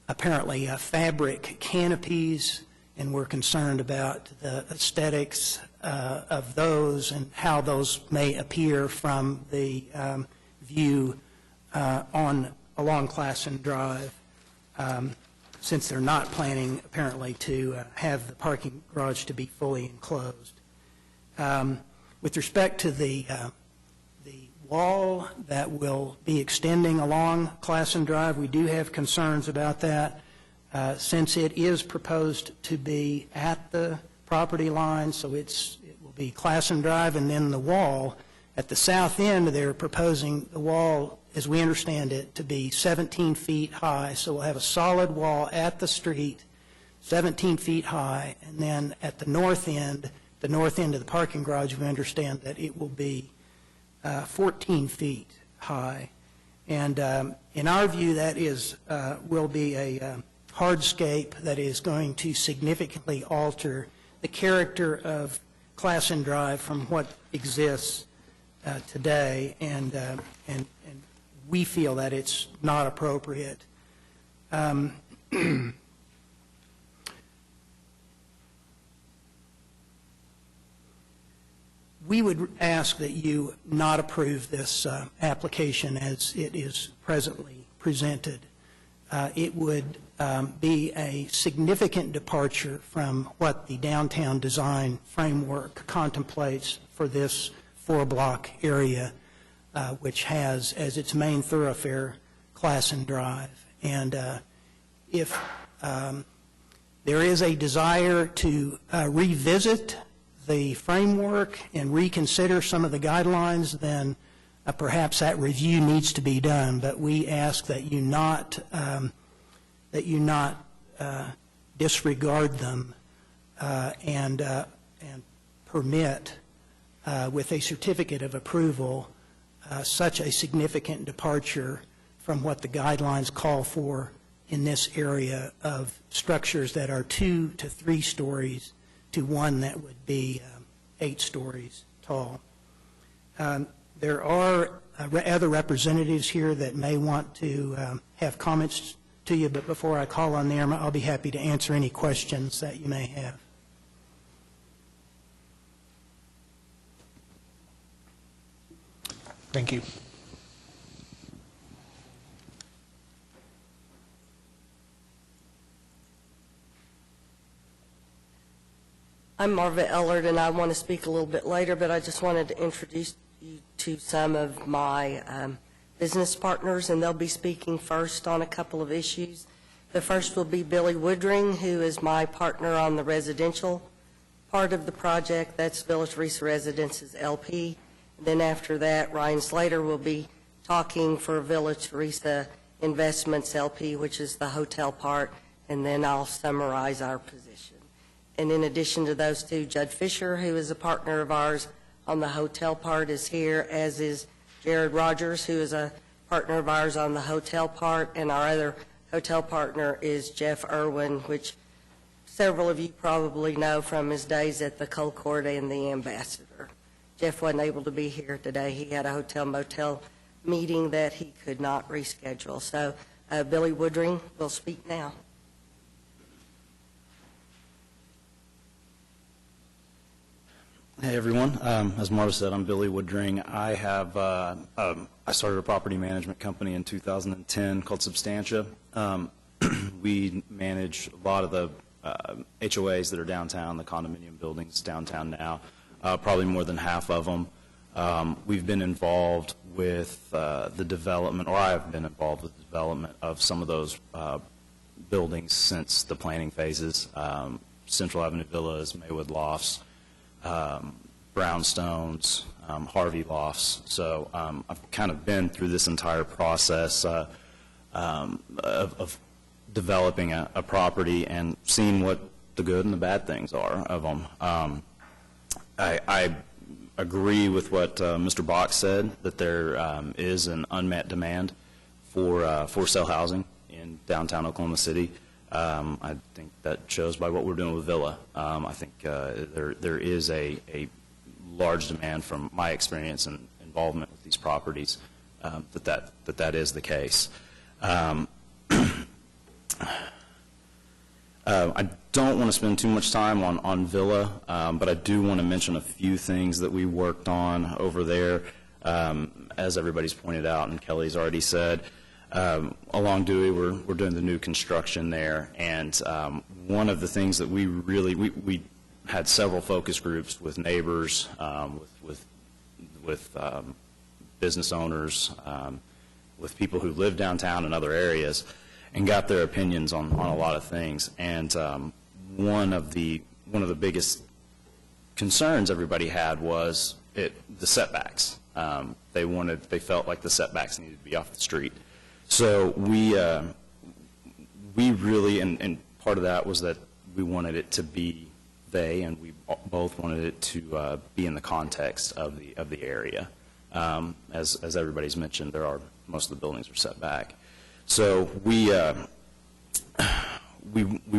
Speaker 15: apparently fabric canopies, and we're concerned about the aesthetics of those and how those may appear from the view along Classen Drive, since they're not planning apparently to have the parking garage to be fully enclosed. With respect to the wall that will be extending along Classen Drive, we do have concerns about that. Since it is proposed to be at the property line, so it will be Classen Drive and then the wall. At the south end, they're proposing the wall, as we understand it, to be 17 feet high. So we'll have a solid wall at the street, 17 feet high, and then at the north end of the parking garage, we understand that it will be 14 feet high. And in our view, that will be a hardscape that is going to significantly alter the character of Classen Drive from what exists today, and we feel that it's not appropriate. We would ask that you not approve this application as it is presently presented. It would be a significant departure from what the downtown design framework contemplates for this 4-block area, which has as its main thoroughfare Classen Drive. And if there is a desire to revisit the framework and reconsider some of the guidelines, then perhaps that review needs to be done. But we ask that you not disregard them and permit, with a certificate of approval, such a significant departure from what the guidelines call for in this area of structures that are 2 to 3 stories to one that would be 8 stories tall. There are other representatives here that may want to have comments to you, but before I call on them, I'll be happy to answer any questions that you may have.
Speaker 1: Thank you.
Speaker 16: I'm Marva Ellard, and I want to speak a little bit later, but I just wanted to introduce you to some of my business partners, and they'll be speaking first on a couple of issues. The first will be Billy Woodring, who is my partner on the residential part of the project. That's Villa Teresa Residences LP. And then after that, Ryan Slater will be talking for Villa Teresa Investments LP, which is the hotel part, and then I'll summarize our position. And in addition to those two, Judd Fisher, who is a partner of ours on the hotel part, is here, as is Jared Rogers, who is a partner of ours on the hotel part, and our other hotel partner is Jeff Irwin, which several of you probably know from his days at the Colcord and the Ambassador. Jeff wasn't able to be here today. He had a hotel-motel meeting that he could not reschedule. So Billy Woodring will speak now.
Speaker 17: Hey everyone, as Marva said, I'm Billy Woodring. I started a property management company in 2010 called Substantia. We manage a lot of the HOAs that are downtown, the condominium buildings downtown now, probably more than half of them. We've been involved with the development, or I have been involved with the development of some of those buildings since the planning phases. Central Avenue Villas, Maywood Lofts, Brownstones, Harvey Lofts. So I've kind of been through this entire process of developing a property and seeing what the good and the bad things are of them. I agree with what Mr. Bach said, that there is an unmet demand for sale housing in downtown Oklahoma City. I think that shows by what we're doing with Villa. I think there is a large demand from my experience and involvement with these properties that is the case. I don't want to spend too much time on Villa, but I do want to mention a few things that we worked on over there. As everybody's pointed out and Kelly's already said, along Dewey, we're doing the new construction there, and one of the things that we had several focus groups with neighbors, with business owners, with people who live downtown and other areas, and got their opinions on a lot of things. And one of the biggest concerns everybody had was the setbacks. They felt like the setbacks needed to be off the street. So we really, and part of that was that we wanted it to be and we both wanted it to be in the context of the area. As everybody's mentioned, most of the buildings are set back. So we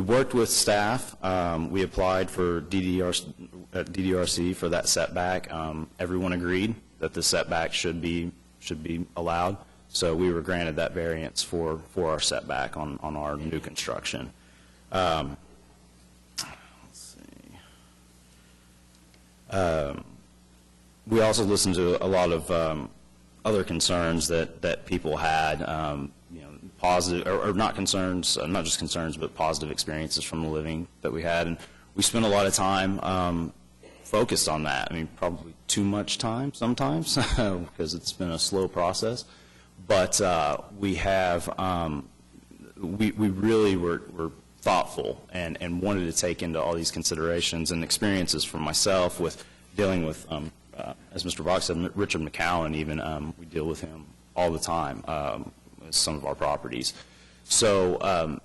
Speaker 17: worked with staff. We applied for DDRC for that setback. Everyone agreed that the setback should be allowed. So we were granted that variance for our setback on our new construction. Let's see. We also listened to a lot of other concerns that people had. Positive, or not concerns, not just concerns, but positive experiences from the living that we had. And we spent a lot of time focused on that. I mean, probably too much time sometimes because it's been a slow process. But we really were thoughtful and wanted to take into all these considerations and experiences from myself with dealing with, as Mr. Bach said, Richard McCowan even. We deal with him all the time. Some of our properties. So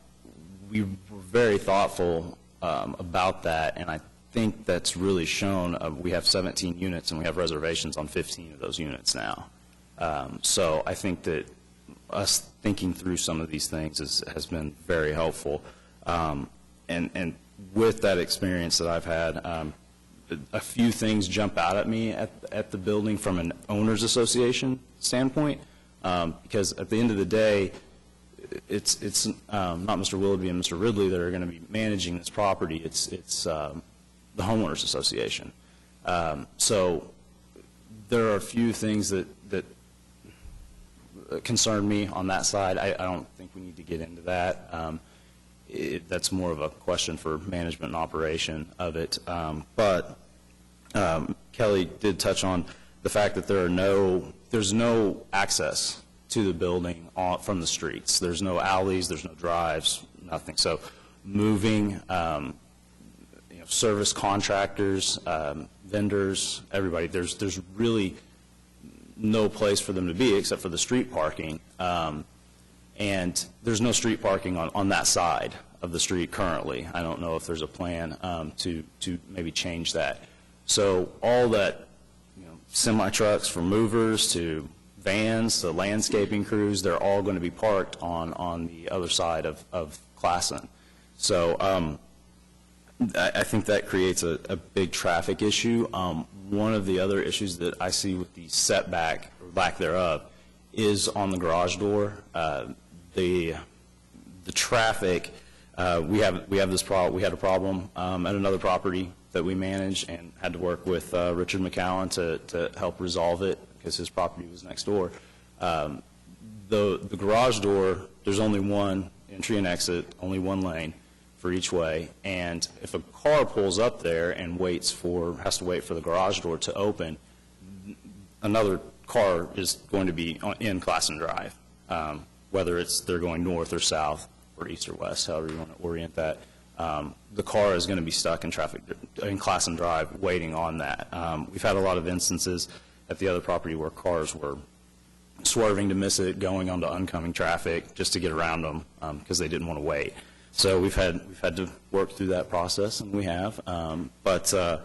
Speaker 17: we were very thoughtful about that, and I think that's really shown. We have 17 units, and we have reservations on 15 of those units now. So I think that us thinking through some of these things has been very helpful. And with that experience that I've had, a few things jump out at me at the building from an owners association standpoint. Because at the end of the day, it's not Mr. Willoughby and Mr. Ridley that are going to be managing this property. It's the homeowners association. So there are a few things that concern me on that side. I don't think we need to get into that. That's more of a question for management and operation of it. But Kelly did touch on the fact that there's no access to the building from the streets. There's no alleys, there's no drives, nothing. So moving, service contractors, vendors, everybody, there's really no place for them to be except for the street parking. And there's no street parking on that side of the street currently. I don't know if there's a plan to maybe change that. So all that, semi-trucks from movers to vans to landscaping crews, they're all going to be parked on the other side of Classen. So I think that creates a big traffic issue. One of the other issues that I see with the setback, or lack thereof, is on the garage door. The traffic, we had a problem at another property that we manage and had to work with Richard McCowan to help resolve it because his property was next door. The garage door, there's only one entry and exit, only one lane for each way, and if a car pulls up there and has to wait for the garage door to open, another car is going to be in Classen Drive, whether they're going north or south or east or west, however you want to orient that. The car is going to be stuck in traffic, in Classen Drive, waiting on that. We've had a lot of instances at the other property where cars were swerving to miss it, going onto oncoming traffic just to get around them because they didn't want to wait. So we've had to work through that process, and we have. Let's see.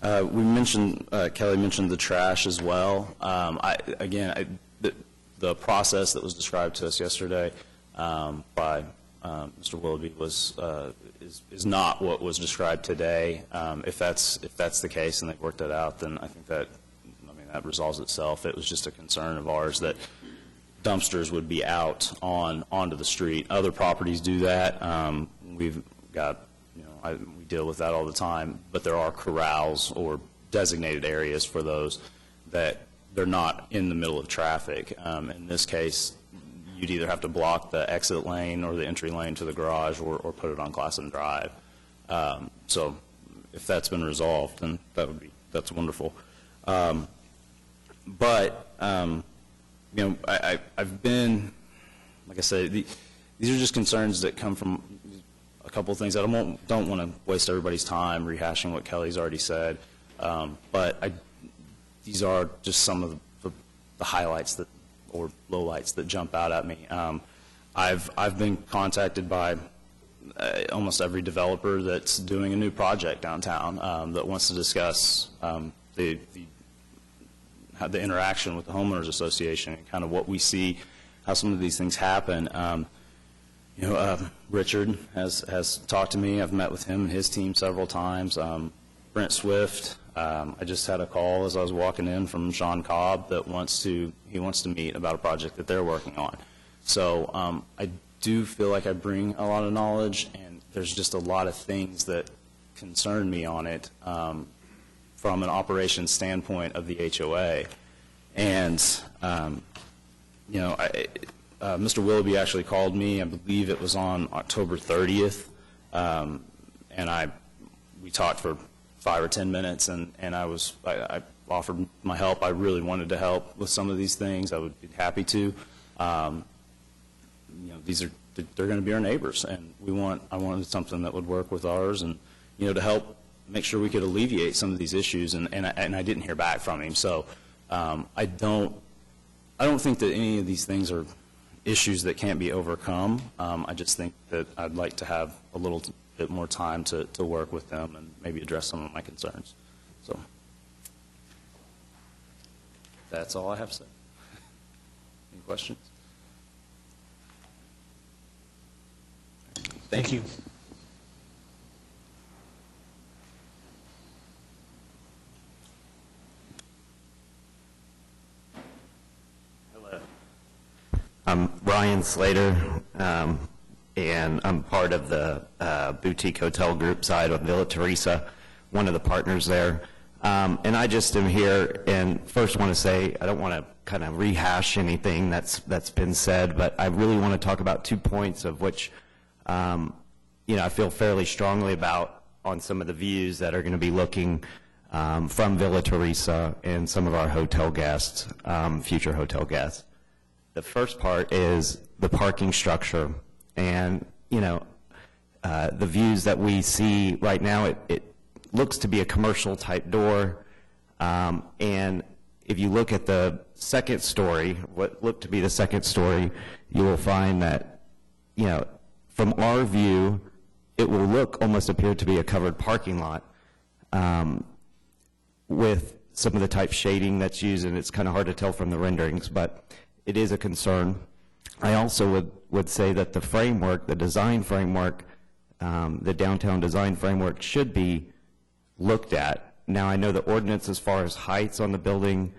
Speaker 17: We mentioned, Kelly mentioned the trash as well. The process that was described to us yesterday by Mr. Willoughby is not what was described today. If that's the case and they've worked that out, then I think that that resolves itself. It was just a concern of ours that dumpsters would be out onto the street. Other properties do that. We've got, we deal with that all the time, but there are corrals or designated areas for those that they're not in the middle of traffic. In this case, you'd either have to block the exit lane or the entry lane to the garage or put it on Classen Drive. So if that's been resolved, then that's wonderful. I've been, like I said, these are just concerns that come from a couple of things. I don't want to waste everybody's time rehashing what Kelly's already said, but these are just some of the highlights or lowlights that jump out at me. I've been contacted by almost every developer that's doing a new project downtown that wants to discuss the interaction with the homeowners association and kind of what we see, how some of these things happen. Richard has talked to me. I've met with him and his team several times. Brent Swift, I just had a call as I was walking in from Sean Cobb that wants to meet about a project that they're working on. So I do feel like I bring a lot of knowledge, and there's just a lot of things that concern me on it from an operations standpoint of the HOA. And, Mr. Willoughby actually called me, I believe it was on October 30th, and we talked for 5 or 10 minutes, and I offered my help. I really wanted to help with some of these things. I would be happy to. They're going to be our neighbors, and I wanted something that would work with ours, and to help make sure we could alleviate some of these issues. And I didn't hear back from him, so I don't think that any of these things are issues that can't be overcome. I just think that I'd like to have a little bit more time to work with them and maybe address some of my concerns. So that's all I have to say. Any questions?
Speaker 1: Thank you.
Speaker 18: Hello. I'm Ryan Slater, and I'm part of the boutique hotel group side of Villa Teresa, one of the partners there. And I just am here and first want to say I don't want to kind of rehash anything that's been said, but I really want to talk about 2 points of which I feel fairly strongly about on some of the views that are going to be looking from Villa Teresa and some of our hotel guests, future hotel guests. The first part is the parking structure, and the views that we see right now, it looks to be a commercial type door, and if you look at the second story, what looked to be the second story, you will find that from our view, it will almost appear to be a covered parking lot with some of the type shading that's used, and it's kind of hard to tell from the renderings, but it is a concern. I also would say that the framework, the design framework, the downtown design framework should be looked at. Now, I know the ordinance as far as heights on the building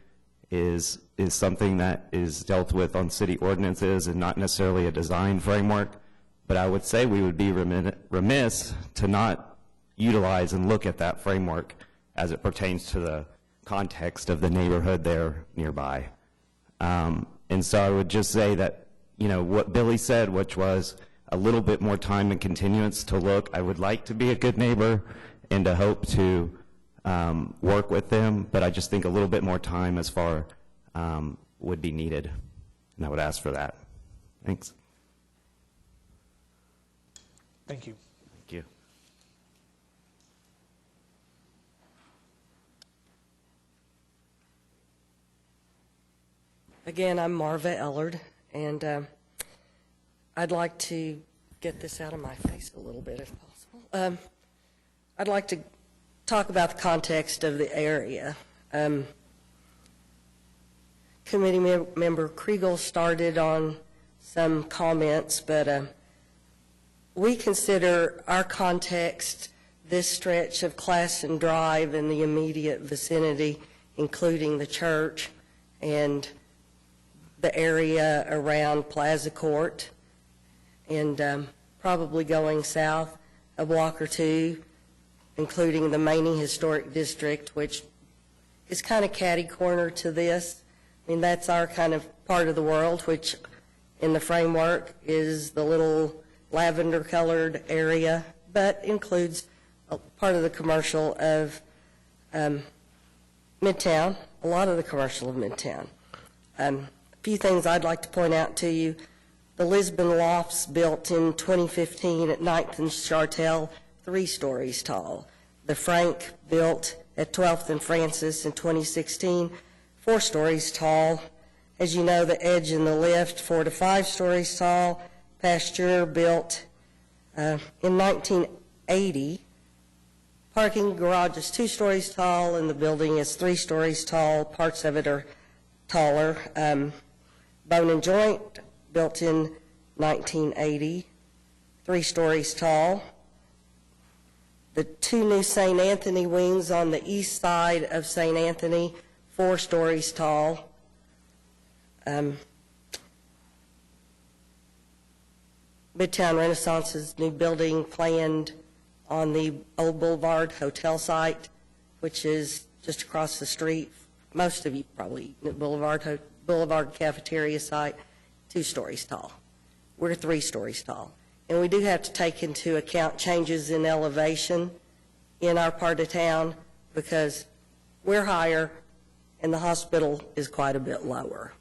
Speaker 18: is something that is dealt with on city ordinances and not necessarily a design framework, but I would say we would be remiss to not utilize and look at that framework as it pertains to the context of the neighborhood there nearby. And so I would just say that, what Billy said, which was a little bit more time and continuance to look, I would like to be a good neighbor and to hope to work with them, but I just think a little bit more time as far would be needed, and I would ask for that. Thanks.
Speaker 1: Thank you.
Speaker 18: Thank you.
Speaker 16: Again, I'm Marva Ellard, and I'd like to get this out of my face a little bit if possible. I'd like to talk about the context of the area. Committee member Kriegel started on some comments, but we consider our context this stretch of Classen Drive and the immediate vicinity, including the church and the area around Plaza Court, and probably going south a block or two, including the Maney Historic District, which is kind of catty corner to this. I mean, that's our kind of part of the world, which in the framework is the little lavender-colored area, but includes a part of the commercial of Midtown, a lot of the commercial of Midtown. A few things I'd like to point out to you. The Lisbon Lofts built in 2015 at 9th and Chartel, 3 stories tall. The Frank built at 12th and Francis in 2016, 4 stories tall. As you know, the Edge and the Lift, 4 to 5 stories tall. Pasteur built in 1980. Parking garage is 2 stories tall, and the building is 3 stories tall. Parts of it are taller. Bone and Joint, built in 1980, 3 stories tall. The 2 new St. Anthony wings on the east side of St. Anthony, 4 stories tall. Midtown Renaissance's new building planned on the Old Boulevard Hotel site, which is just across the street. Most of you probably know Boulevard Cafeteria site, 2 stories tall. We're 3 stories tall. And we do have to take into account changes in elevation in our part of town because we're higher and the hospital is quite a bit lower.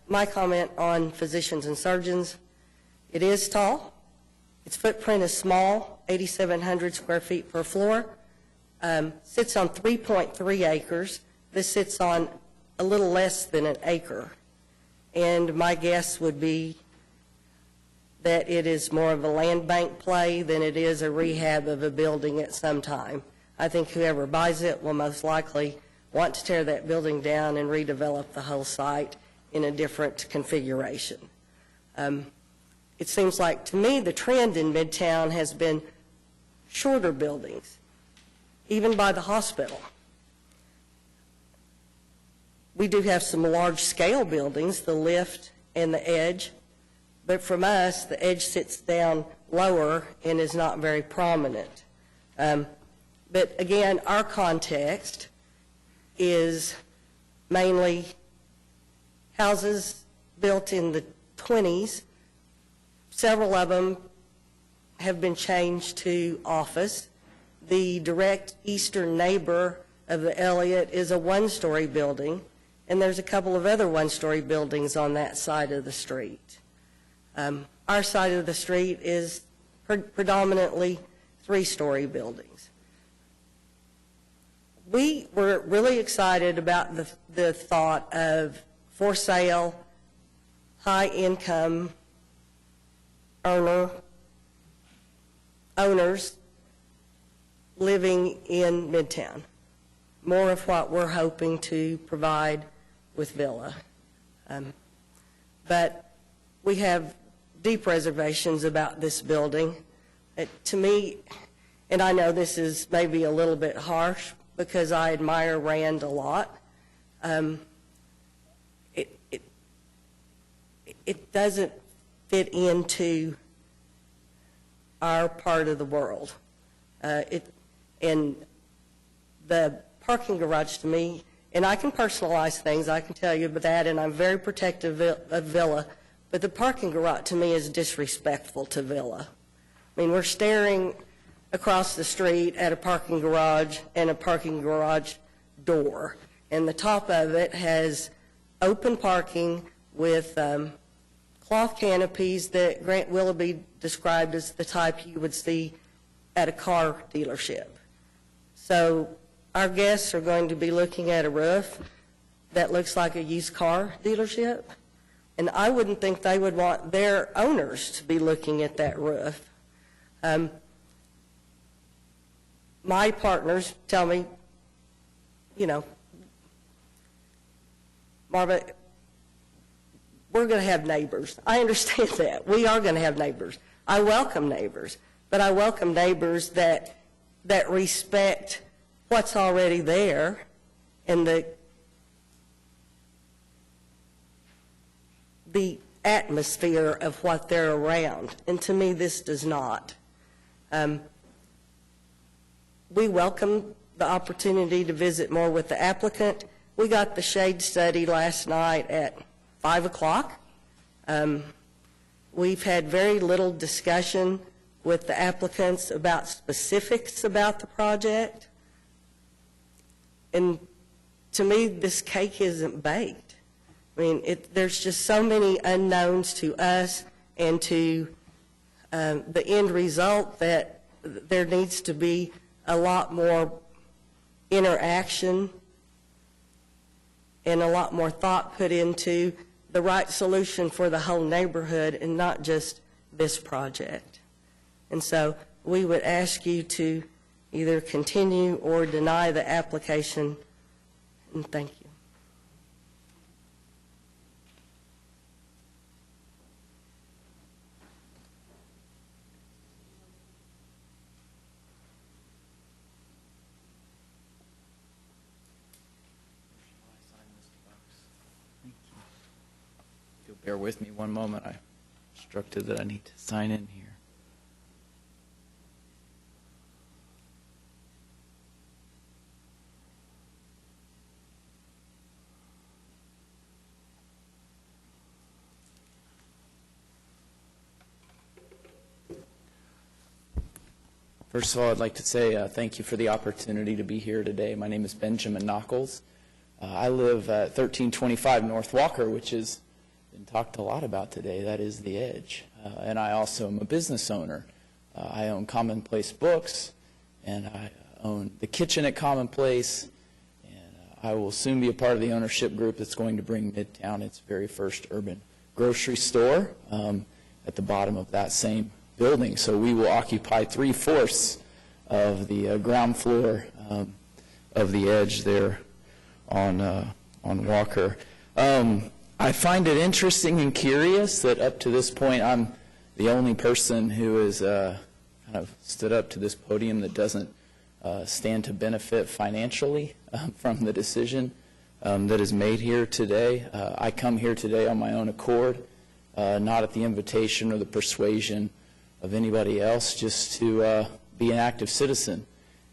Speaker 16: My comment on physicians and surgeons, it is tall. Its footprint is small, 8,700 square feet per floor. Sits on 3.3 acres. This sits on a little less than an acre. And my guess would be that it is more of a land bank play than it is a rehab of a building at some time. I think whoever buys it will most likely want to tear that building down and redevelop the whole site in a different configuration. It seems like, to me, the trend in Midtown has been shorter buildings, even by the hospital. We do have some large-scale buildings, the Lift and the Edge, but from us, the Edge sits down lower and is not very prominent. But again, our context is mainly houses built in the 20s. Several of them have been changed to office. The direct eastern neighbor of the Elliott is a 1-story building, and there's a couple of other 1-story buildings on that side of the street. Our side of the street is predominantly 3-story buildings. We were really excited about the thought of for sale, high-income owners living in Midtown. More of what we're hoping to provide with Villa. But we have deep reservations about this building. To me, and I know this is maybe a little bit harsh because I admire Rand a lot, it doesn't fit into our part of the world. And the parking garage to me, and I can personalize things, I can tell you about that, and I'm very protective of Villa, but the parking garage to me is disrespectful to Villa. I mean, we're staring across the street at a parking garage and a parking garage door. And the top of it has open parking with cloth canopies that Grant Willoughby described as the type you would see at a car dealership. So our guests are going to be looking at a roof that looks like a used car dealership, and I wouldn't think they would want their owners to be looking at that roof. My partners tell me, you know, Marva, we're going to have neighbors. I understand that. We are going to have neighbors. I welcome neighbors, but I welcome neighbors that respect what's already there and the atmosphere of what they're around. And to me, this does not. We welcome the opportunity to visit more with the applicant. We got the shade study last night at 5 o'clock. We've had very little discussion with the applicants about specifics about the project. And to me, this cake isn't baked. I mean, there's just so many unknowns to us and to the end result that there needs to be a lot more interaction and a lot more thought put into the right solution for the whole neighborhood and not just this project. And so we would ask you to either continue or deny the application, and thank you.
Speaker 19: Bear with me one moment. I'm instructed that I need to sign in here. First of all, I'd like to say thank you for the opportunity to be here today. My name is Benjamin Nockels. I live at 1325 North Walker, which is been talked a lot about today. That is the edge. And I also am a business owner. I own Commonplace Books, and I own the kitchen at Commonplace, and I will soon be a part of the ownership group that's going to bring Midtown its very first urban grocery store at the bottom of that same building. So we will occupy 3/4 of the ground floor of the edge there on Walker. I find it interesting and curious that up to this point I'm the only person who has kind of stood up to this podium that doesn't stand to benefit financially from the decision that is made here today. I come here today on my own accord, not at the invitation or the persuasion of anybody else, just to be an active citizen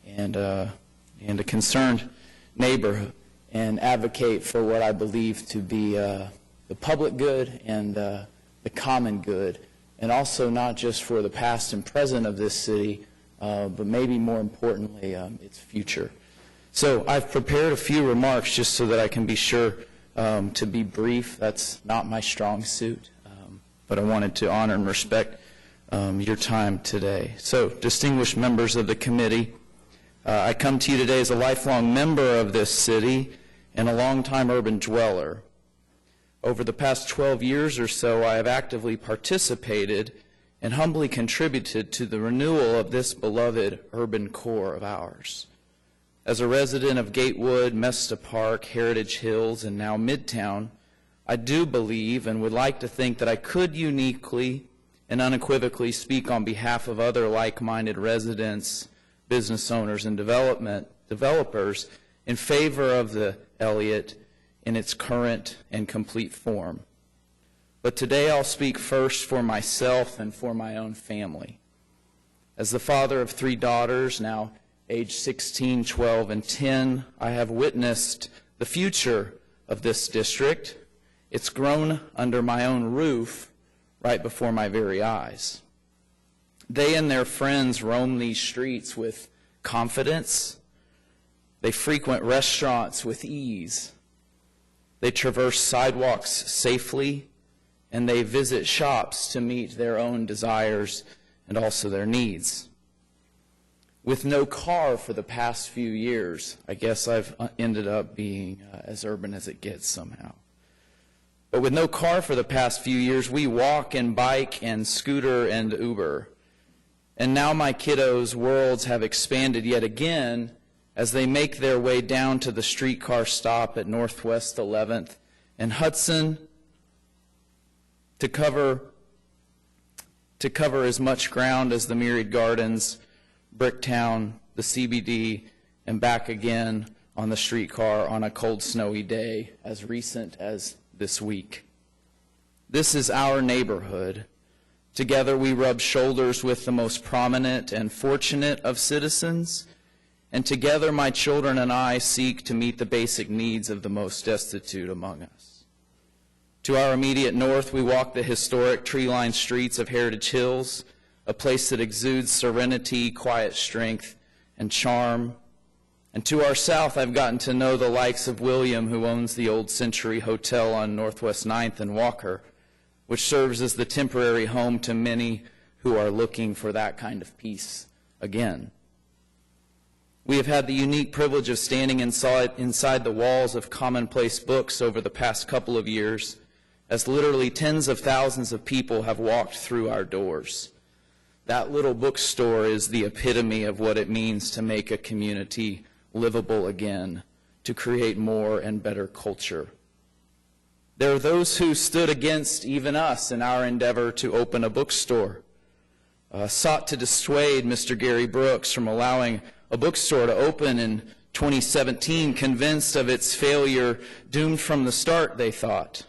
Speaker 19: and a concerned neighbor and advocate for what I believe to be the public good and the common good, and also not just for the past and present of this city, but maybe more importantly, its future. So I've prepared a few remarks just so that I can be sure to be brief. That's not my strong suit, but I wanted to honor and respect your time today. So, distinguished members of the committee, I come to you today as a lifelong member of this city and a longtime urban dweller. Over the past 12 years or so, I have actively participated and humbly contributed to the renewal of this beloved urban core of ours. As a resident of Gatewood, Mesta Park, Heritage Hills, and now Midtown, I do believe and would like to think that I could uniquely and unequivocally speak on behalf of other like-minded residents, business owners, and developers in favor of the Elliott in its current and complete form. But today I'll speak first for myself and for my own family. As the father of 3 daughters, now aged 16, 12, and 10, I have witnessed the future of this district. It's grown under my own roof right before my very eyes. They and their friends roam these streets with confidence. They frequent restaurants with ease. They traverse sidewalks safely, and they visit shops to meet their own desires and also their needs. With no car for the past few years, I guess I've ended up being as urban as it gets somehow. But with no car for the past few years, we walk and bike and scooter and Uber. And now my kiddos' worlds have expanded yet again as they make their way down to the streetcar stop at Northwest 11th and Hudson to cover as much ground as the Myriad Gardens, Bricktown, the CBD, and back again on the streetcar on a cold, snowy day as recent as this week. This is our neighborhood. Together we rub shoulders with the most prominent and fortunate of citizens, and together my children and I seek to meet the basic needs of the most destitute among us. To our immediate north, we walk the historic tree-lined streets of Heritage Hills, a place that exudes serenity, quiet strength, and charm. And to our south, I've gotten to know the likes of William, who owns the Old Century Hotel on Northwest 9th and Walker, which serves as the temporary home to many who are looking for that kind of peace again. We have had the unique privilege of standing inside the walls of Commonplace Books over the past couple of years, as literally tens of thousands of people have walked through our doors. That little bookstore is the epitome of what it means to make a community livable again, to create more and better culture. There are those who stood against even us in our endeavor to open a bookstore, sought to dissuade Mr. Gary Brooks from allowing a bookstore to open in 2017, convinced of its failure, doomed from the start, they thought.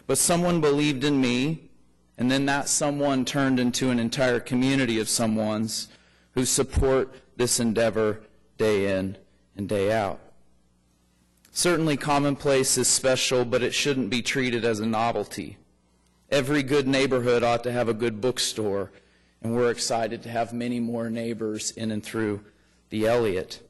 Speaker 19: But someone believed in me, and then that someone turned into an entire community of someones who support this endeavor day in and day out. Certainly Commonplace is special, but it shouldn't be treated as a novelty. Every good neighborhood ought to have a good bookstore, and we're excited to have many more neighbors in and through the Elliott.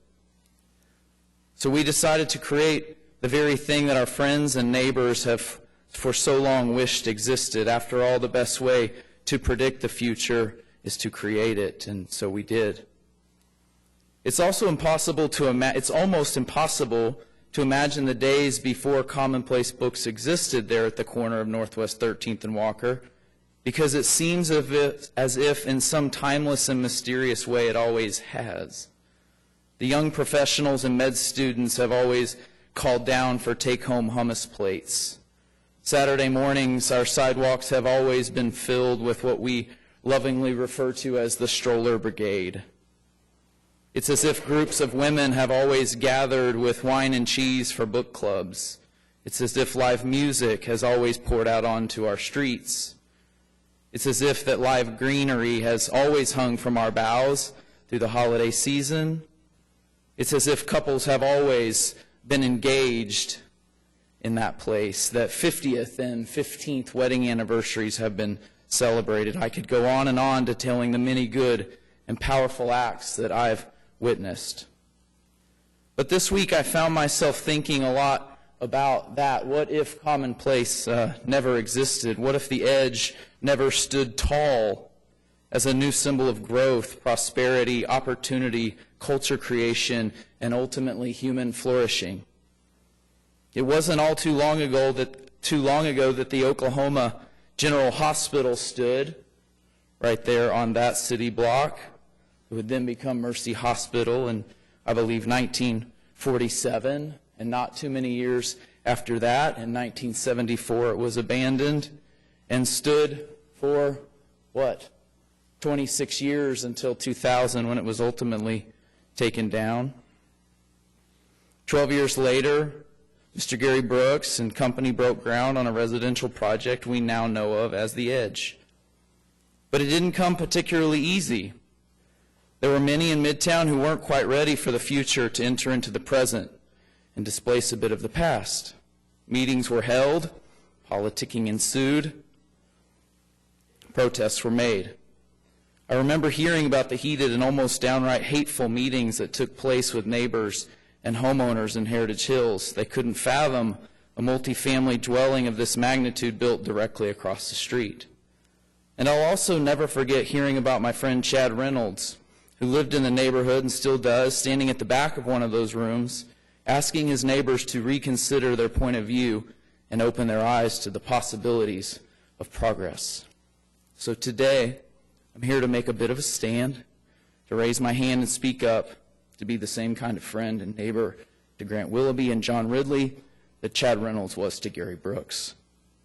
Speaker 19: So we decided to create the very thing that our friends and neighbors have for so long wished existed. After all, the best way to predict the future is to create it, and so we did. It's almost impossible to imagine the days before Commonplace Books existed there at the corner of Northwest 13th and Walker, because it seems as if in some timeless and mysterious way it always has. The young professionals and med students have always called down for take-home hummus plates. Saturday mornings, our sidewalks have always been filled with what we lovingly refer to as the stroller brigade. It's as if groups of women have always gathered with wine and cheese for book clubs. It's as if live music has always poured out onto our streets. It's as if that live greenery has always hung from our boughs through the holiday season. It's as if couples have always been engaged in that place, that 50th and 15th wedding anniversaries have been celebrated. I could go on and on detailing the many good and powerful acts that I've witnessed. But this week I found myself thinking a lot about that. What if Commonplace never existed? What if the edge never stood tall as a new symbol of growth, prosperity, opportunity, culture creation, and ultimately human flourishing? It wasn't all too long ago that the Oklahoma General Hospital stood right there on that city block. It would then become Mercy Hospital in, I believe, 1947, and not too many years after that, in 1974, it was abandoned and stood for, 26 years until 2000, when it was ultimately taken down. 12 years later, Mr. Gary Brooks and company broke ground on a residential project we now know of as The Edge. But it didn't come particularly easy. There were many in Midtown who weren't quite ready for the future to enter into the present and displace a bit of the past. Meetings were held, politicking ensued, protests were made. I remember hearing about the heated and almost downright hateful meetings that took place with neighbors and homeowners in Heritage Hills. They couldn't fathom a multifamily dwelling of this magnitude built directly across the street. And I'll also never forget hearing about my friend Chad Reynolds, who lived in the neighborhood and still does, standing at the back of one of those rooms, asking his neighbors to reconsider their point of view and open their eyes to the possibilities of progress. So today, I'm here to make a bit of a stand, to raise my hand and speak up, to be the same kind of friend and neighbor to Grant Willoughby and John Ridley that Chad Reynolds was to Gary Brooks.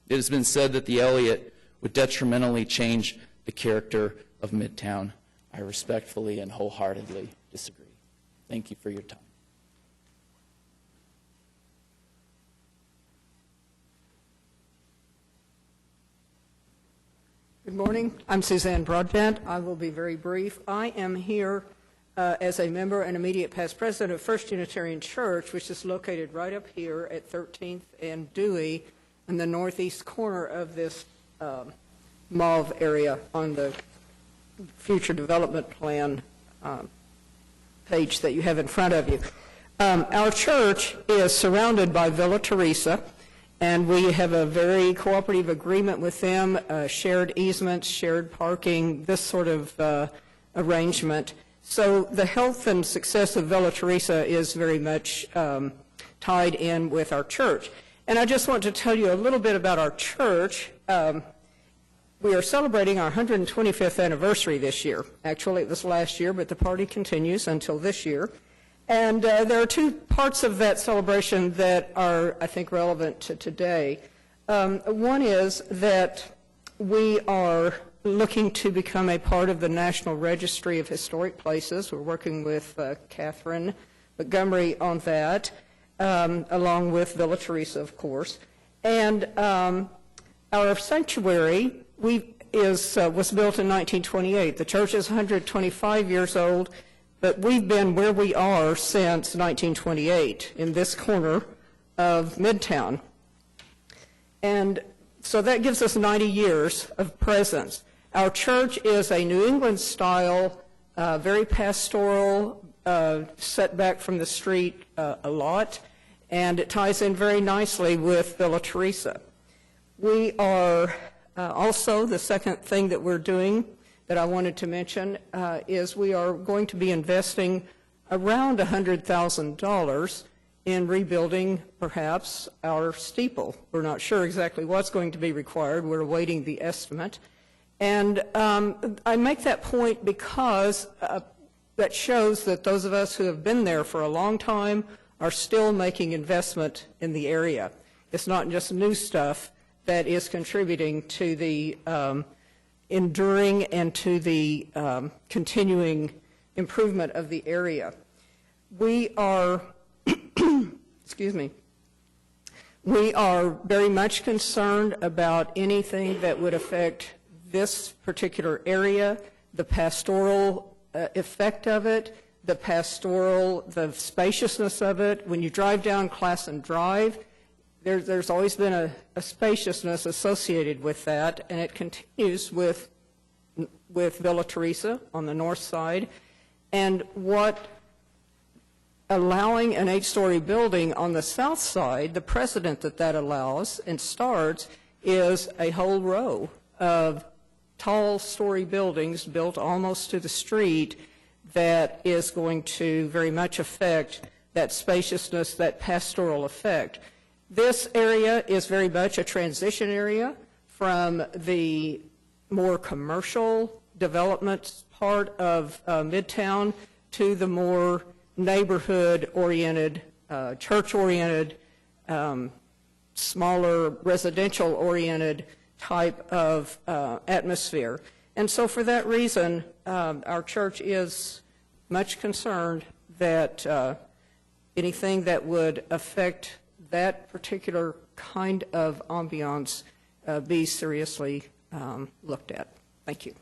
Speaker 19: It has been said that the Elliott would detrimentally change the character of Midtown. I respectfully and wholeheartedly disagree. Thank you for your time.
Speaker 20: Good morning. I'm Suzanne Broadbent. I will be very brief. I am here as a member and immediate past president of First Unitarian Church, which is located right up here at 13th and Dewey in the northeast corner of this mauve area on the future development plan page that you have in front of you. Our church is surrounded by Villa Teresa, and we have a very cooperative agreement with them, shared easements, shared parking, this sort of arrangement. So the health and success of Villa Teresa is very much tied in with our church. And I just want to tell you a little bit about our church. We are celebrating our 125th anniversary this year. Actually, it was last year, but the party continues until this year. And there are two parts of that celebration that are, I think, relevant to today. One is that we are looking to become a part of the National Registry of Historic Places. We're working with Catherine Montgomery on that, along with Villa Teresa, of course. And our sanctuary was built in 1928. The church is 125 years old. But we've been where we are since 1928 in this corner of Midtown. And so that gives us 90 years of presence. Our church is a New England style, very pastoral, set back from the street a lot, and it ties in very nicely with Villa Teresa. We are also, the second thing that we're doing that I wanted to mention is we are going to be investing around $100,000 in rebuilding, perhaps, our steeple. We're not sure exactly what's going to be required. We're awaiting the estimate. And I make that point because that shows that those of us who have been there for a long time are still making investment in the area. It's not just new stuff that is contributing to the enduring and to the continuing improvement of the area. We are, excuse me, we are very much concerned about anything that would affect this particular area, the pastoral effect of it, the spaciousness of it. When you drive down Classen Drive, there's always been a spaciousness associated with that, and it continues with Villa Teresa on the north side. And what allowing an 8-story building on the south side, the precedent that allows and starts is a whole row of tall story buildings built almost to the street that is going to very much affect that spaciousness, that pastoral effect. This area is very much a transition area from the more commercial development part of Midtown to the more neighborhood-oriented, church-oriented, smaller residential-oriented type of atmosphere. And so for that reason, our church is much concerned that anything that would affect that particular kind of ambiance be seriously looked at. Thank you.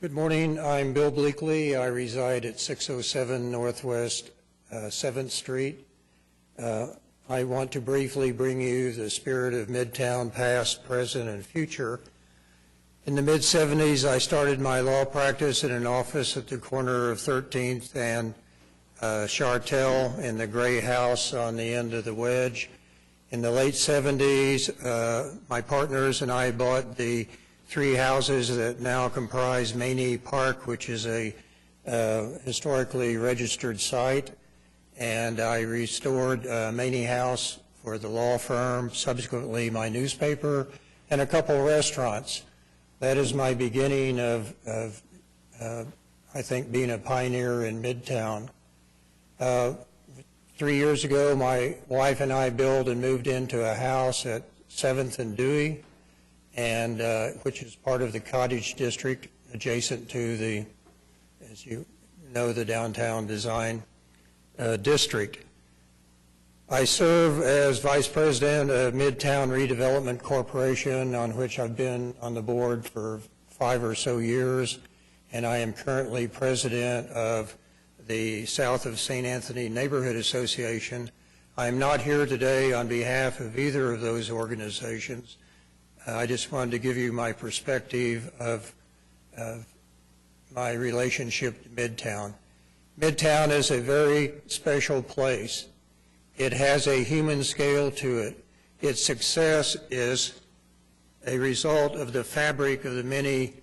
Speaker 21: Good morning. I'm Bill Bleakley. I reside at 607 Northwest 7th Street. I want to briefly bring you the spirit of Midtown, past, present, and future. In the mid-'70s, I started my law practice in an office at the corner of 13th and Chartel in the gray house on the end of the wedge. In the late 70s, my partners and I bought the 3 houses that now comprise Maney Park, which is a historically registered site, and I restored Maney House for the law firm, subsequently my newspaper, and a couple restaurants. That is my beginning of I think, being a pioneer in Midtown. 3 years ago, my wife and I built and moved into a house at 7th and Dewey, and which is part of the Cottage District, adjacent to the, as you know, the downtown design district. I serve as Vice President of Midtown Redevelopment Corporation, on which I've been on the board for 5 or so years, and I am currently President of the South of St. Anthony Neighborhood Association. I am not here today on behalf of either of those organizations. I just wanted to give you my perspective of my relationship to Midtown. Midtown is a very special place. It has a human scale to it. Its success is a result of the fabric of the many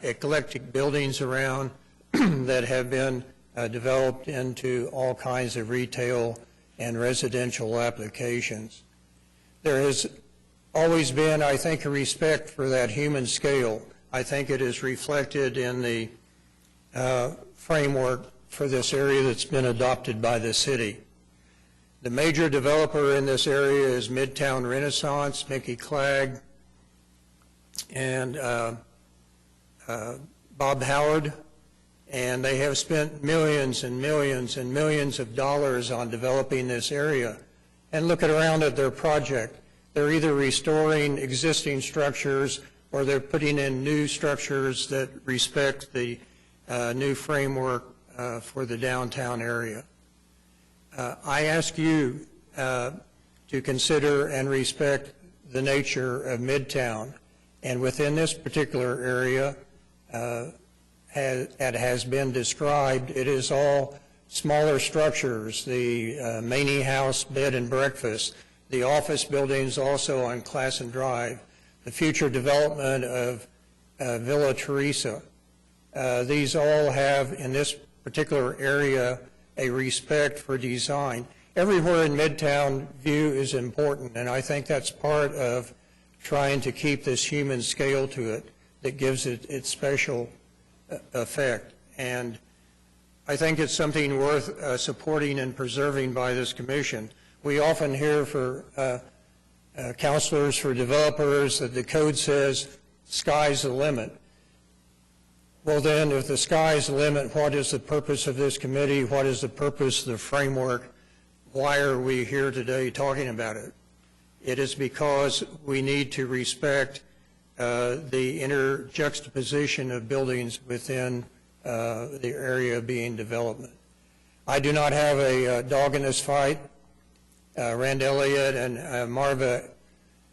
Speaker 21: eclectic buildings around that have been developed into all kinds of retail and residential applications. There has always been, I think, a respect for that human scale. I think it is reflected in the framework for this area that's been adopted by the city. The major developer in this area is Midtown Renaissance, Mickey Clegg, and Bob Howard, and they have spent millions and millions and millions of dollars on developing this area. And look around at their project. They're either restoring existing structures or they're putting in new structures that respect the new framework for the downtown area. I ask you to consider and respect the nature of Midtown, and within this particular area, as has been described, it is all smaller structures, the Maney House bed and breakfast, the office buildings also on Classen Drive, the future development of Villa Teresa. These all have, in this particular area, a respect for design. Everywhere in Midtown, view is important, and I think that's part of trying to keep this human scale to it that gives it its special effect. And I think it's something worth supporting and preserving by this commission. We often hear for counselors, for developers, that the code says sky's the limit. Well then, if the sky's the limit, what is the purpose of this committee? What is the purpose of the framework? Why are we here today talking about it? It is because we need to respect the inner juxtaposition of buildings within the area being developed. I do not have a dog in this fight. Rand Elliott and Marva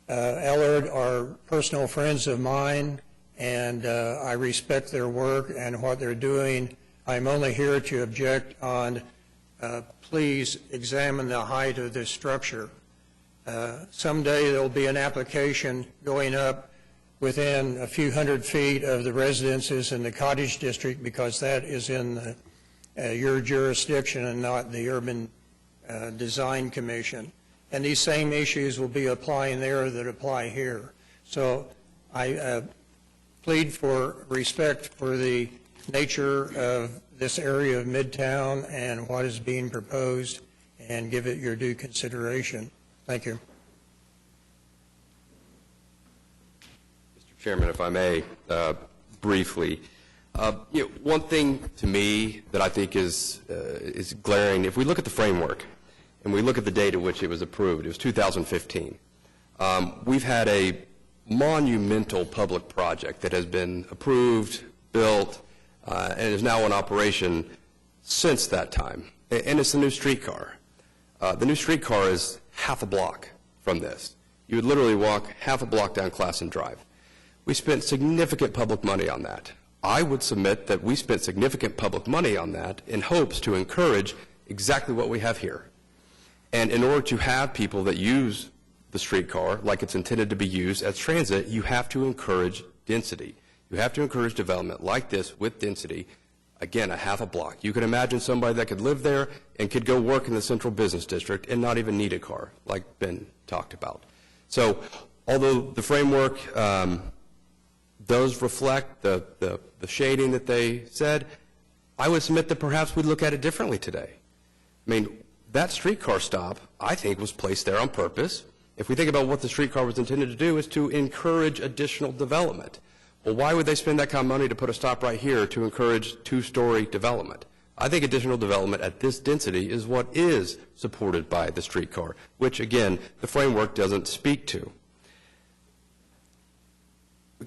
Speaker 21: Ellard are personal friends of mine, and I respect their work and what they're doing. I'm only here to object on please examine the height of this structure. Someday there will be an application going up within a few hundred feet of the residences in the Cottage District, because that is in your jurisdiction and not the Urban Design Commission. And these same issues will be applying there that apply here. So I plead for respect for the nature of this area of Midtown and what is being proposed, and give it your due consideration. Thank you.
Speaker 11: Mr. Chairman, if I may, briefly, one thing to me that I think is glaring, if we look at the framework and we look at the date at which it was approved, it was 2015. We've had a monumental public project that has been approved, built, and is now in operation since that time. and it's the new streetcar. The new streetcar is half a block from this. You would literally walk half a block down Classen Drive. We spent significant public money on that. I would submit that we spent significant public money on that in hopes to encourage exactly what we have here. And in order to have people that use the streetcar like it's intended to be used as transit, you have to encourage density. You have to encourage development like this with density. Again, a half a block. You can imagine somebody that could live there and could go work in the central business district and not even need a car, like Ben talked about. So although the framework does reflect the shading that they said, I would submit that perhaps we'd look at it differently today. I mean, that streetcar stop, I think, was placed there on purpose. If we think about what the streetcar was intended to do, is to encourage additional development. Well, why would they spend that kind of money to put a stop right here to encourage two-story development? I think additional development at this density is what is supported by the streetcar, which, again, the framework doesn't speak to.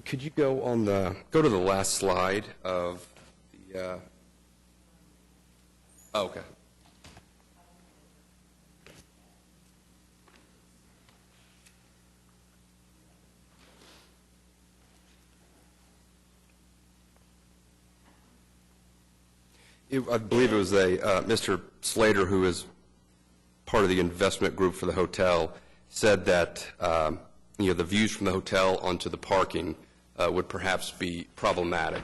Speaker 11: Could you go to the last slide of the, okay. I believe it was Mr. Slater, who is part of the investment group for the hotel, said that the views from the hotel onto the parking would perhaps be problematic.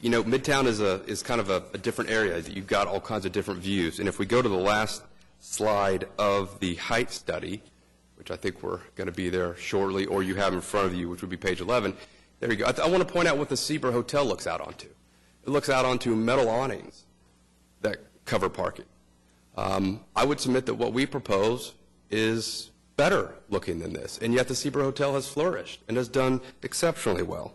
Speaker 11: You know, Midtown is kind of a different area. You've got all kinds of different views. And if we go to the last slide of the height study, which I think we're going to be there shortly, or you have in front of you, which would be page 11, there you go. I want to point out what the Seabrook Hotel looks out onto. It looks out onto metal awnings that cover parking. I would submit that what we propose is better looking than this, and yet the Seabrook Hotel has flourished and has done exceptionally well.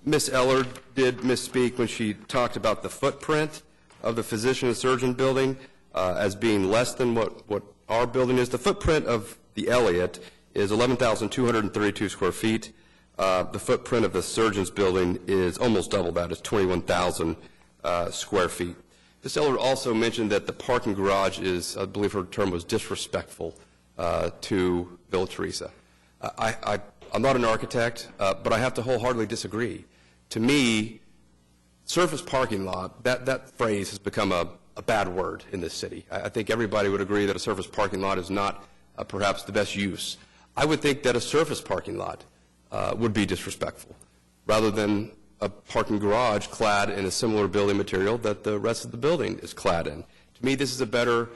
Speaker 11: Ms. Ellard did misspeak when she talked about the footprint of the physician and surgeon building as being less than what our building is. The footprint of the Elliott is 11,232 square feet. The footprint of the surgeon's building is almost double that. It's 21,000 square feet. Ms. Ellard also mentioned that the parking garage is, I believe her term was disrespectful to Villa Teresa. I'm not an architect, but I have to wholeheartedly disagree. To me, surface parking lot, that phrase has become a bad word in this city. I think everybody would agree that a surface parking lot is not perhaps the best use. I would think that a surface parking lot would be disrespectful, rather than a parking garage clad in a similar building material that the rest of the building is clad in. To me, this is a better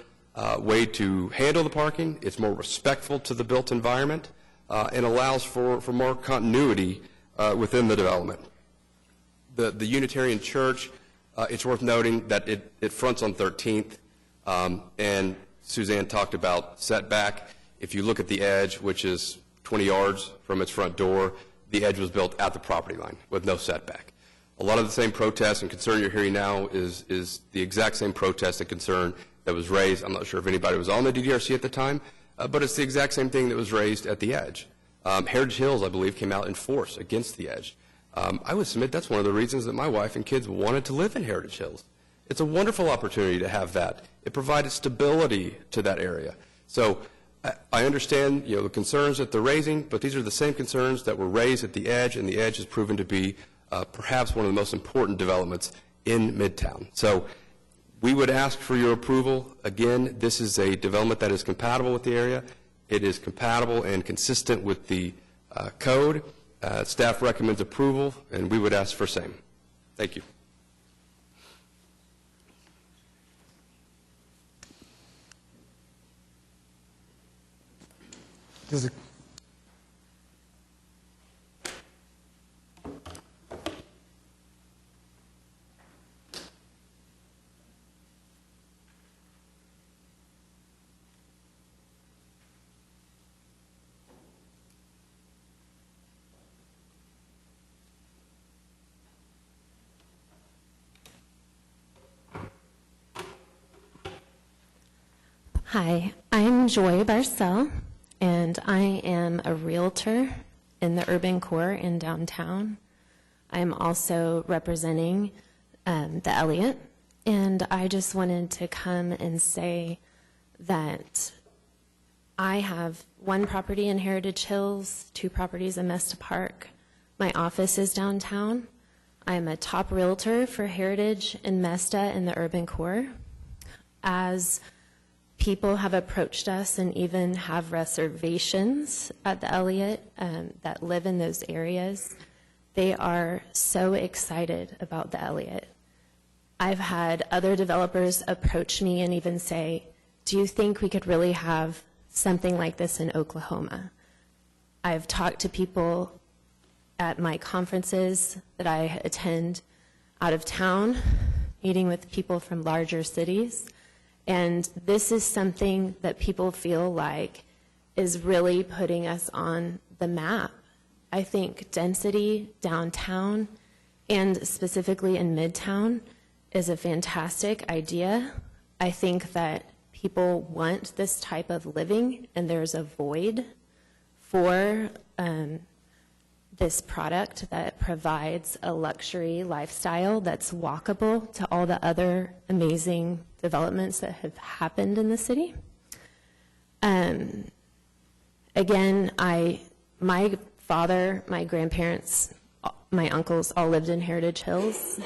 Speaker 11: way to handle the parking. It's more respectful to the built environment and allows for more continuity within the development. The Unitarian Church, it's worth noting that it fronts on 13th, and Suzanne talked about setback. If you look at the edge, which is 20 yards from its front door, the edge was built at the property line with no setback. A lot of the same protests and concern you're hearing now is the exact same protest and concern that was raised. I'm not sure if anybody was on the DDRC at the time, but it's the exact same thing that was raised at the edge. Heritage Hills, I believe, came out in force against the edge. I would submit that's one of the reasons that my wife and kids wanted to live in Heritage Hills. It's a wonderful opportunity to have that. It provided stability to that area. So I understand, the concerns that they're raising, but these are the same concerns that were raised at the edge, and the edge has proven to be perhaps one of the most important developments in Midtown. So we would ask for your approval. Again, this is a development that is compatible with the area. It is compatible and consistent with the code. Staff recommends approval, and we would ask for same. Thank you.
Speaker 2: Hi, I'm Joy Barcel, and I am a realtor in the urban core in downtown. I'm also representing the Elliott, and I just wanted to come and say that I have one property in Heritage Hills, 2 properties in Mesta Park. My office is downtown. I'm a top realtor for Heritage and Mesta in the urban core. As people have approached us and even have reservations at the Elliott that live in those areas, they are so excited about the Elliott. I've had other developers approach me and even say, do you think we could really have something like this in Oklahoma? I've talked to people at my conferences that I attend out of town, meeting with people from larger cities, and this is something that people feel like is really putting us on the map. I think density downtown and specifically in Midtown is a fantastic idea. I think that people want this type of living, and there's a void for this product that provides a luxury lifestyle that's walkable to all the other amazing developments that have happened in the city. Again, my father, my grandparents, my uncles all lived in Heritage Hills.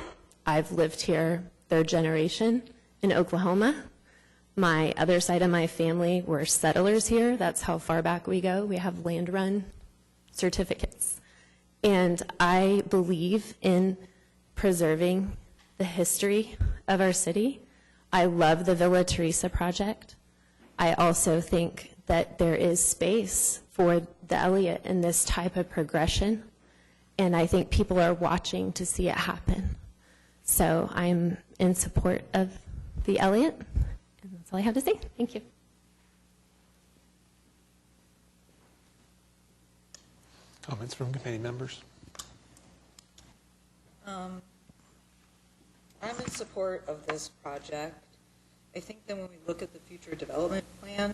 Speaker 2: I've lived here 3rd generation in Oklahoma. My other side of my family were settlers here. That's how far back we go. We have land run certificates. And I believe in preserving the history of our city. I love the Villa Teresa project. I also think that there is space for the Elliott in this type of progression, and I think people are watching to see it happen. So I'm in support of the Elliott, and that's all I have to say. Thank you.
Speaker 1: Comments from committee members?
Speaker 10: I'm in support of this project. I think that when we look at the future development plan,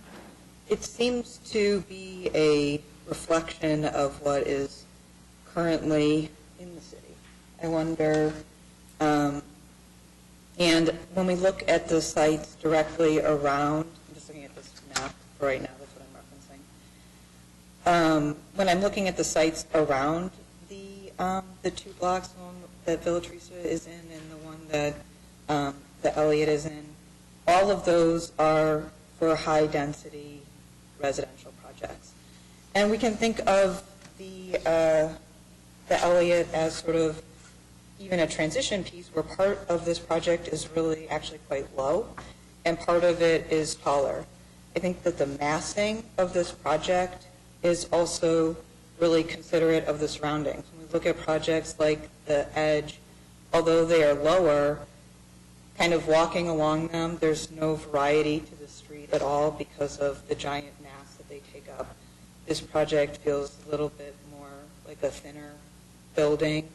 Speaker 10: it seems to be a reflection of what is currently in the city. I wonder, and when we look at the sites directly around, I'm just looking at this map right now, that's what I'm referencing. When I'm looking at the sites around the 2 blocks, the one that Villa Teresa is in and the one that the Elliott is in, all of those are for high-density residential projects. And we can think of the Elliott as sort of even a transition piece where part of this project is really actually quite low and part of it is taller. I think that the massing of this project is also really considerate of the surroundings. When we look at projects like the Edge, although they are lower, kind of walking along them, there's no variety to the street at all because of the giant mass that they take up. This project feels a little bit more like a thinner building,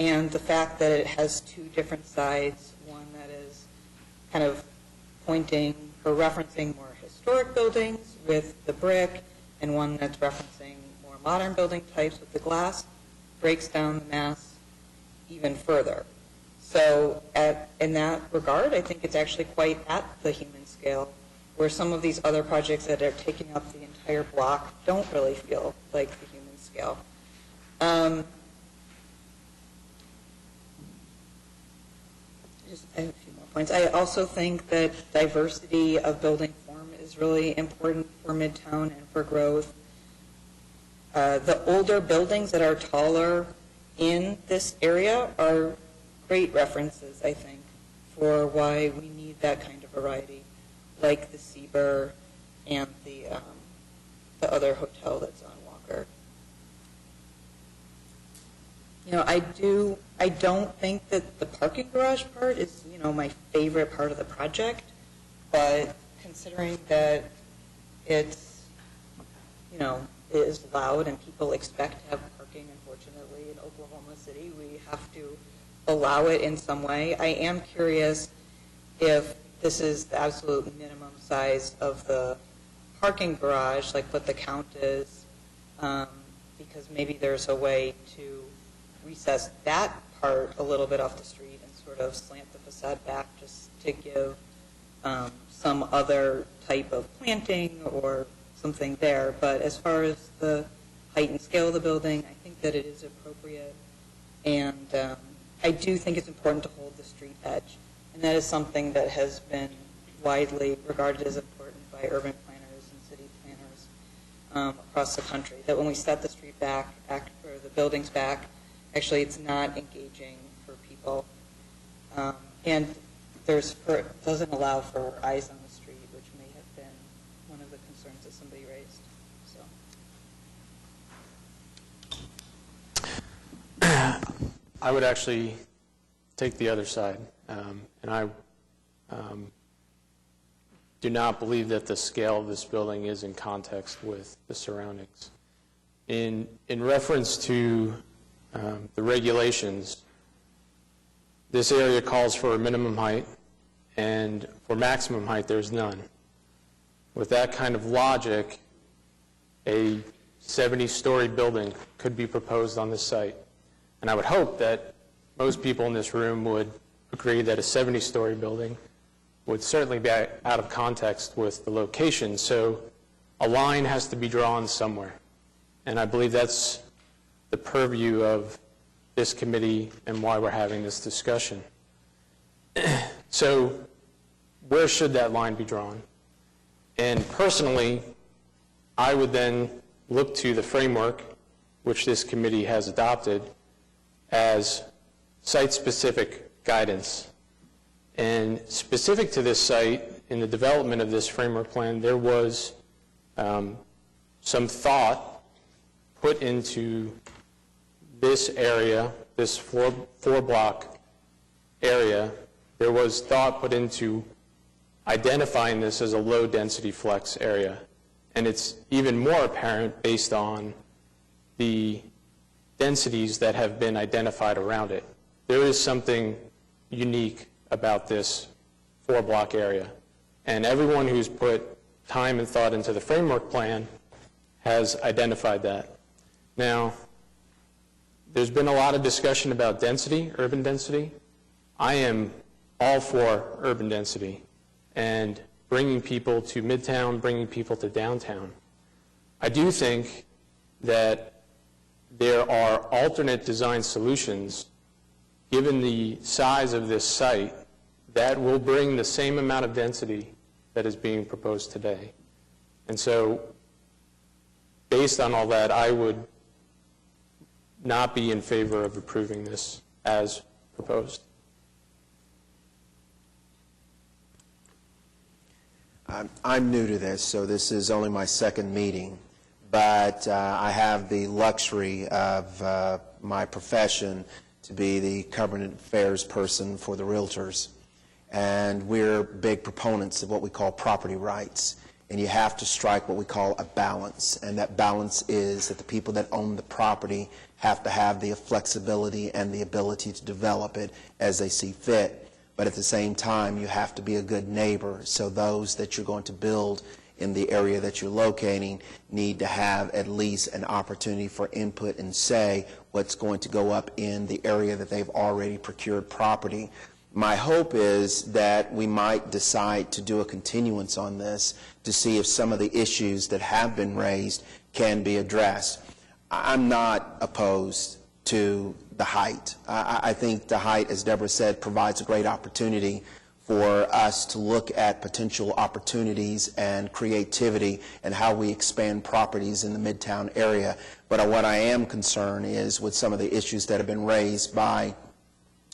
Speaker 10: and the fact that it has 2 different sides, one that is kind of pointing or referencing more historic buildings with the brick, and one that's referencing more modern building types with the glass, breaks down the mass even further. So in that regard, I think it's actually quite at the human scale, where some of these other projects that are taking up the entire block don't really feel like the human scale. Just I have a few more points. I also think that diversity of building form is really important for Midtown and for growth. The older buildings that are taller in this area are great references, I think, for why we need that kind of variety, like the Seaber and the other hotel that's on Walker. You know, I don't think that the parking garage part is, you know, my favorite part of the project, but considering that it's, you know, it is loud and people expect to have parking, unfortunately, in Oklahoma City, we have to allow it in some way. I am curious if this is the absolute minimum size of the parking garage, like what the count is, because maybe there's a way to recess that part a little bit off the street and sort of slant the facade back just to give some other type of planting or something there. But as far as the height and scale of the building, I think that it is appropriate. And I do think it's important to hold the street edge. And that is something that has been widely regarded as important by urban planners and city planners across the country. That when we set the street back, or the buildings back, actually it's not engaging for people. And doesn't allow for eyes on the street, which may have been one of the concerns that somebody raised. So.
Speaker 3: I would actually take the other side, and I do not believe that the scale of this building is in context with the surroundings. In reference to the regulations, this area calls for a minimum height, and for maximum height, there's none. With that kind of logic, a 70-story building could be proposed on this site. And I would hope that most people in this room would agree that a 70-story building would certainly be out of context with the location. So a line has to be drawn somewhere. And I believe that's the purview of this committee and why we're having this discussion. So where should that line be drawn? And personally, I would then look to the framework which this committee has adopted as site-specific guidance. And specific to this site, in the development of this framework plan, there was some thought put into this area, this four-block area. There was thought put into identifying this as a low-density flex area. And it's even more apparent based on the densities that have been identified around it. There is something unique about this four-block area. And everyone who's put time and thought into the framework plan has identified that. Now, there's been a lot of discussion about density, urban density. I am all for urban density and bringing people to Midtown, bringing people to downtown. I do think that there are alternate design solutions, given the size of this site, that will bring the same amount of density that is being proposed today. And so, based on all that, I would not be in favor of approving this as proposed.
Speaker 8: I'm new to this, so this is only my second meeting, but I have the luxury of my profession to be the government affairs person for the realtors, and we're big proponents of what we call property rights, and you have to strike what we call a balance, and that balance is that the people that own the property have to have the flexibility and the ability to develop it as they see fit. But at the same time, you have to be a good neighbor, so those that you're going to build in the area that you're locating need to have at least an opportunity for input and say what's going to go up in the area that they've already procured property. My hope is that we might decide to do a continuance on this to see if some of the issues that have been raised can be addressed. I'm not opposed to the height. I think the height, as Deborah said, provides a great opportunity for us to look at potential opportunities and creativity and how we expand properties in the Midtown area. But what I am concerned is with some of the issues that have been raised by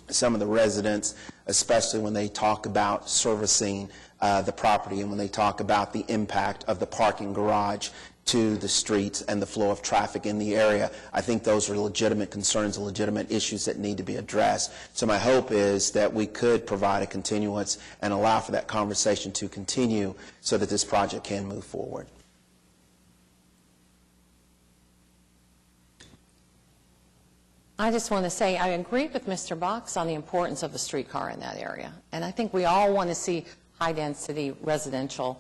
Speaker 8: some of the residents, especially when they talk about servicing the property and when they talk about the impact of the parking garage to the streets and the flow of traffic in the area. I think those are legitimate concerns and legitimate issues that need to be addressed. So my hope is that we could provide a continuance and allow for that conversation to continue so that this project can move forward.
Speaker 9: I just want to say I agree with Mr. Box on the importance of the streetcar in that area. And I think we all want to see high-density residential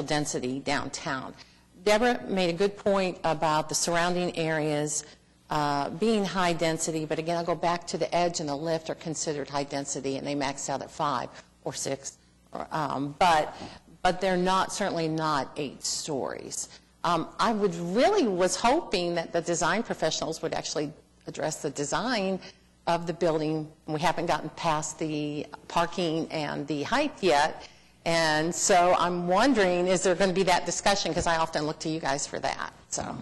Speaker 9: density downtown. Deborah made a good point about the surrounding areas being high density, but again, I'll go back to the edge and the lift are considered high density, and they max out at 5 or 6, but they're not, certainly not 8 stories. I was hoping that the design professionals would actually address the design of the building. We haven't gotten past the parking and the height yet, and so I'm wondering, is there going to be that discussion? Because I often look to you guys for that. So,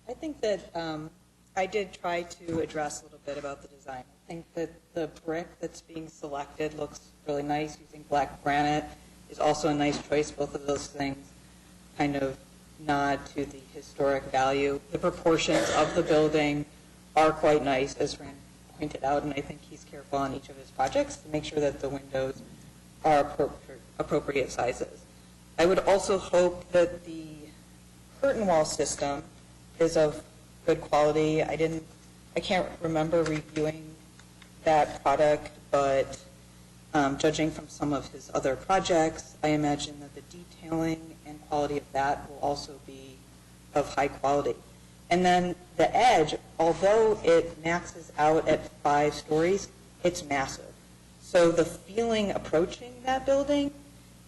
Speaker 10: I think that I did try to address a little bit about the design. I think that the brick that's being selected looks really nice. Using black granite is also a nice choice. Both of those things kind of nod to the historic value. The proportions of the building are quite nice, as Rand pointed out, and I think he's careful on each of his projects to make sure that the windows are appropriate sizes. I would also hope that the curtain wall system is of good quality. I can't remember reviewing that product, but judging from some of his other projects, I imagine that the detailing and quality of that will also be of high quality. And then the edge, although it maxes out at 5 stories, it's massive. So the feeling approaching that building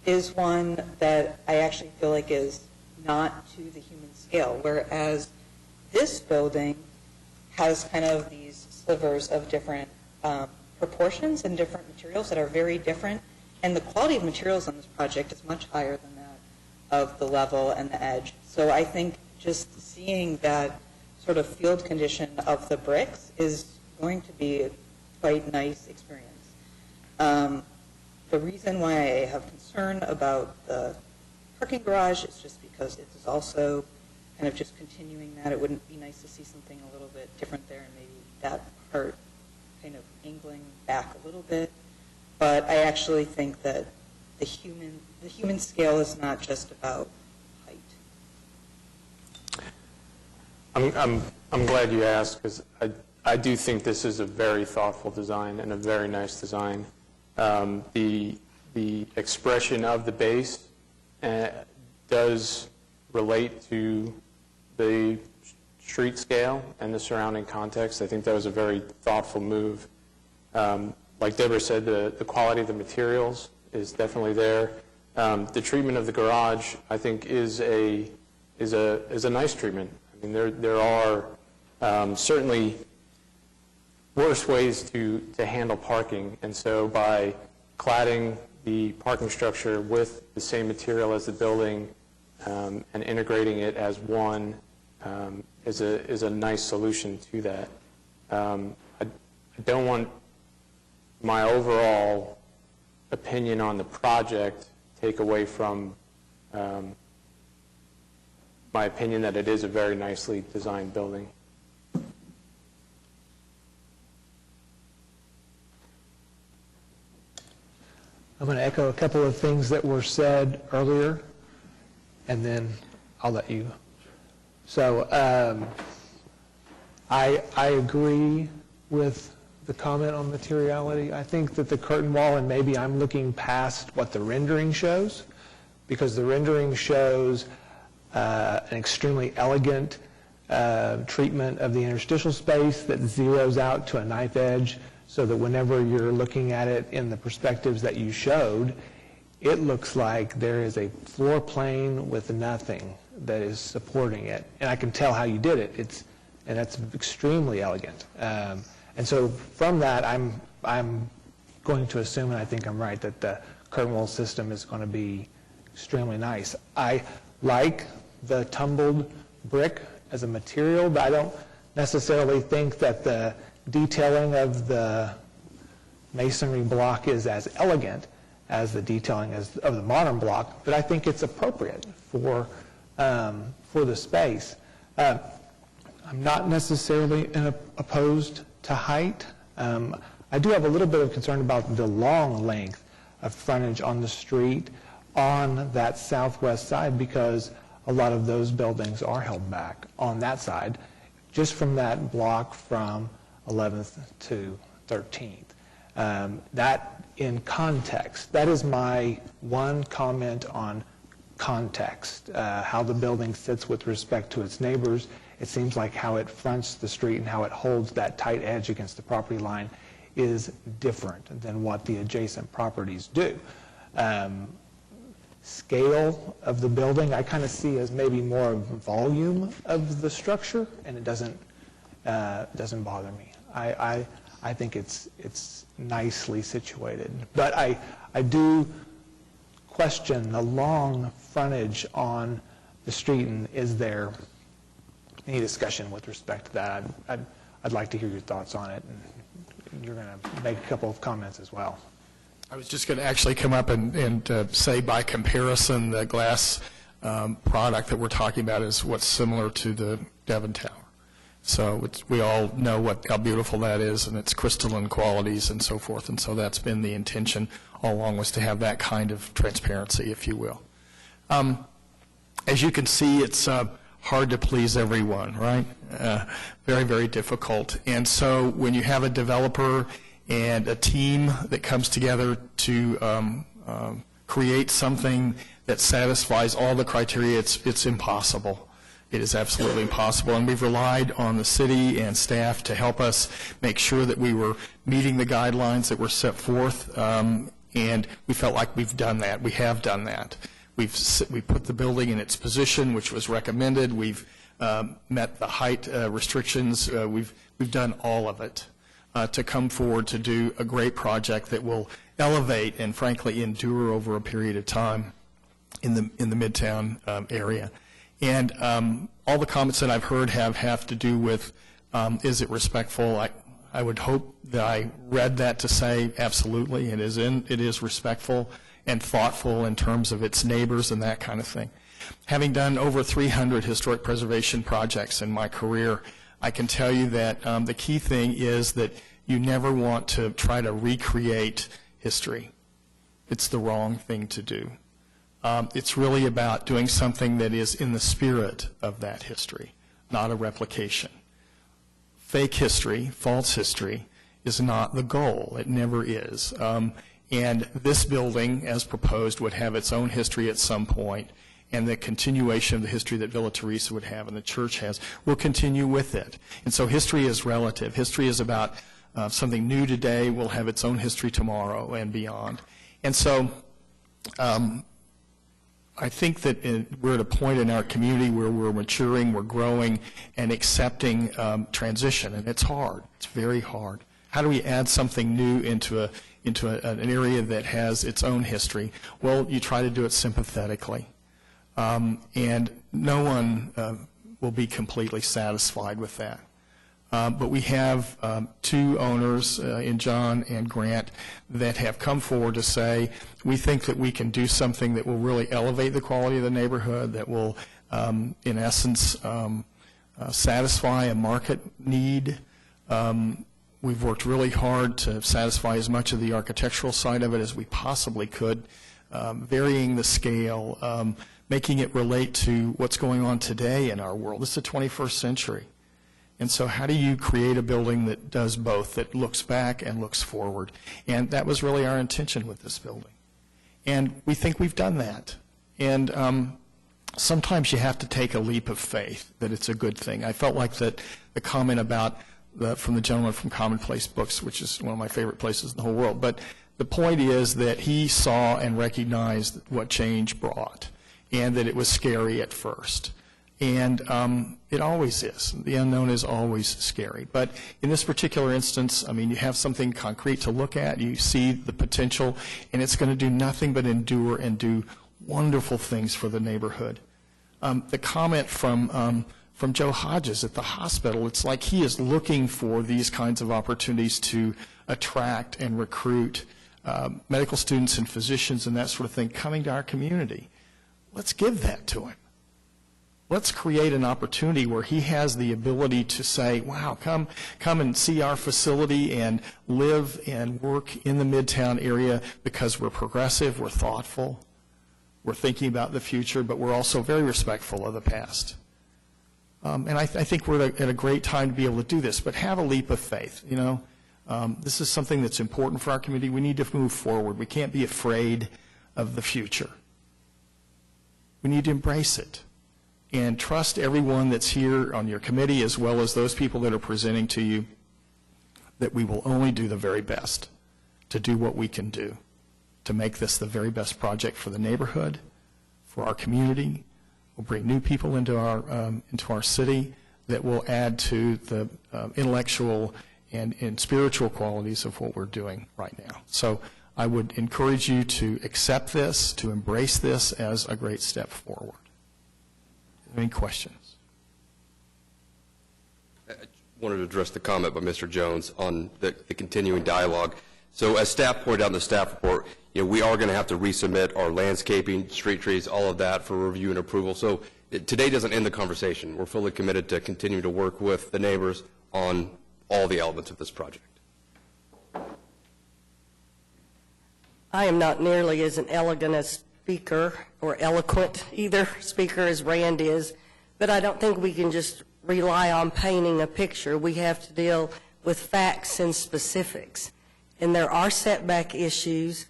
Speaker 10: is one that I actually feel like is not to the human scale, whereas this building has kind of these slivers of different proportions and different materials that are very different, and the quality of materials on this project is much higher than that of the level and the edge. So I think just seeing that sort of field condition of the bricks is going to be a quite nice experience. The reason why I have concern about the parking garage is just because it is also kind of just continuing that. It wouldn't be nice to see something a little bit different there, and maybe that part kind of angling back a little bit. But I actually think that the human scale is not just about height.
Speaker 3: I'm glad you asked, because I do think this is a very thoughtful design and a very nice design. The expression of the base does relate to the street scale and the surrounding context. I think that was a very thoughtful move. Like Deborah said, the quality of the materials is definitely there. The treatment of the garage, I think, is a nice treatment. I mean, there are certainly worse ways to handle parking, and so by cladding the parking structure with the same material as the building and integrating it as one is a nice solution to that. I don't want my overall opinion on the project take away from my opinion that it is a very nicely designed building.
Speaker 1: I'm going to echo a couple of things that were said earlier, and then I'll let you. So I agree with the comment on materiality. I think that the curtain wall, and maybe I'm looking past what the rendering shows, because the rendering shows an extremely elegant treatment of the interstitial space that zeroes out to a knife edge, so that whenever you're looking at it in the perspectives that you showed, it looks like there is a floor plane with nothing that is supporting it. And I can tell how you did it. And that's extremely elegant. And so from that, I'm going to assume, and I think I'm right, that the curtain wall system is going to be extremely nice. I like the tumbled brick as a material, but I don't necessarily think that the detailing of the masonry block is as elegant as the detailing of the modern block, but I think it's appropriate for the space. I'm not necessarily opposed to height. I do have a little bit of concern about the long length of frontage on the street on that southwest side, because a lot of those buildings are held back on that side, just from that block from 11th to 13th. That in context, that is my one comment on context, how the building sits with respect to its neighbors, it seems like how it fronts the street and how it holds that tight edge against the property line is different than what the adjacent properties do. Scale of the building, I kind of see as maybe more of volume of the structure, and it doesn't bother me. I think it's nicely situated, but I do question the long frontage on the street, and is there any discussion with respect to that? I'd like to hear your thoughts on it, and you're going to make a couple of comments as well.
Speaker 12: I was just going to actually come up and say, by comparison, the glass product that we're talking about is what's similar to the Devon Tower. So we all know how beautiful that is, and its crystalline qualities and so forth, and so that's been the intention all along, was to have that kind of transparency, if you will. As you can see, it's hard to please everyone, right? Very, very difficult. And so when you have a developer and a team that comes together to create something that satisfies all the criteria, it's impossible. It is absolutely impossible, and we've relied on the city and staff to help us make sure that we were meeting the guidelines that were set forth, and we felt like we've done that. We have done that. We put the building in its position, which was recommended. We've met the height restrictions. We've done all of it to come forward to do a great project that will elevate and, frankly, endure over a period of time in the Midtown area. And all the comments that I've heard have to do with, is it respectful? I would hope that I read that to say absolutely it is respectful and thoughtful in terms of its neighbors and that kind of thing. Having done over 300 historic preservation projects in my career, I can tell you that the key thing is that you never want to try to recreate history. It's the wrong thing to do. It's really about doing something that is in the spirit of that history, not a replication. Fake history, false history, is not the goal. It never is. And this building, as proposed, would have its own history at some point, and the continuation of the history that Villa Teresa would have and the church has will continue with it. And so history is relative. History is about something new today will have its own history tomorrow and beyond. And so I think that we're at a point in our community where we're maturing, we're growing, and accepting transition, and it's hard. It's very hard. How do we add something new into an area that has its own history? Well, you try to do it sympathetically, and no one will be completely satisfied with that. But we have two owners in John and Grant that have come forward to say, we think that we can do something that will really elevate the quality of the neighborhood, that will, in essence, satisfy a market need. We've worked really hard to satisfy as much of the architectural side of it as we possibly could, varying the scale, making it relate to what's going on today in our world. This is the 21st century. And so how do you create a building that does both, that looks back and looks forward? And that was really our intention with this building. And we think we've done that. And sometimes you have to take a leap of faith that it's a good thing. I felt like that the comment about from the gentleman from Commonplace Books, which is one of my favorite places in the whole world, but the point is that he saw and recognized what change brought, and that it was scary at first. And it always is. The unknown is always scary. But in this particular instance, I mean, you have something concrete to look at. You see the potential, and it's going to do nothing but endure and do wonderful things for the neighborhood. The comment from Joe Hodges at the hospital, it's like he is looking for these kinds of opportunities to attract and recruit medical students and physicians and that sort of thing coming to our community. Let's give that to him. Let's create an opportunity where he has the ability to say, wow, come and see our facility and live and work in the Midtown area, because we're progressive, we're thoughtful, we're thinking about the future, but we're also very respectful of the past. And I think we're at a great time to be able to do this, but have a leap of faith. You know, this is something that's important for our community. We need to move forward. We can't be afraid of the future. We need to embrace it. and trust everyone that's here on your committee as well as those people that are presenting to you that we will only do the very best to do what we can do to make this the very best project for the neighborhood, for our community. We'll bring new people into our city that will add to the intellectual and spiritual qualities of what we're doing right now. So I would encourage you to accept this, to embrace this as a great step forward. Any questions?
Speaker 11: I wanted to address the comment by Mr. Jones on the continuing dialogue. So as staff pointed out in the staff report, we are going to have to resubmit our landscaping, street trees, all of that for review and approval. So today doesn't end the conversation. We're fully committed to continue to work with the neighbors on all the elements of this project.
Speaker 16: I am not nearly as an elegant a speaker or eloquent either speaker as Rand is, but I don't think we can just rely on painting a picture. We have to deal with facts and specifics. And there are setback issues.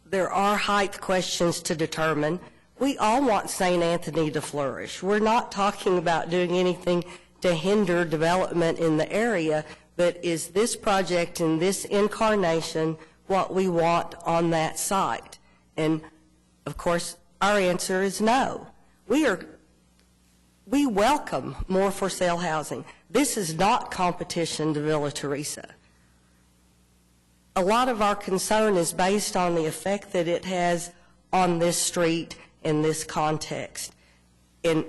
Speaker 16: There are height questions to determine. We all want St. Anthony to flourish. We're not talking about doing anything to hinder development in the area, but is this project in this incarnation what we want on that site? And, of course, our answer is no. We welcome more for sale housing. This is not competition to Villa Teresa. A lot of our concern is based on the effect that it has on this street in this context. And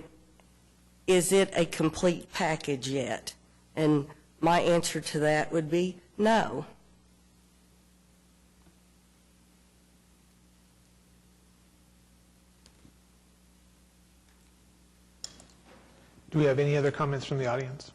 Speaker 16: is it a complete package yet? And my answer to that would be no.
Speaker 1: Do we have any other comments from the audience?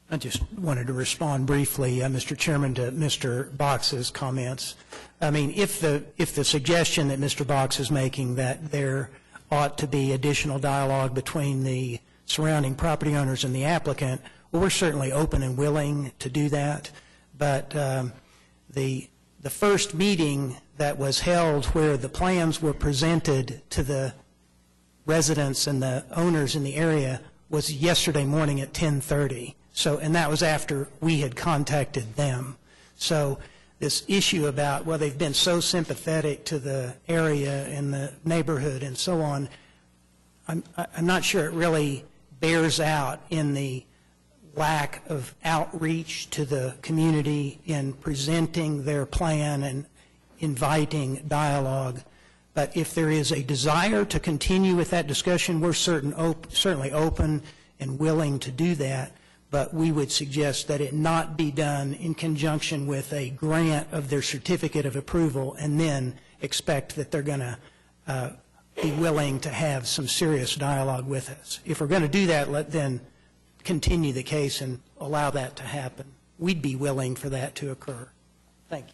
Speaker 15: I just wanted to respond briefly, Mr. Chairman, to Mr. Box's comments. I mean, if the suggestion that Mr. Box is making that there ought to be additional dialogue between the surrounding property owners and the applicant, well, we're certainly open and willing to do that. But the first meeting that was held where the plans were presented to the residents and the owners in the area was yesterday morning at 10:30. So, and that was after we had contacted them. So this issue about, well, they've been so sympathetic to the area and the neighborhood and so on, I'm not sure it really bears out in the lack of outreach to the community in presenting their plan and inviting dialogue. But if there is a desire to continue with that discussion, we're certainly open and willing to do that. But we would suggest that it not be done in conjunction with a grant of their certificate of approval and then expect that they're going to be willing to have some serious dialogue with us. If we're going to do that, let then continue the case and allow that to happen. We'd be willing for that to occur. Thank you.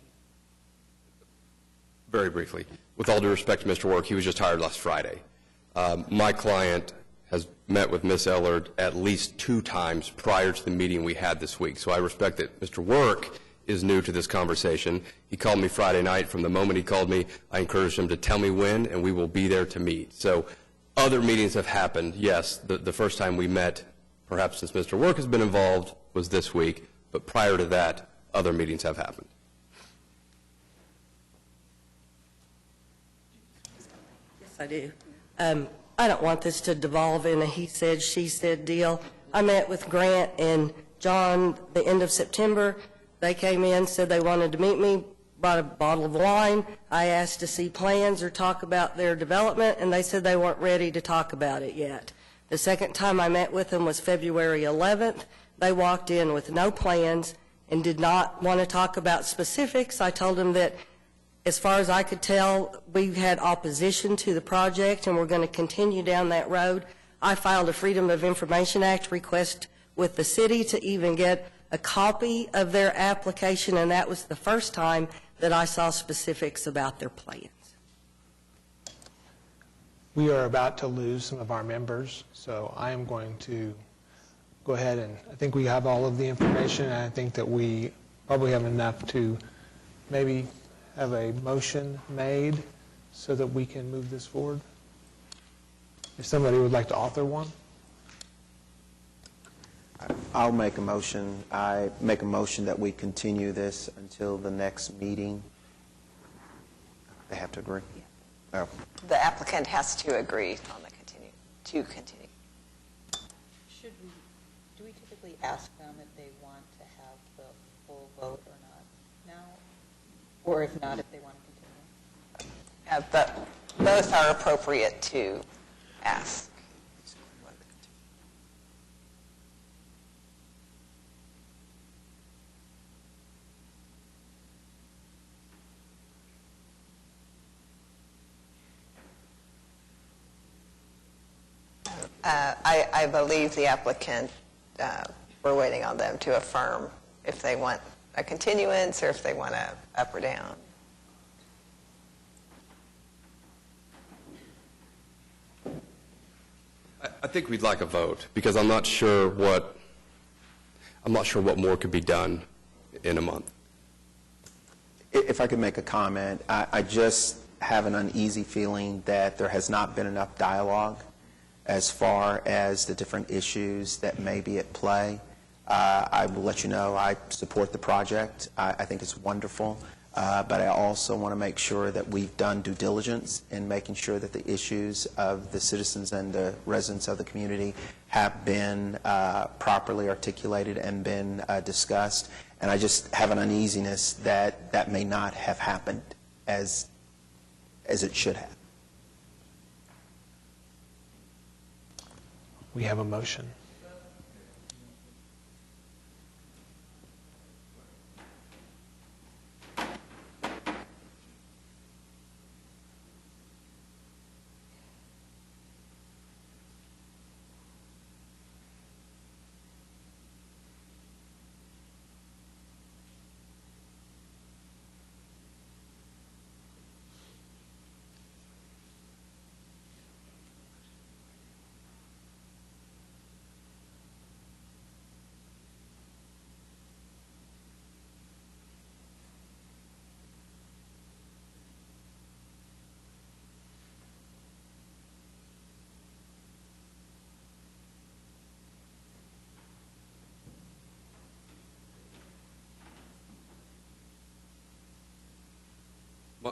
Speaker 11: Very briefly, with all due respect to Mr. Work, he was just hired last Friday. My client has met with Ms. Ellard at least 2 times prior to the meeting we had this week. So I respect that Mr. Work is new to this conversation. He called me Friday night. From the moment he called me, I encouraged him to tell me when, and we will be there to meet. So other meetings have happened. Yes, the first time we met, perhaps since Mr. Work has been involved, was this week. But prior to that, other meetings have happened.
Speaker 16: Yes, I do. I don't want this to devolve in a he said, she said deal. I met with Grant and John the end of September. They came in, said they wanted to meet me, brought a bottle of wine. I asked to see plans or talk about their development, and they said they weren't ready to talk about it yet. The second time I met with them was February 11th. They walked in with no plans and did not want to talk about specifics. I told them that as far as I could tell, we've had opposition to the project, and we're going to continue down that road. I filed a Freedom of Information Act request with the city to even get a copy of their application, and that was the first time that I saw specifics about their plans.
Speaker 1: We are about to lose some of our members, so I am going to go ahead and I think we have all of the information, and I think that we probably have enough to maybe have a motion made so that we can move this forward? If somebody would like to author one?
Speaker 8: I'll make a motion. I make a motion that we continue this until the next meeting. They have to agree? Oh.
Speaker 5: The applicant has to agree on the continue.
Speaker 10: Do we typically ask them if they want to have the full vote or not now? Or if not, if they want to continue?
Speaker 5: But both are appropriate to ask. I believe the applicant, we're waiting on them to affirm if they want a continuance or if they want a up or down.
Speaker 11: I think we'd like a vote, because I'm not sure what more could be done in a month.
Speaker 8: If I could make a comment, I just have an uneasy feeling that there has not been enough dialogue as far as the different issues that may be at play. I will let you know I support the project. I think it's wonderful. But I also want to make sure that we've done due diligence in making sure that the issues of the citizens and the residents of the community have been properly articulated and been discussed. And I just have an uneasiness that that may not have happened as it should have.
Speaker 1: We have a motion.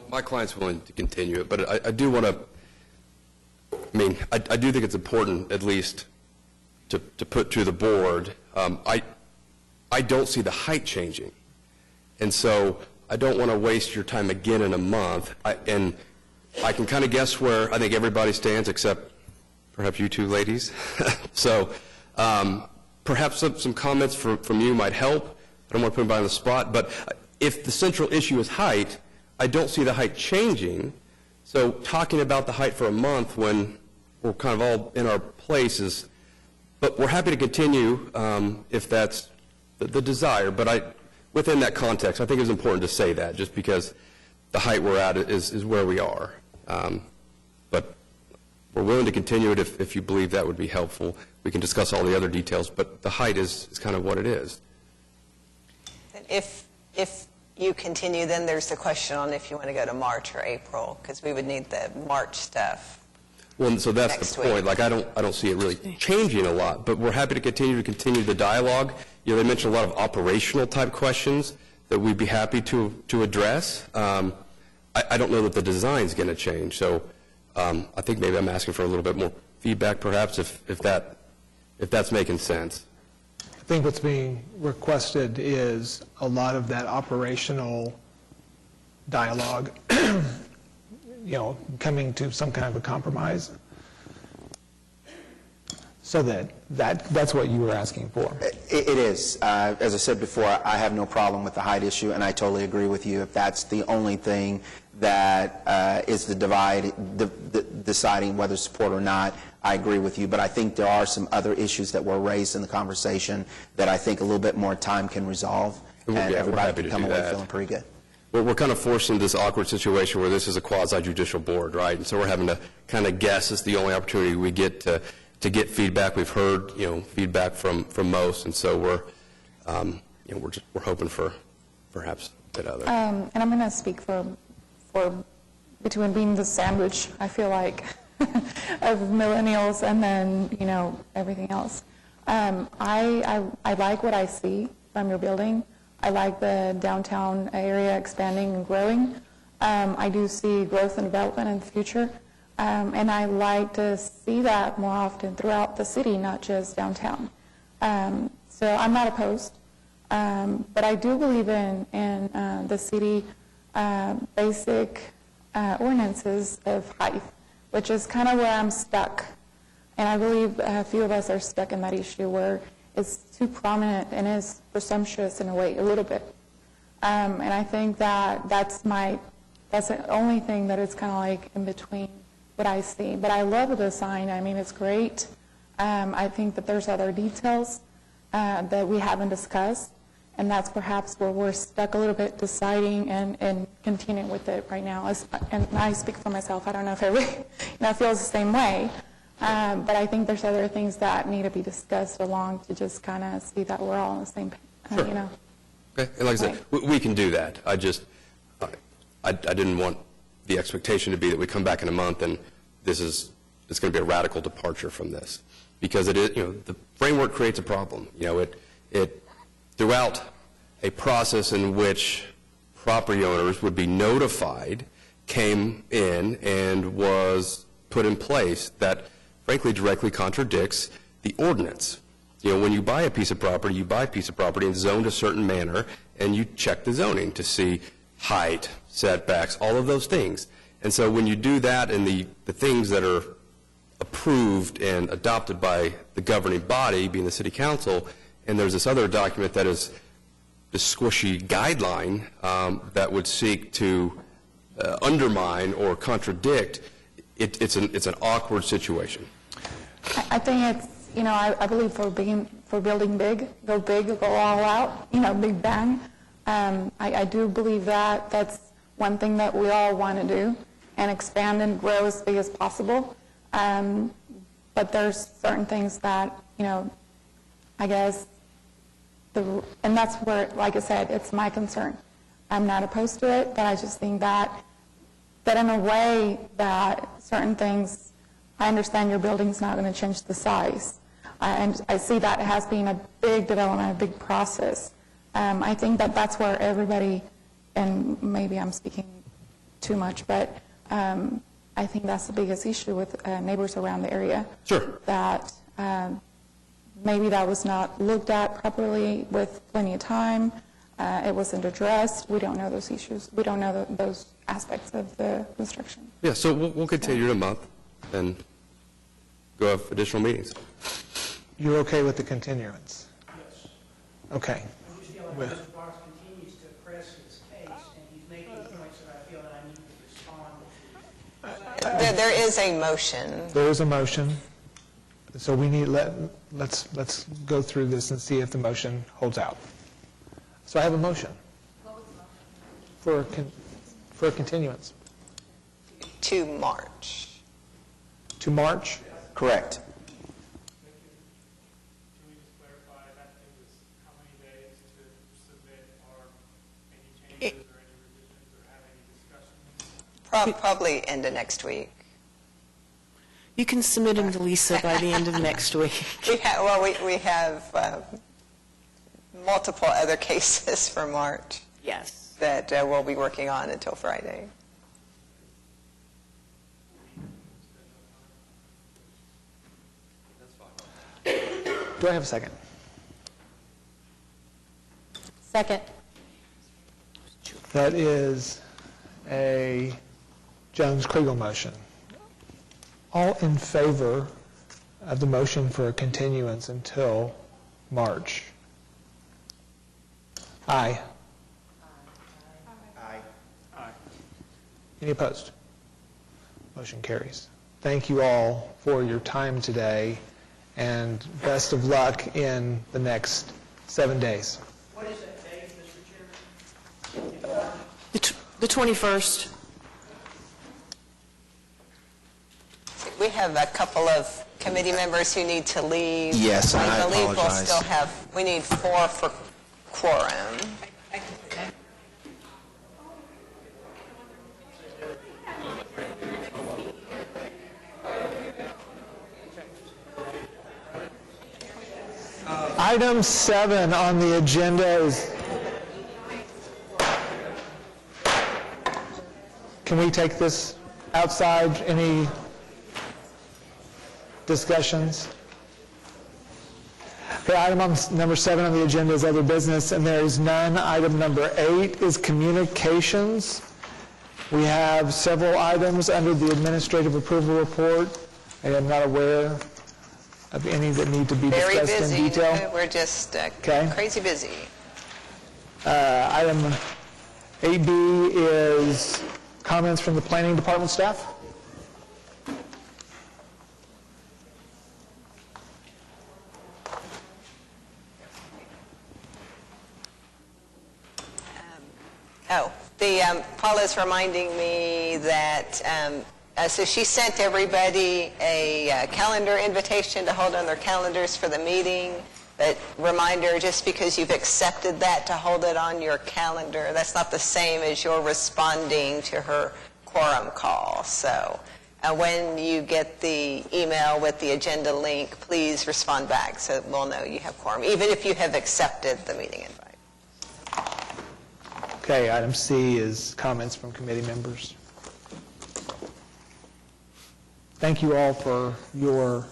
Speaker 11: My client's willing to continue it, but I do want to, I do think it's important, at least, to put to the board. I don't see the height changing, and so I don't want to waste your time again in a month. And I can kind of guess where I think everybody stands, except perhaps you two ladies. So perhaps some comments from you might help. I don't want to put anybody on the spot, but if the central issue is height, I don't see the height changing. So talking about the height for a month when we're kind of all in our places, but we're happy to continue if that's the desire. But within that context, I think it's important to say that, just because the height we're at is where we are. But we're willing to continue it if you believe that would be helpful. We can discuss all the other details, but the height is kind of what it is.
Speaker 5: If you continue, then there's the question on if you want to go to March or April, because we would need the March stuff.
Speaker 11: Well, so that's the point. Like, I don't see it really changing a lot, but we're happy to continue the dialogue. You know, they mentioned a lot of operational type questions that we'd be happy to address. I don't know that the design's going to change, so I think maybe I'm asking for a little bit more feedback, perhaps, if that's making sense.
Speaker 1: I think what's being requested is a lot of that operational dialogue, coming to some kind of a compromise. So that's what you were asking for.
Speaker 8: It is. As I said before, I have no problem with the height issue, and I totally agree with you. If that's the only thing that is deciding whether to support or not, I agree with you. But I think there are some other issues that were raised in the conversation that I think a little bit more time can resolve, and everybody can come away feeling pretty good.
Speaker 11: We're kind of forced into this awkward situation where this is a quasi-judicial board, right? And so we're having to kind of guess. It's the only opportunity we get to get feedback. We've heard, feedback from most, and so we're hoping for perhaps than others.
Speaker 7: And I'm going to speak for between being the sandwich, I feel like, of millennials and then, everything else. I like what I see from your building. I like the downtown area expanding and growing. I do see growth and development in the future. And I like to see that more often throughout the city, not just downtown. So I'm not opposed. But I do believe in the city basic ordinances of height, which is kind of where I'm stuck. And I believe a few of us are stuck in that issue where it's too prominent and is presumptuous in a way, a little bit. And I think that's the only thing that is kind of like in between what I see. But I love the sign. I mean, it's great. I think that there's other details that we haven't discussed. And that's perhaps where we're stuck a little bit deciding and continuing with it right now. And I speak for myself. I don't know if everybody feels the same way. But I think there's other things that need to be discussed along to just kind of see that we're all on the same page.
Speaker 11: Sure. Okay, and like I said, we can do that. I didn't want the expectation to be that we come back in a month and it's going to be a radical departure from this, because it is, the framework creates a problem. It throughout a process in which property owners would be notified, came in and was put in place that frankly directly contradicts the ordinance. When you buy a piece of property, you buy a piece of property and zoned a certain manner, and you check the zoning to see height, setbacks, all of those things. And so when you do that and the things that are approved and adopted by the governing body, being the city council, and there's this other document that is the squishy guideline that would seek to undermine or contradict, it's an awkward situation.
Speaker 7: I think it's, I believe for building big, go all out, big bang. I do believe that that's one thing that we all want to do, and expand and grow as big as possible. But there's certain things that, I guess, and that's where, like I said, it's my concern. I'm not opposed to it, but I just think that in a way that certain things, I understand your building's not going to change the size. And I see that it has been a big development, a big process. I think that's where everybody, and maybe I'm speaking too much, but I think that's the biggest issue with neighbors around the area.
Speaker 11: Sure.
Speaker 7: That maybe that was not looked at properly with plenty of time. It wasn't addressed. We don't know those issues. We don't know those aspects of the construction.
Speaker 11: Yeah, so we'll continue in a month and go have additional meetings.
Speaker 1: You're okay with the continuance?
Speaker 15: Yes.
Speaker 1: Okay.
Speaker 15: I just feel like Mr. Box continues to press his case, and he's making points that I feel that I need to respond to.
Speaker 5: There is a motion.
Speaker 1: There is a motion. So we need, let's go through this and see if the motion holds out. So I have a motion. For a continuance.
Speaker 5: To March.
Speaker 1: To March?
Speaker 8: Correct.
Speaker 5: Probably end of next week.
Speaker 4: You can submit them to Lisa by the end of next week.
Speaker 5: We have multiple other cases for March.
Speaker 4: Yes.
Speaker 5: That we'll be working on until Friday.
Speaker 1: Do I have a second?
Speaker 9: Second.
Speaker 1: That is a Jones-Kriegel motion. All in favor of the motion for a continuance until March? Aye.
Speaker 8: Aye.
Speaker 1: Any opposed? Motion carries. Thank you all for your time today, and best of luck in the next 7 days.
Speaker 15: What is that date, Mr. Chairman?
Speaker 4: The 21st.
Speaker 5: We have a couple of committee members who need to leave.
Speaker 8: Yes, and I
Speaker 5: believe we'll
Speaker 8: apologize.
Speaker 5: still have, we need 4 for quorum.
Speaker 1: Item 7 on the agenda is... Can we take this outside? Any discussions? Okay, item number 7 on the agenda is other business, and there is none. Item number 8 is communications. We have several items under the administrative approval report. I am not aware of any that need to be discussed in detail.
Speaker 5: Very busy. We're just crazy busy.
Speaker 1: Item 8B is comments from the planning department staff.
Speaker 5: Paula's reminding me that, so she sent everybody a calendar invitation to hold on their calendars for the meeting, but reminder, just because you've accepted that to hold it on your calendar, that's not the same as you're responding to her quorum call. So when you get the email with the agenda link, please respond back so we'll know you have quorum, even if you have accepted the meeting invite.
Speaker 1: Okay, item C is comments from committee members. Thank you all for your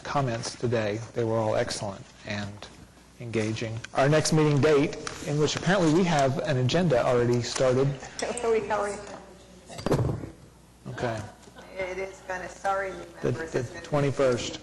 Speaker 1: comments today. They were all excellent and engaging. Our next meeting date, in which apparently we have an agenda already started. Okay.
Speaker 5: It is going to, sorry,
Speaker 1: The 21st.